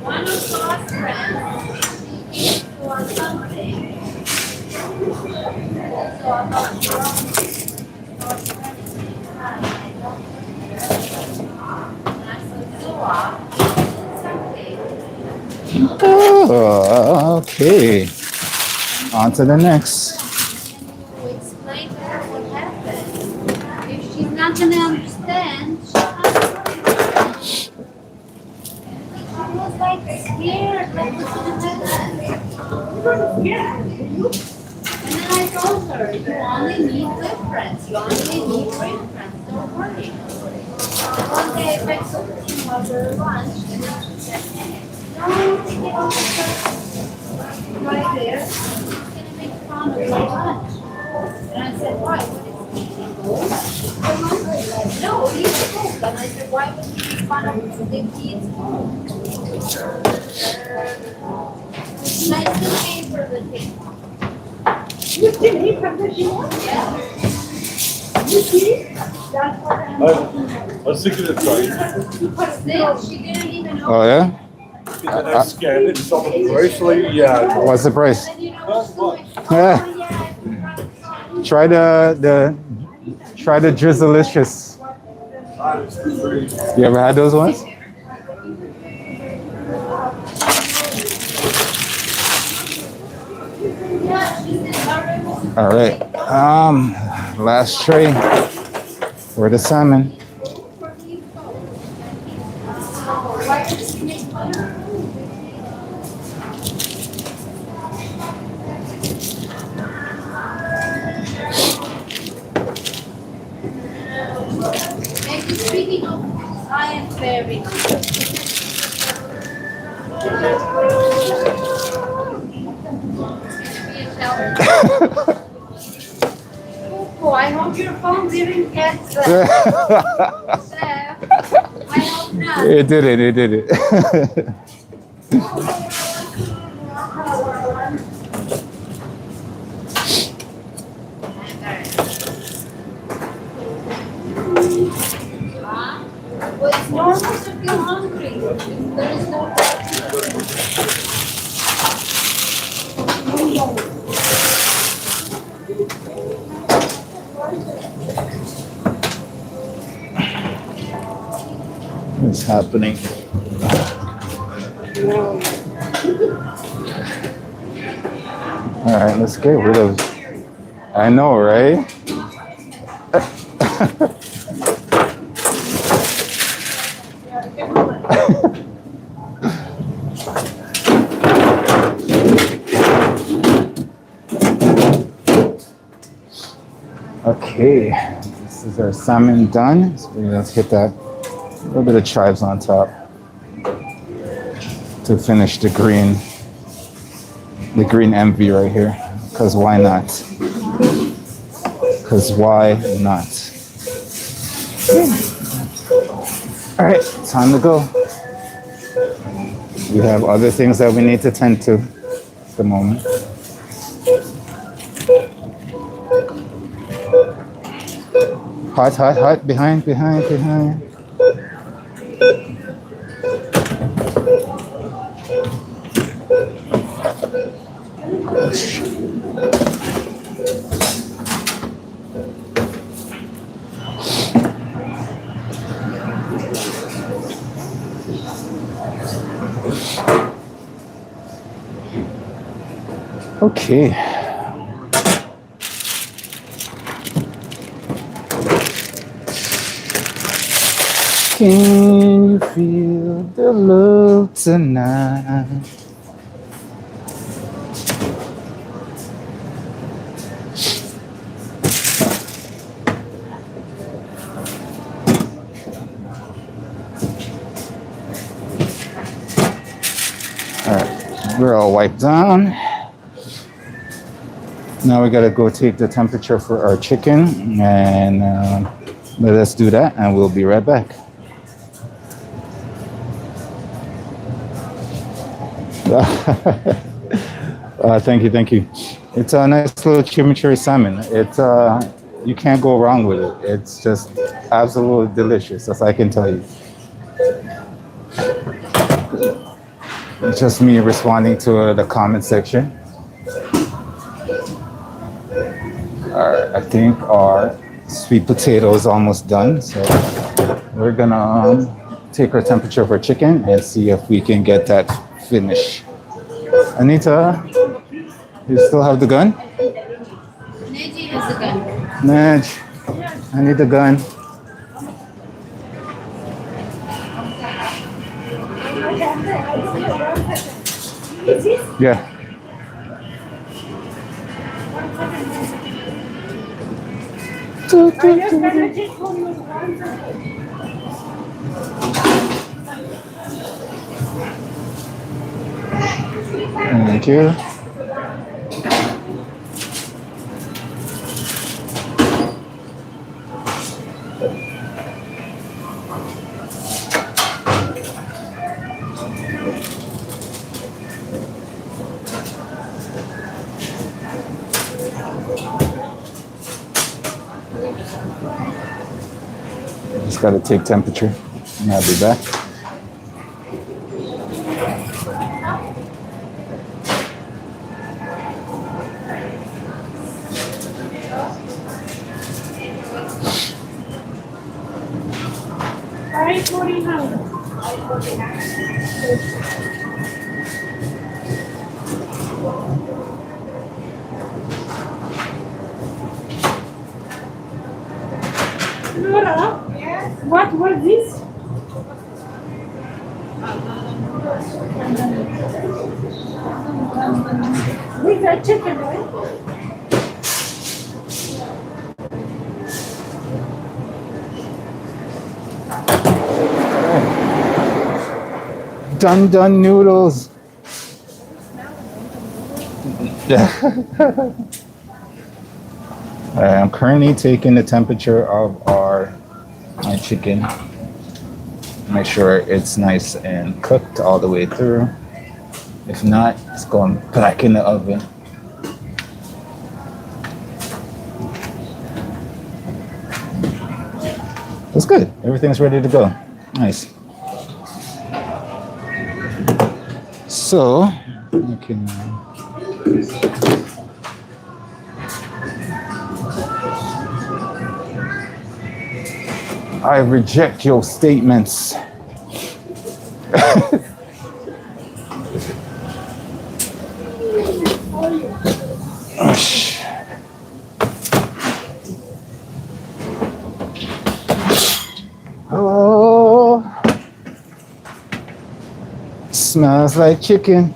One of our friends, she came for something. So I'm not Okay. On to the next. to explain to her what happened. If she's not gonna understand, she was like scared that was gonna happen. And then I told her, you only need good friends. You only need great friends. Don't worry. And one day I went to over lunch and she said, hey, no, take it on the first right there. She's gonna make fun of my lunch. And I said, why? What is eating gold? No, he's gold. And I said, why would you make fun of him if he eats gold? And I still gave her the thing. You still eat from the shore? Yeah. You see? That's what I'm I was thinking of trying. Still, she didn't even know. Oh yeah? And I scanned it, it's on the bracelet, yeah. What's the price? And you know what's so much? Yeah. Oh, yeah. Try the Drizzleicious. You ever had those ones? All right. Last tray for the salmon. Maybe speaking of, I am very hungry. Be a shower. Oh, I hope your phone didn't get the chef. I hope not. It did it. It did it. Well, it's normal to feel hungry. There is no. What's happening? All right, let's get rid of. I know, right? Okay, this is our salmon done. So let's hit that little bit of chives on top to finish the green envy right here. Because why not? Because why not? All right, time to go. We have other things that we need to tend to at the moment. Hot, hot, hot, behind. Okay. Can you feel the love tonight? All right, we're all wiped down. Now we gotta go take the temperature for our chicken, and let us do that, and we'll be right back. Thank you. It's a nice little chimichurri salmon. It's you can't go wrong with it. It's just absolutely delicious, as I can tell you. It's just me responding to the comment section. Alright, I think our sweet potato is almost done, so we're gonna take our temperature for chicken and see if we can get that finished. Anita, you still have the gun? Neji has the gun. Naj, I need the gun. Yeah. Thank you. Just gotta take temperature and I'll be back. Laura, what was this? With the chicken, right? Dun noodles. I'm currently taking the temperature of my chicken. Make sure it's nice and cooked all the way through. If not, it's going back in the oven. That's good. Everything's ready to go. Nice. So, you can. I reject your statements. Oh, smells like chicken.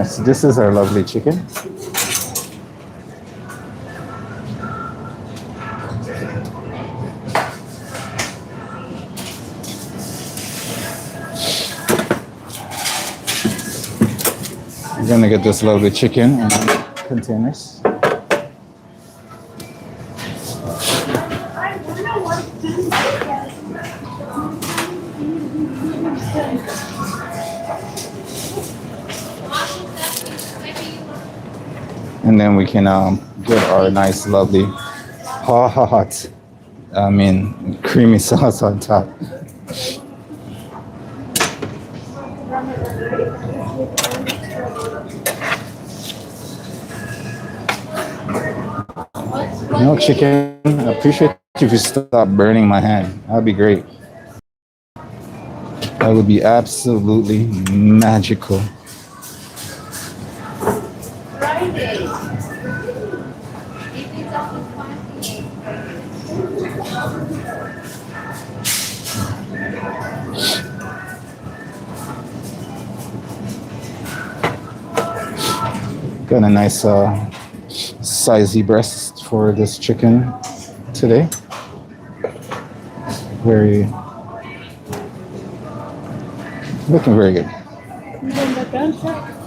So this is our lovely chicken. We're gonna get this lovely chicken in containers. And then we can get our nice, lovely, creamy sauce on top. No chicken. I appreciate if you stop burning my hand. That'd be great. That would be absolutely magical. Friday. If it's up to 28. Got a nice sizey breast for this chicken today. Looking very good.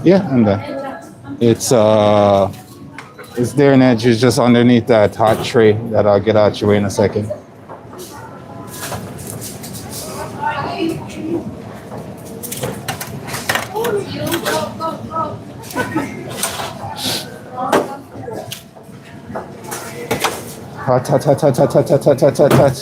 Yeah, and it's there, and it's just underneath that hot tray that I'll get out your way in a second. Hot, hot, hot, hot, hot, hot, hot, hot, hot, hot, hot.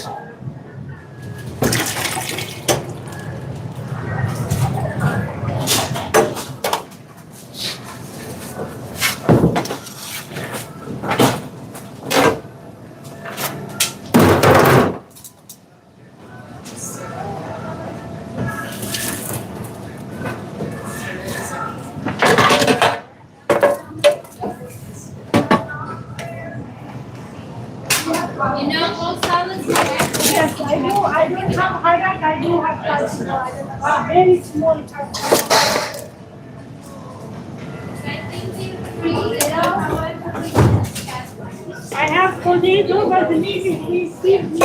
You know, all salads are Yes, I do. I don't have hard, I do have pasta. Very small pasta. I have potato, but the meat is received.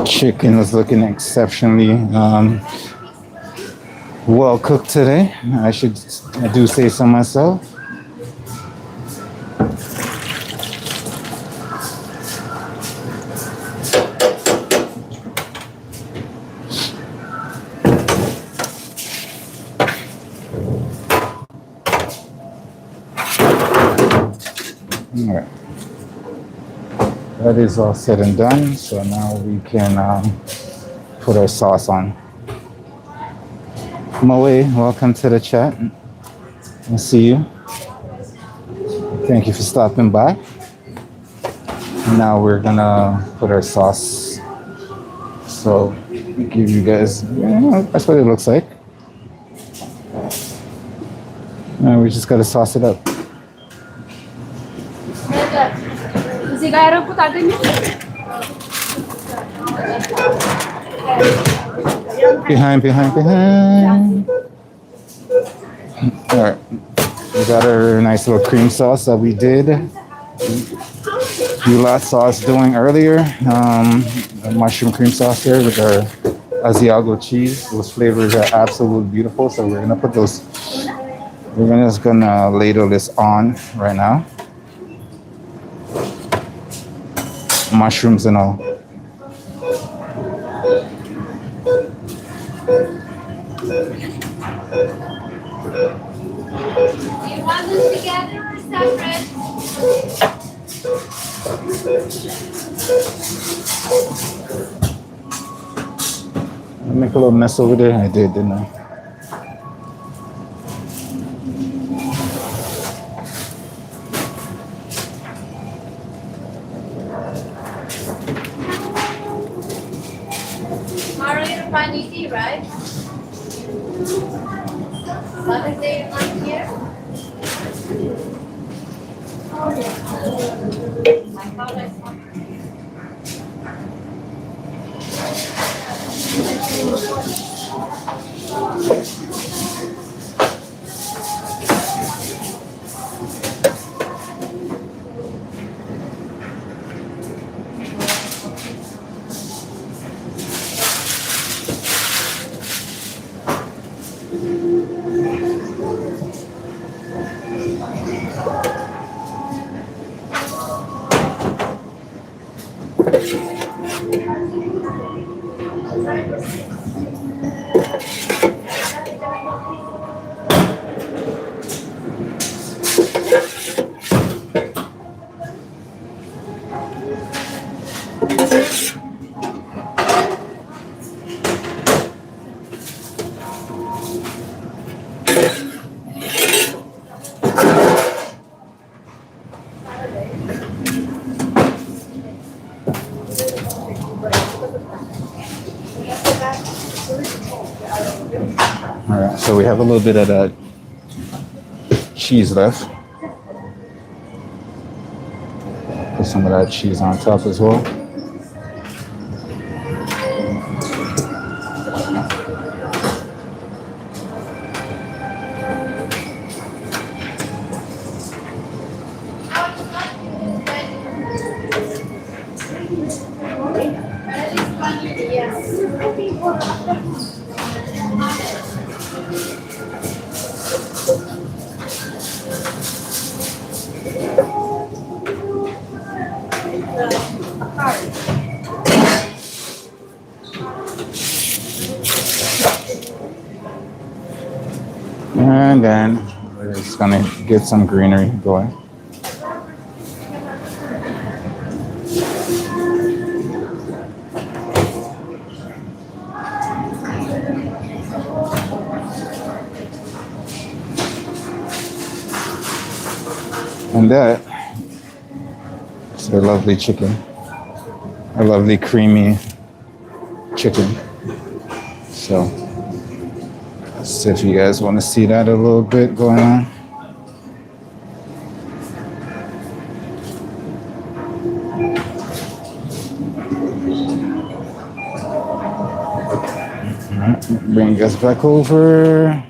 Chicken is looking exceptionally well cooked today. I do say so myself. All right. That is all said and done. So now we can put our sauce on. Moe, welcome to the chat. I see you. Thank you for stopping by. Now we're gonna put our sauce. So give you guys, that's what it looks like. Now we just gotta sauce it up. Behind. All right, we got our nice little cream sauce that we did Goulat sauce doing earlier. The mushroom cream sauce here with our Asiago cheese. Those flavors are absolutely beautiful. So we're gonna put those. We're just gonna ladle this on right now. Mushrooms and all. Do you want this together or separate? I make a little mess over there. I did, didn't I? Tomorrow you're fine easy, right? Other day you're not here? I thought I saw. All right, so we have a little bit of that cheese left. Put some of that cheese on top as well. And then we're just gonna get some greenery going. And that is a lovely chicken, a lovely creamy chicken. So let's see if you guys want to see that a little bit going on. All right, bring us back over.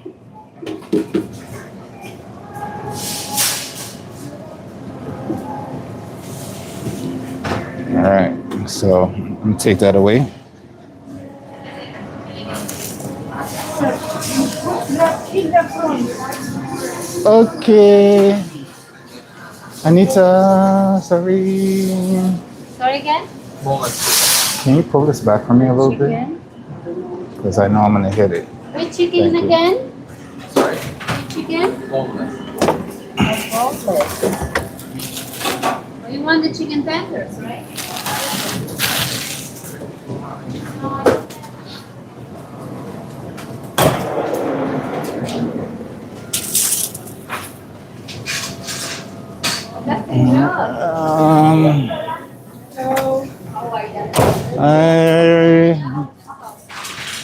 All right, so I'm gonna take that away. Okay. Anita, sorry. Sorry again? Can you pull this back for me a little bit? Chicken. Because I know I'm gonna hit it. Which chicken Thank you. again? Which chicken? Boneless. Oh, you want the chicken tenders, right? That's enough.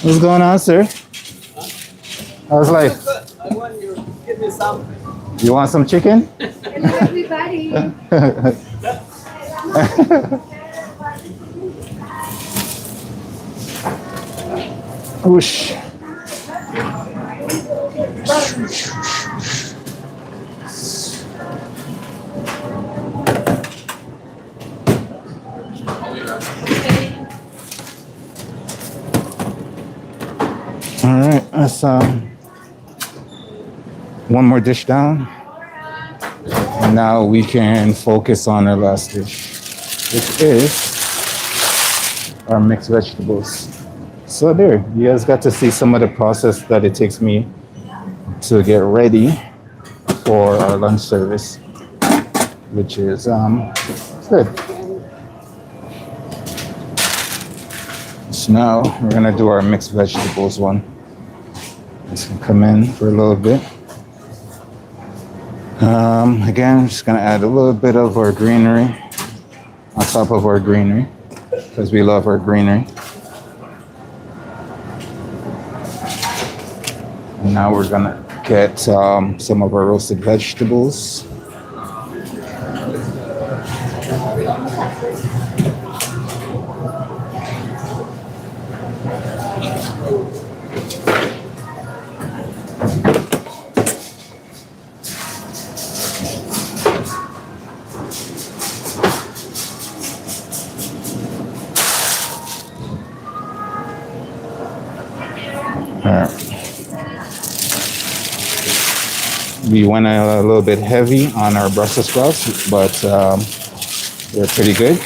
What's going on, sir? How's life? I want you to give me some. You want some chicken? Hello, everybody. Whoosh. All right, that's one more dish down. And now we can focus on our last dish, which is our mixed vegetables. So there, you guys got to see some of the process that it takes me to get ready for our lunch service, which is good. So now we're gonna do our mixed vegetables one. This can come in for a little bit. Again, I'm just gonna add a little bit of our greenery on top of our greenery because we love our greenery. And now we're gonna get some of our roasted vegetables. We went a little bit heavy on our Brussels sprouts, but they're pretty good.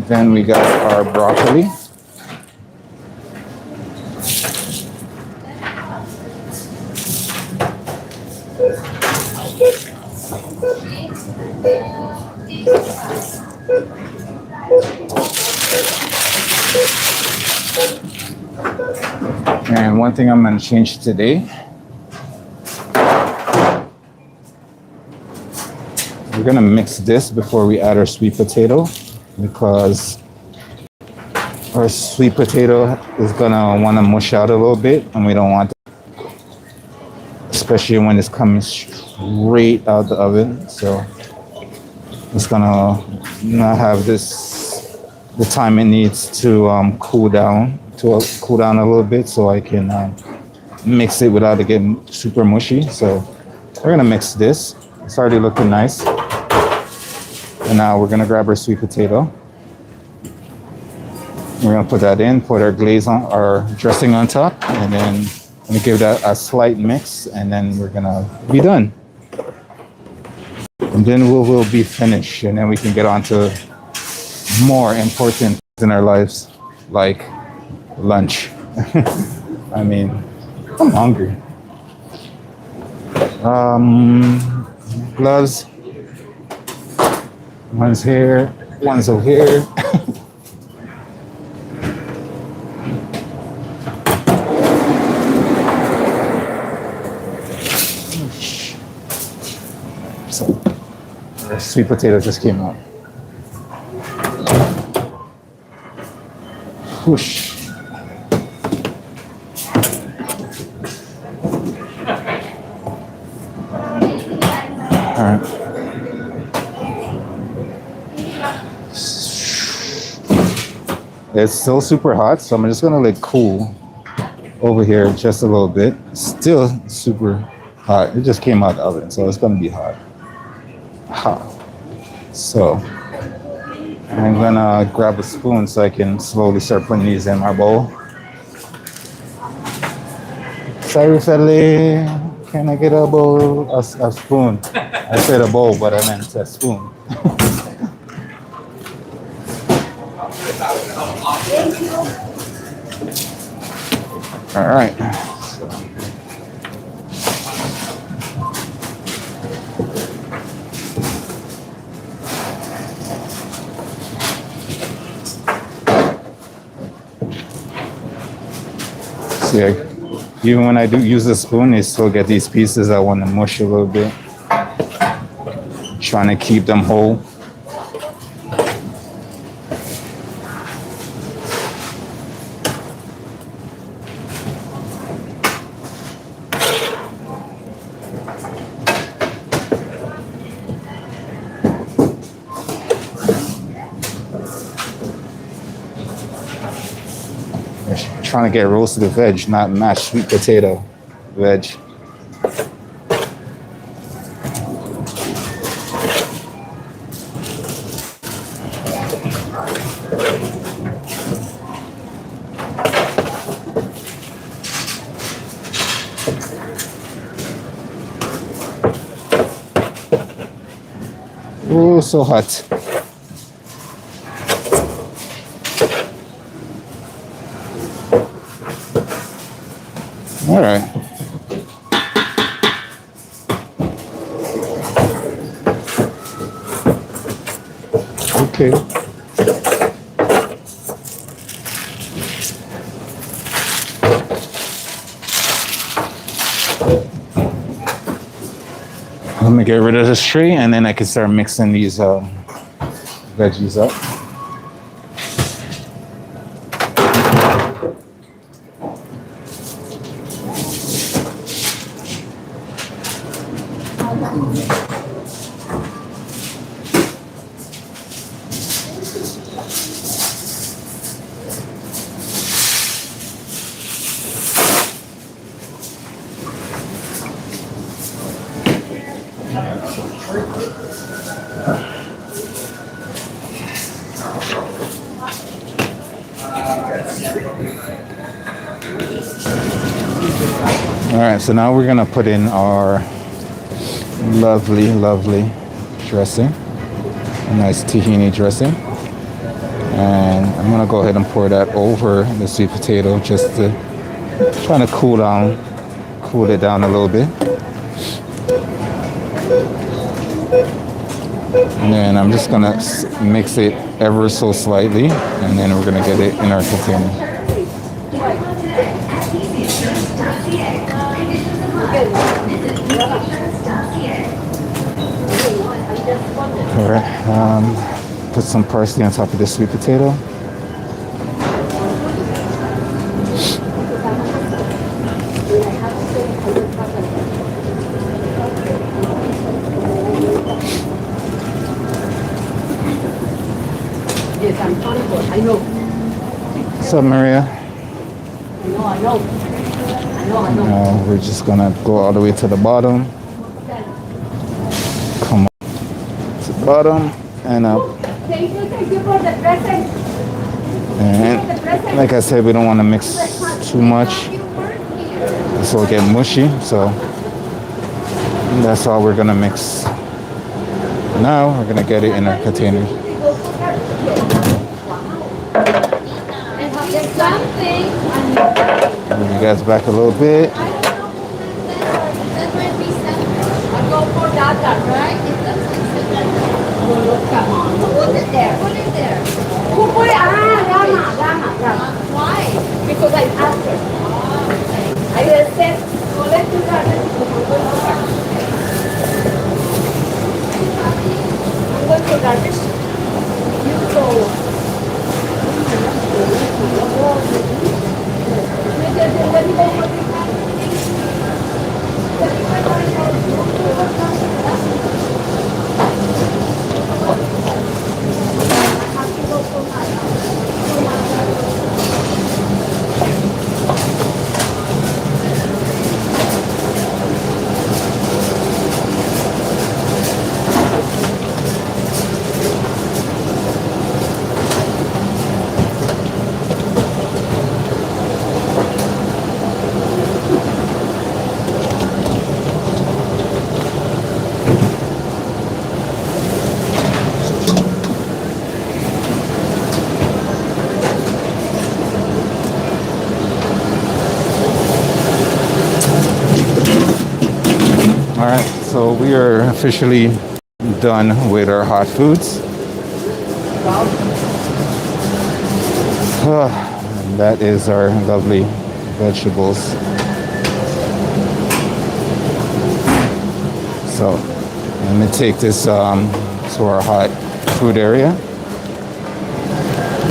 Then we got our broccoli. And one thing I'm going to change today, we're going to mix this before we add our sweet potato, because our sweet potato is going to want to mush out a little bit, and we don't want that, especially when it's coming straight out the oven. So it's going to not have the time it needs to cool down a little bit, so I can mix it without it getting super mushy. So we're gonna mix this. It's already looking nice. And now we're gonna grab our sweet potato. We're gonna put that in, put our glaze on, our dressing on top, and then we give that a slight mix, and then we're gonna be done. And then we'll be finished, and then we can get on to more important things in our lives, like lunch. I mean, I'm hungry. Gloves. One's here, one's over here. So, our sweet potato just came out. Whoosh. All right. It's still super hot, so I'm just gonna let it cool over here just a little bit. Still super hot. It just came out of the oven, so it's gonna be hot. Hot. So I'm gonna grab a spoon so I can slowly start putting these in my bowl. Sorry, Sally. Can I get a bowl, a spoon? I said a bowl, but I meant a spoon. All right. See, even when I do use the spoon, I still get these pieces. I want to mush a little bit, trying to keep them whole. Trying to get roasted veg, not mashed sweet potato veg. Oh, so hot. All right. Okay. Let me get rid of this tree and then I can start mixing these veggies up. All right, so now we're gonna put in our lovely, lovely dressing, a nice tahini dressing. And I'm gonna go ahead and pour that over the sweet potato just to try to cool it down a little bit. And then I'm just gonna mix it ever so slightly, and then we're gonna get it in our container. All right, put some parsley on top of the sweet potato. What's up, Maria? Now we're just gonna go all the way to the bottom. Come on, to the bottom and up. Thank you for the present. And like I said, we don't want to mix too much, so it'll get mushy. So that's all we're gonna mix. Now we're gonna get it in our container. Move you guys back a little bit. That might be separate. I'll go for that, right? If that's come on. Put it there. Put it there. Who put it? Rama. Why? Because I asked her. I said, well, let's do that. I'm going to garnish. You go. we are officially done with our hot foods. And that is our lovely vegetables. So let me take this to our hot food area.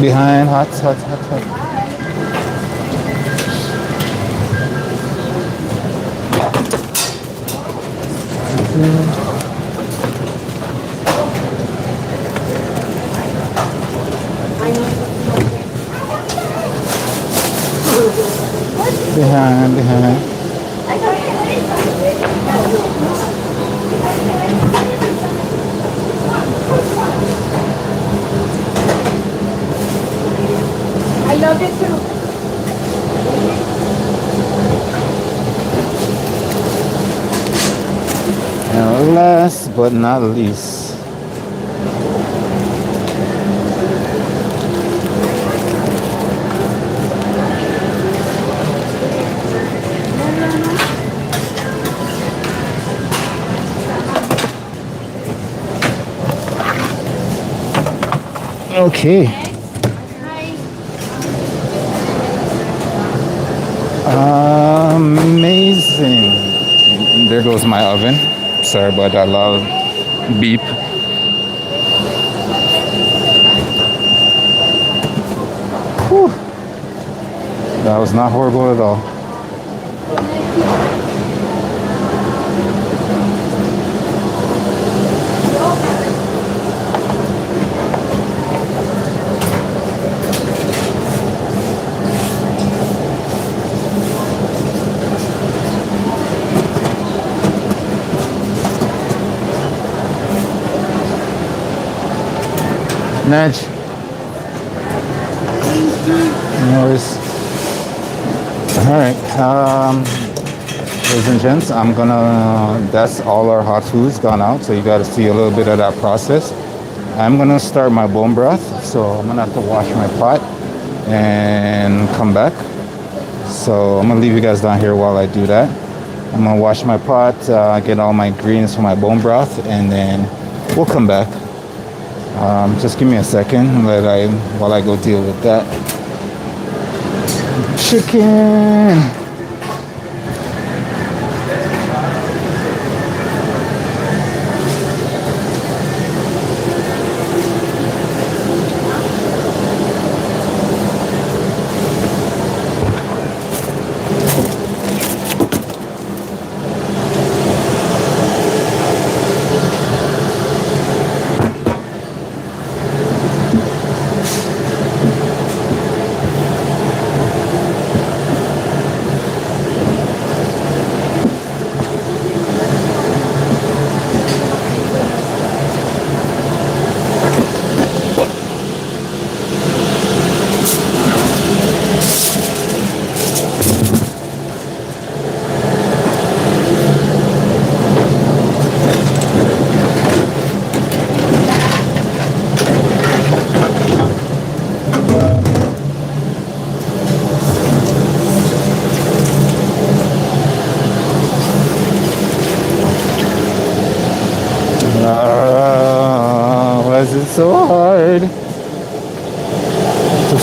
Behind hot. Behind. I love it too. And last but not least, okay. Amazing. There goes my oven. Sorry about that loud beep. Whew. That was not horrible at all. Nudge. No worries. Alright, ladies and gents, that's all our hot foods gone out, so you gotta see a little bit of that process. I'm gonna start my bone broth, so I'm gonna have to wash my pot and come back. So I'm gonna leave you guys down here while I do that. I'm gonna wash my pot, get all my ingredients for my bone broth, and then we'll come back. Just give me a second while I go deal with that. Chicken. Why is it so hard to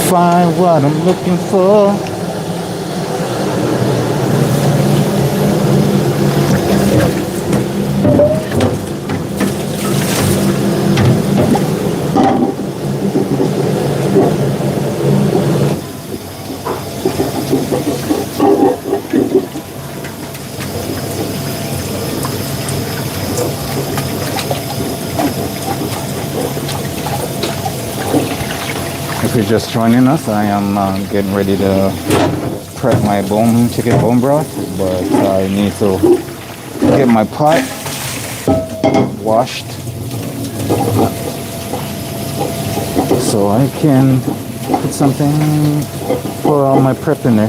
find what I'm looking for? If you're just joining us, I am getting ready to prep my chicken bone broth, but I need to get my pot washed so I can put something for all my prep in there.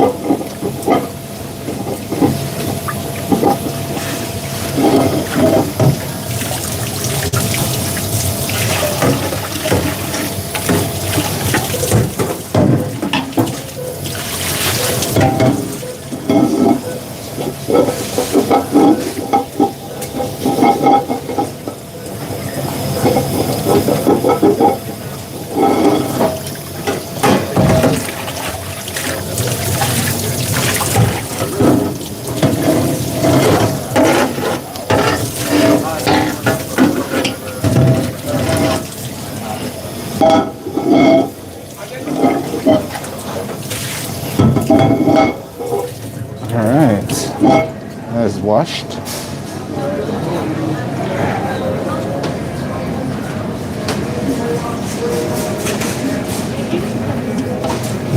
washed.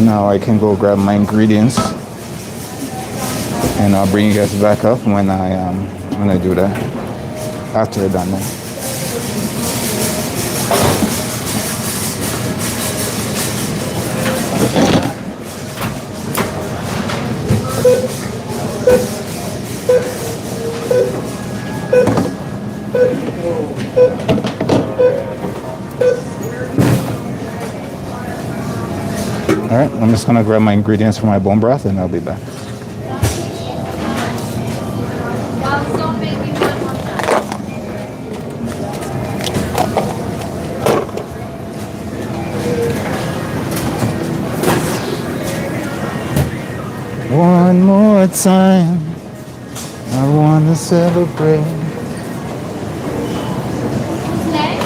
Now I can go grab my ingredients, and I'll bring you guys back up when I do that. After I'm done that. All right, I'm just gonna grab my ingredients for my bone broth, and I'll be back. Also, maybe one more time. One more time, I want to celebrate. Next.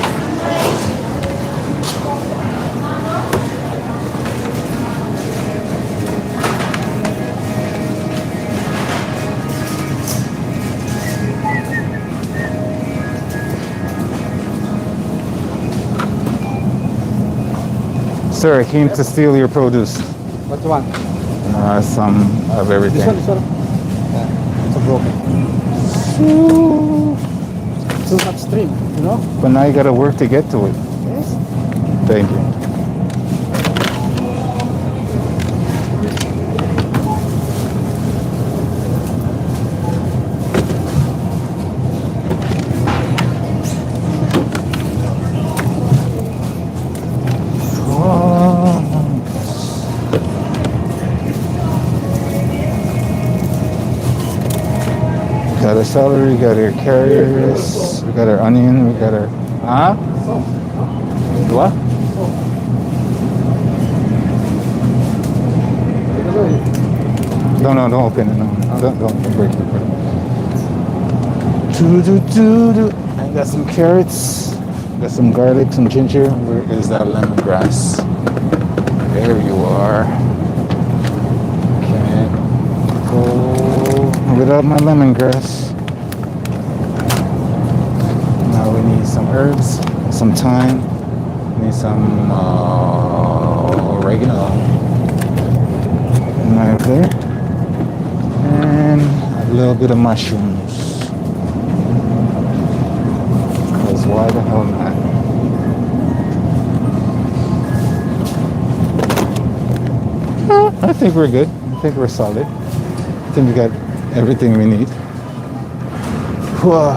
Sir, I came to steal your produce. What one? Some of everything. This one. Yeah, it's a broken. It's not upstream, you know? But now you gotta work to get to it. Yes. Thank you. Got our celery, got our carrots, we got our onion, we got our what? No, don't open it. No, don't break it. I got some carrots, got some garlic, some ginger. Where is that lemongrass? There you are. Can't go without my lemongrass. Now we need some herbs, some thyme, we need some oregano. Right there. And a little bit of mushrooms. Because why the hell not? I think we're good. I think we're solid. I think we got everything we need. Whoa.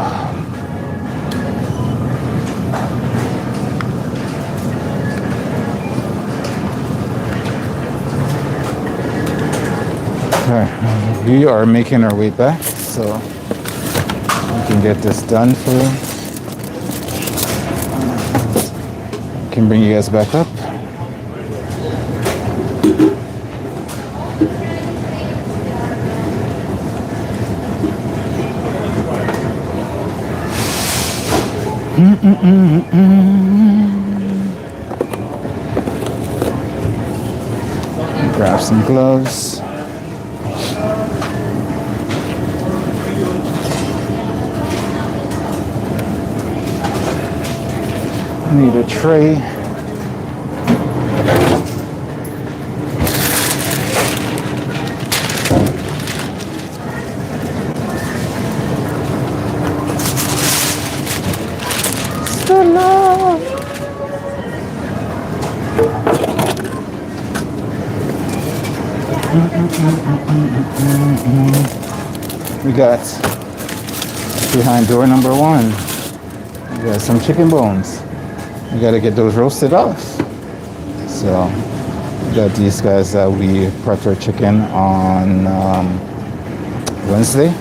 Alright, we are making our way back, so we can get this done for you. Can bring you guys back up. Grab some gloves. Need a tray. We got behind door number 1. We got some chicken bones. We gotta get those roasted off. So we got these guys that we prepped our chicken on Wednesday.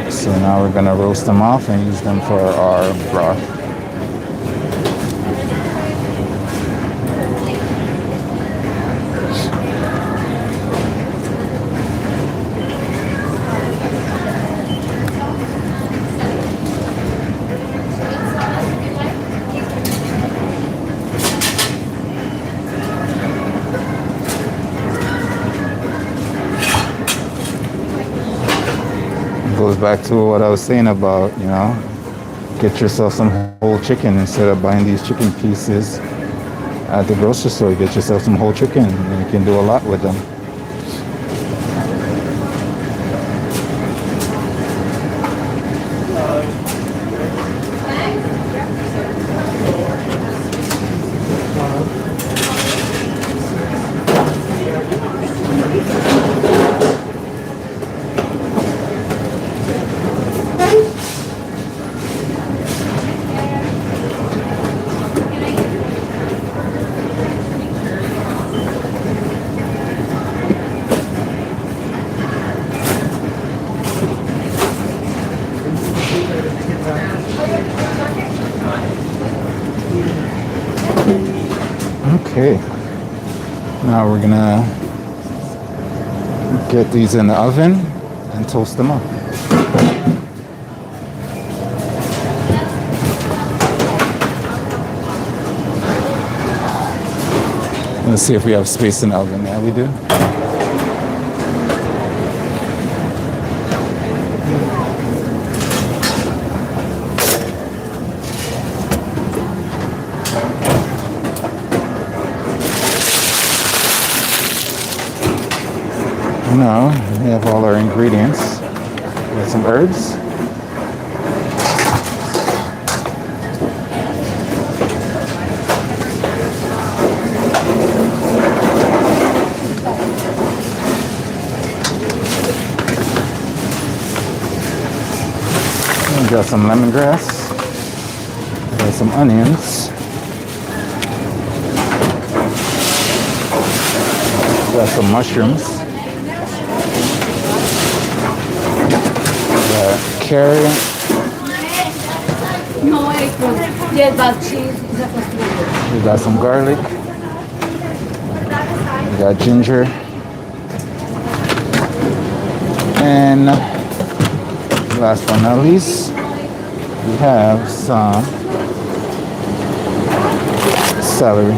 So now we're gonna roast them off and use them for our broth. goes back to what I was saying about, get yourself some whole chicken instead of buying these chicken pieces at the grocery store. Get yourself some whole chicken and you can do a lot with them. Okay, now we're gonna get these in the oven and toast them up. Let's see if we have space in the oven. Yeah, we do. Now we have all our ingredients. We have some herbs. We got some lemongrass. We got some onions. We got some mushrooms. Carrot. No, yeah, that cheese. We got some garlic. We got ginger. And last but not least, we have some celery.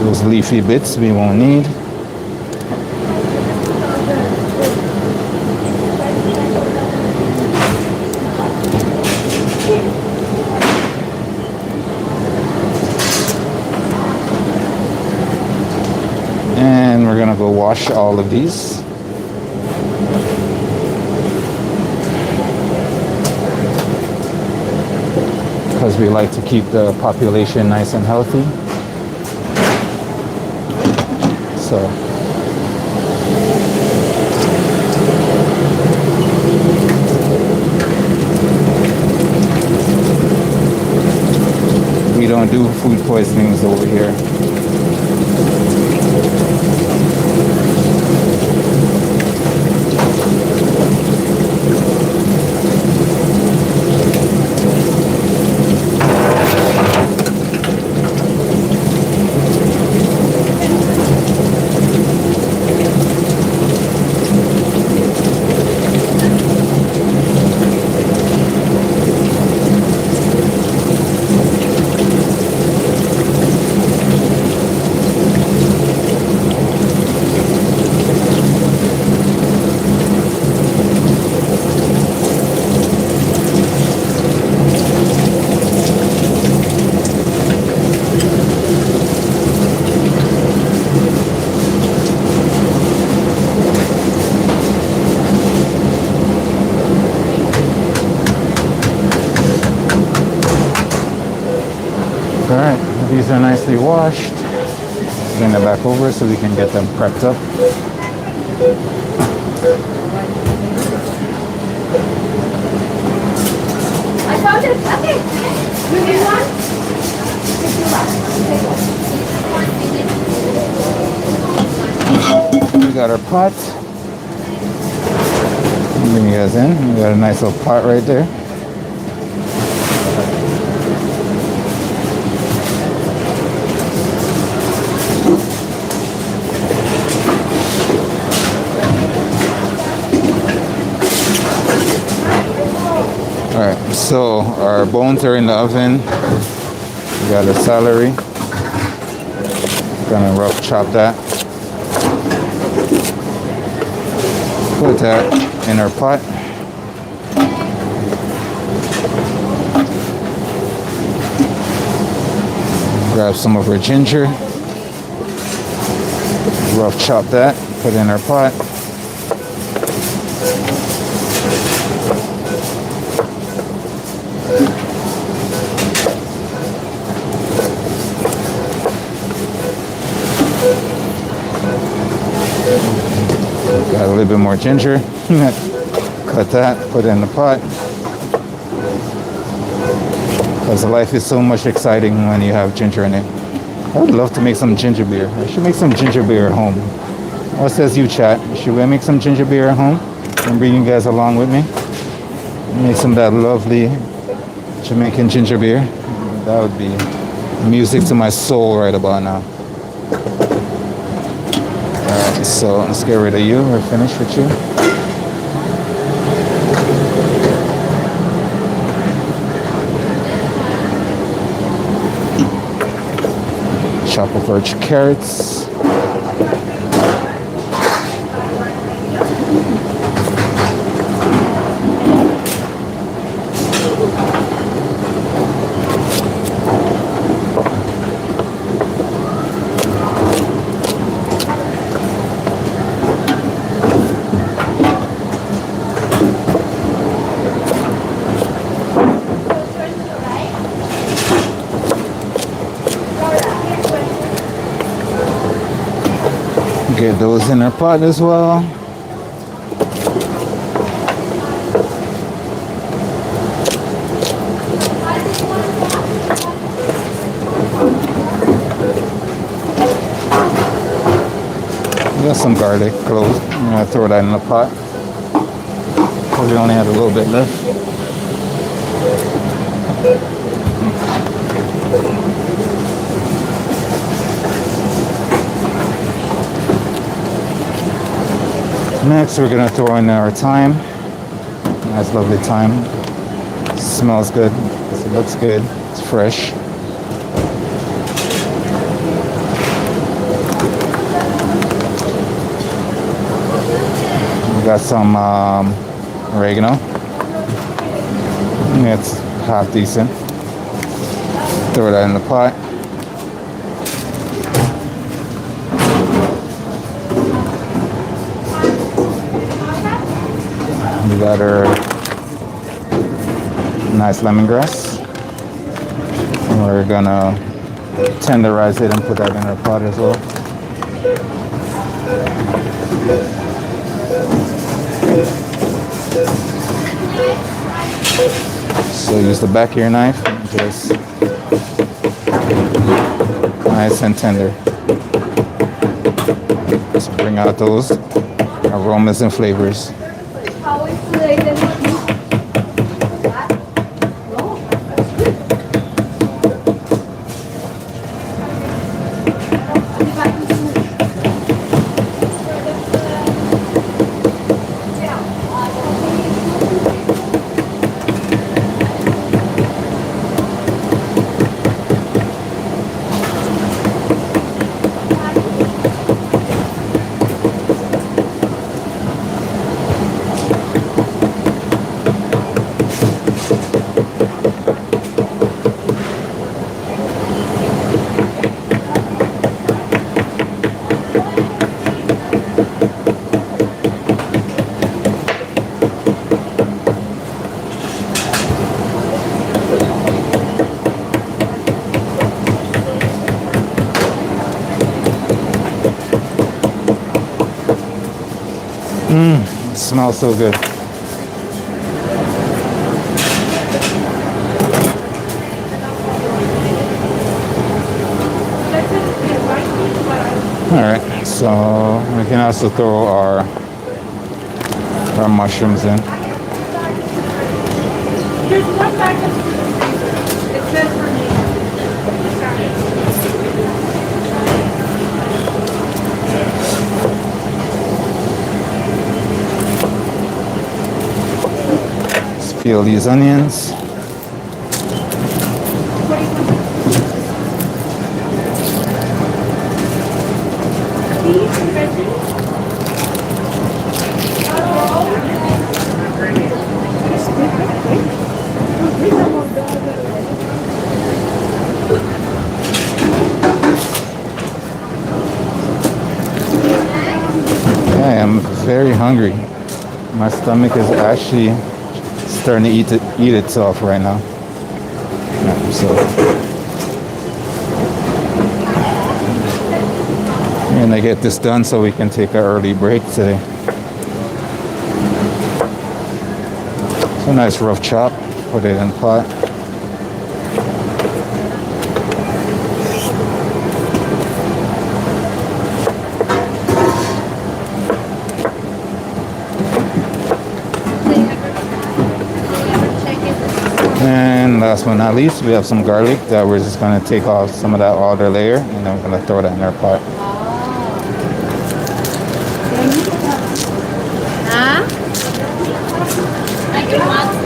Those leafy bits we won't need. And we're gonna go wash all of these. Because we like to keep the population nice and healthy. So we don't do food poisonings over here. Alright, these are nicely washed. Bring them back over so we can get them prepped up. I found it. Okay. You need one? We got our pot. Bring you guys in. We got a nice little pot right there. So our bones are in the oven. We got the celery. Gonna rough chop that. Put that in our pot. Grab some of our ginger. Rough chop that. Put in our pot. Got a little bit more ginger. Cut that, put it in the pot. Because life is so much exciting when you have ginger in it. I would love to make some ginger beer. I should make some ginger beer at home. What says you, chat? Should we make some ginger beer at home and bring you guys along with me? Make some of that lovely Jamaican ginger beer. That would be music to my soul right about now. Alright, so let's get rid of you. We're finished with you. Chop up our carrots. Get those in our pot as well. Got some garlic cloves. I'm gonna throw that in the pot. Because we only had a little bit left. Next, we're gonna throw in our thyme. Nice, lovely thyme. Smells good. It looks good. It's fresh. We got some oregano. It's half decent. Throw that in the pot. We got our nice lemongrass. And we're gonna tenderize it and put that in our pot as well. So use the back of your knife and just nice and tender. Just bring out those aromas and flavors. It smells so good. Alright, so we can also throw our mushrooms in. There's one back in the freezer. It says for me. Let's peel these onions. very hungry. My stomach is actually starting to eat itself right now. Yeah, so, and I get this done so we can take an early break today. So nice rough chop. Put it in the pot. And last but not least, we have some garlic that we're just going to take off some of that outer layer, and then we're going to throw that in our pot. Huh? Like you want?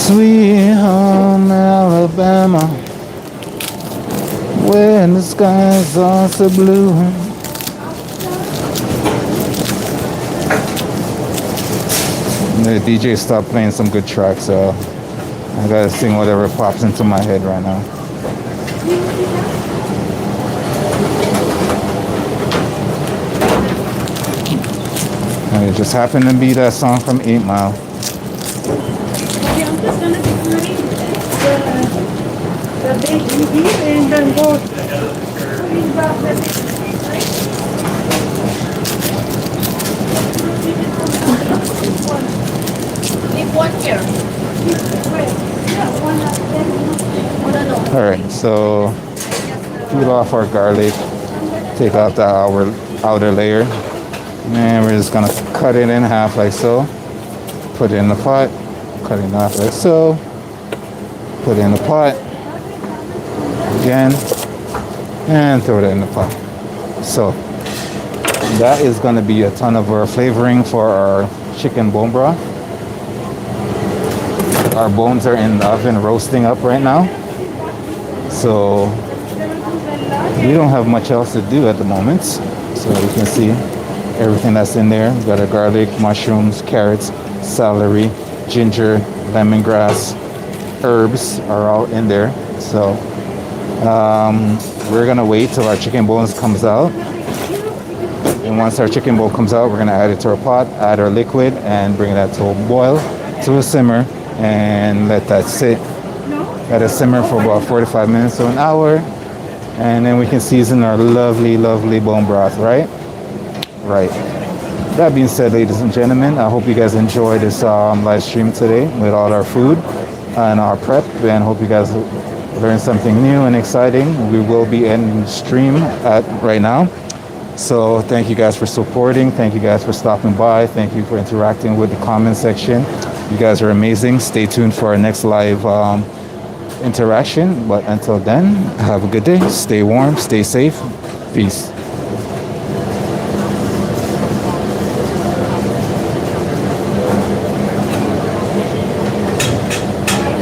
Sweet home Alabama, where the skies are so blue. The DJ stopped playing some good tracks, so I gotta sing whatever pops into my head right now. And it just happened to be that song from 8 Mile. I'm just gonna be putting the baby and then go putting back the Leave one here. All right, so peel off our garlic, take out the outer layer, and we're just gonna cut it in half like so. Put it in the pot, cut it in half like so. Put it in the pot again, and throw it in the pot. So that is gonna be a ton of our flavoring for our chicken bone broth. Our bones are in the oven roasting up right now, so we don't have much else to do at the moment. So you can see everything that's in there. We got our garlic, mushrooms, carrots, celery, ginger, lemongrass, herbs are all in there. So we're gonna wait till our chicken bones comes out. And once our chicken bone comes out, we're gonna add it to our pot, add our liquid, and bring that to a boil, to a simmer, and let that sit at a simmer for about 45 minutes to an hour. And then we can season our lovely, lovely bone broth, right? Right. That being said, ladies and gentlemen, I hope you guys enjoyed this live stream today with all our food and our prep, and hope you guys learned something new and exciting. We will be ending stream right now. So thank you guys for supporting. Thank you guys for stopping by. Thank you for interacting with the comment section. You guys are amazing. Stay tuned for our next live interaction. But until then, have a good day. Stay warm, stay safe. Peace.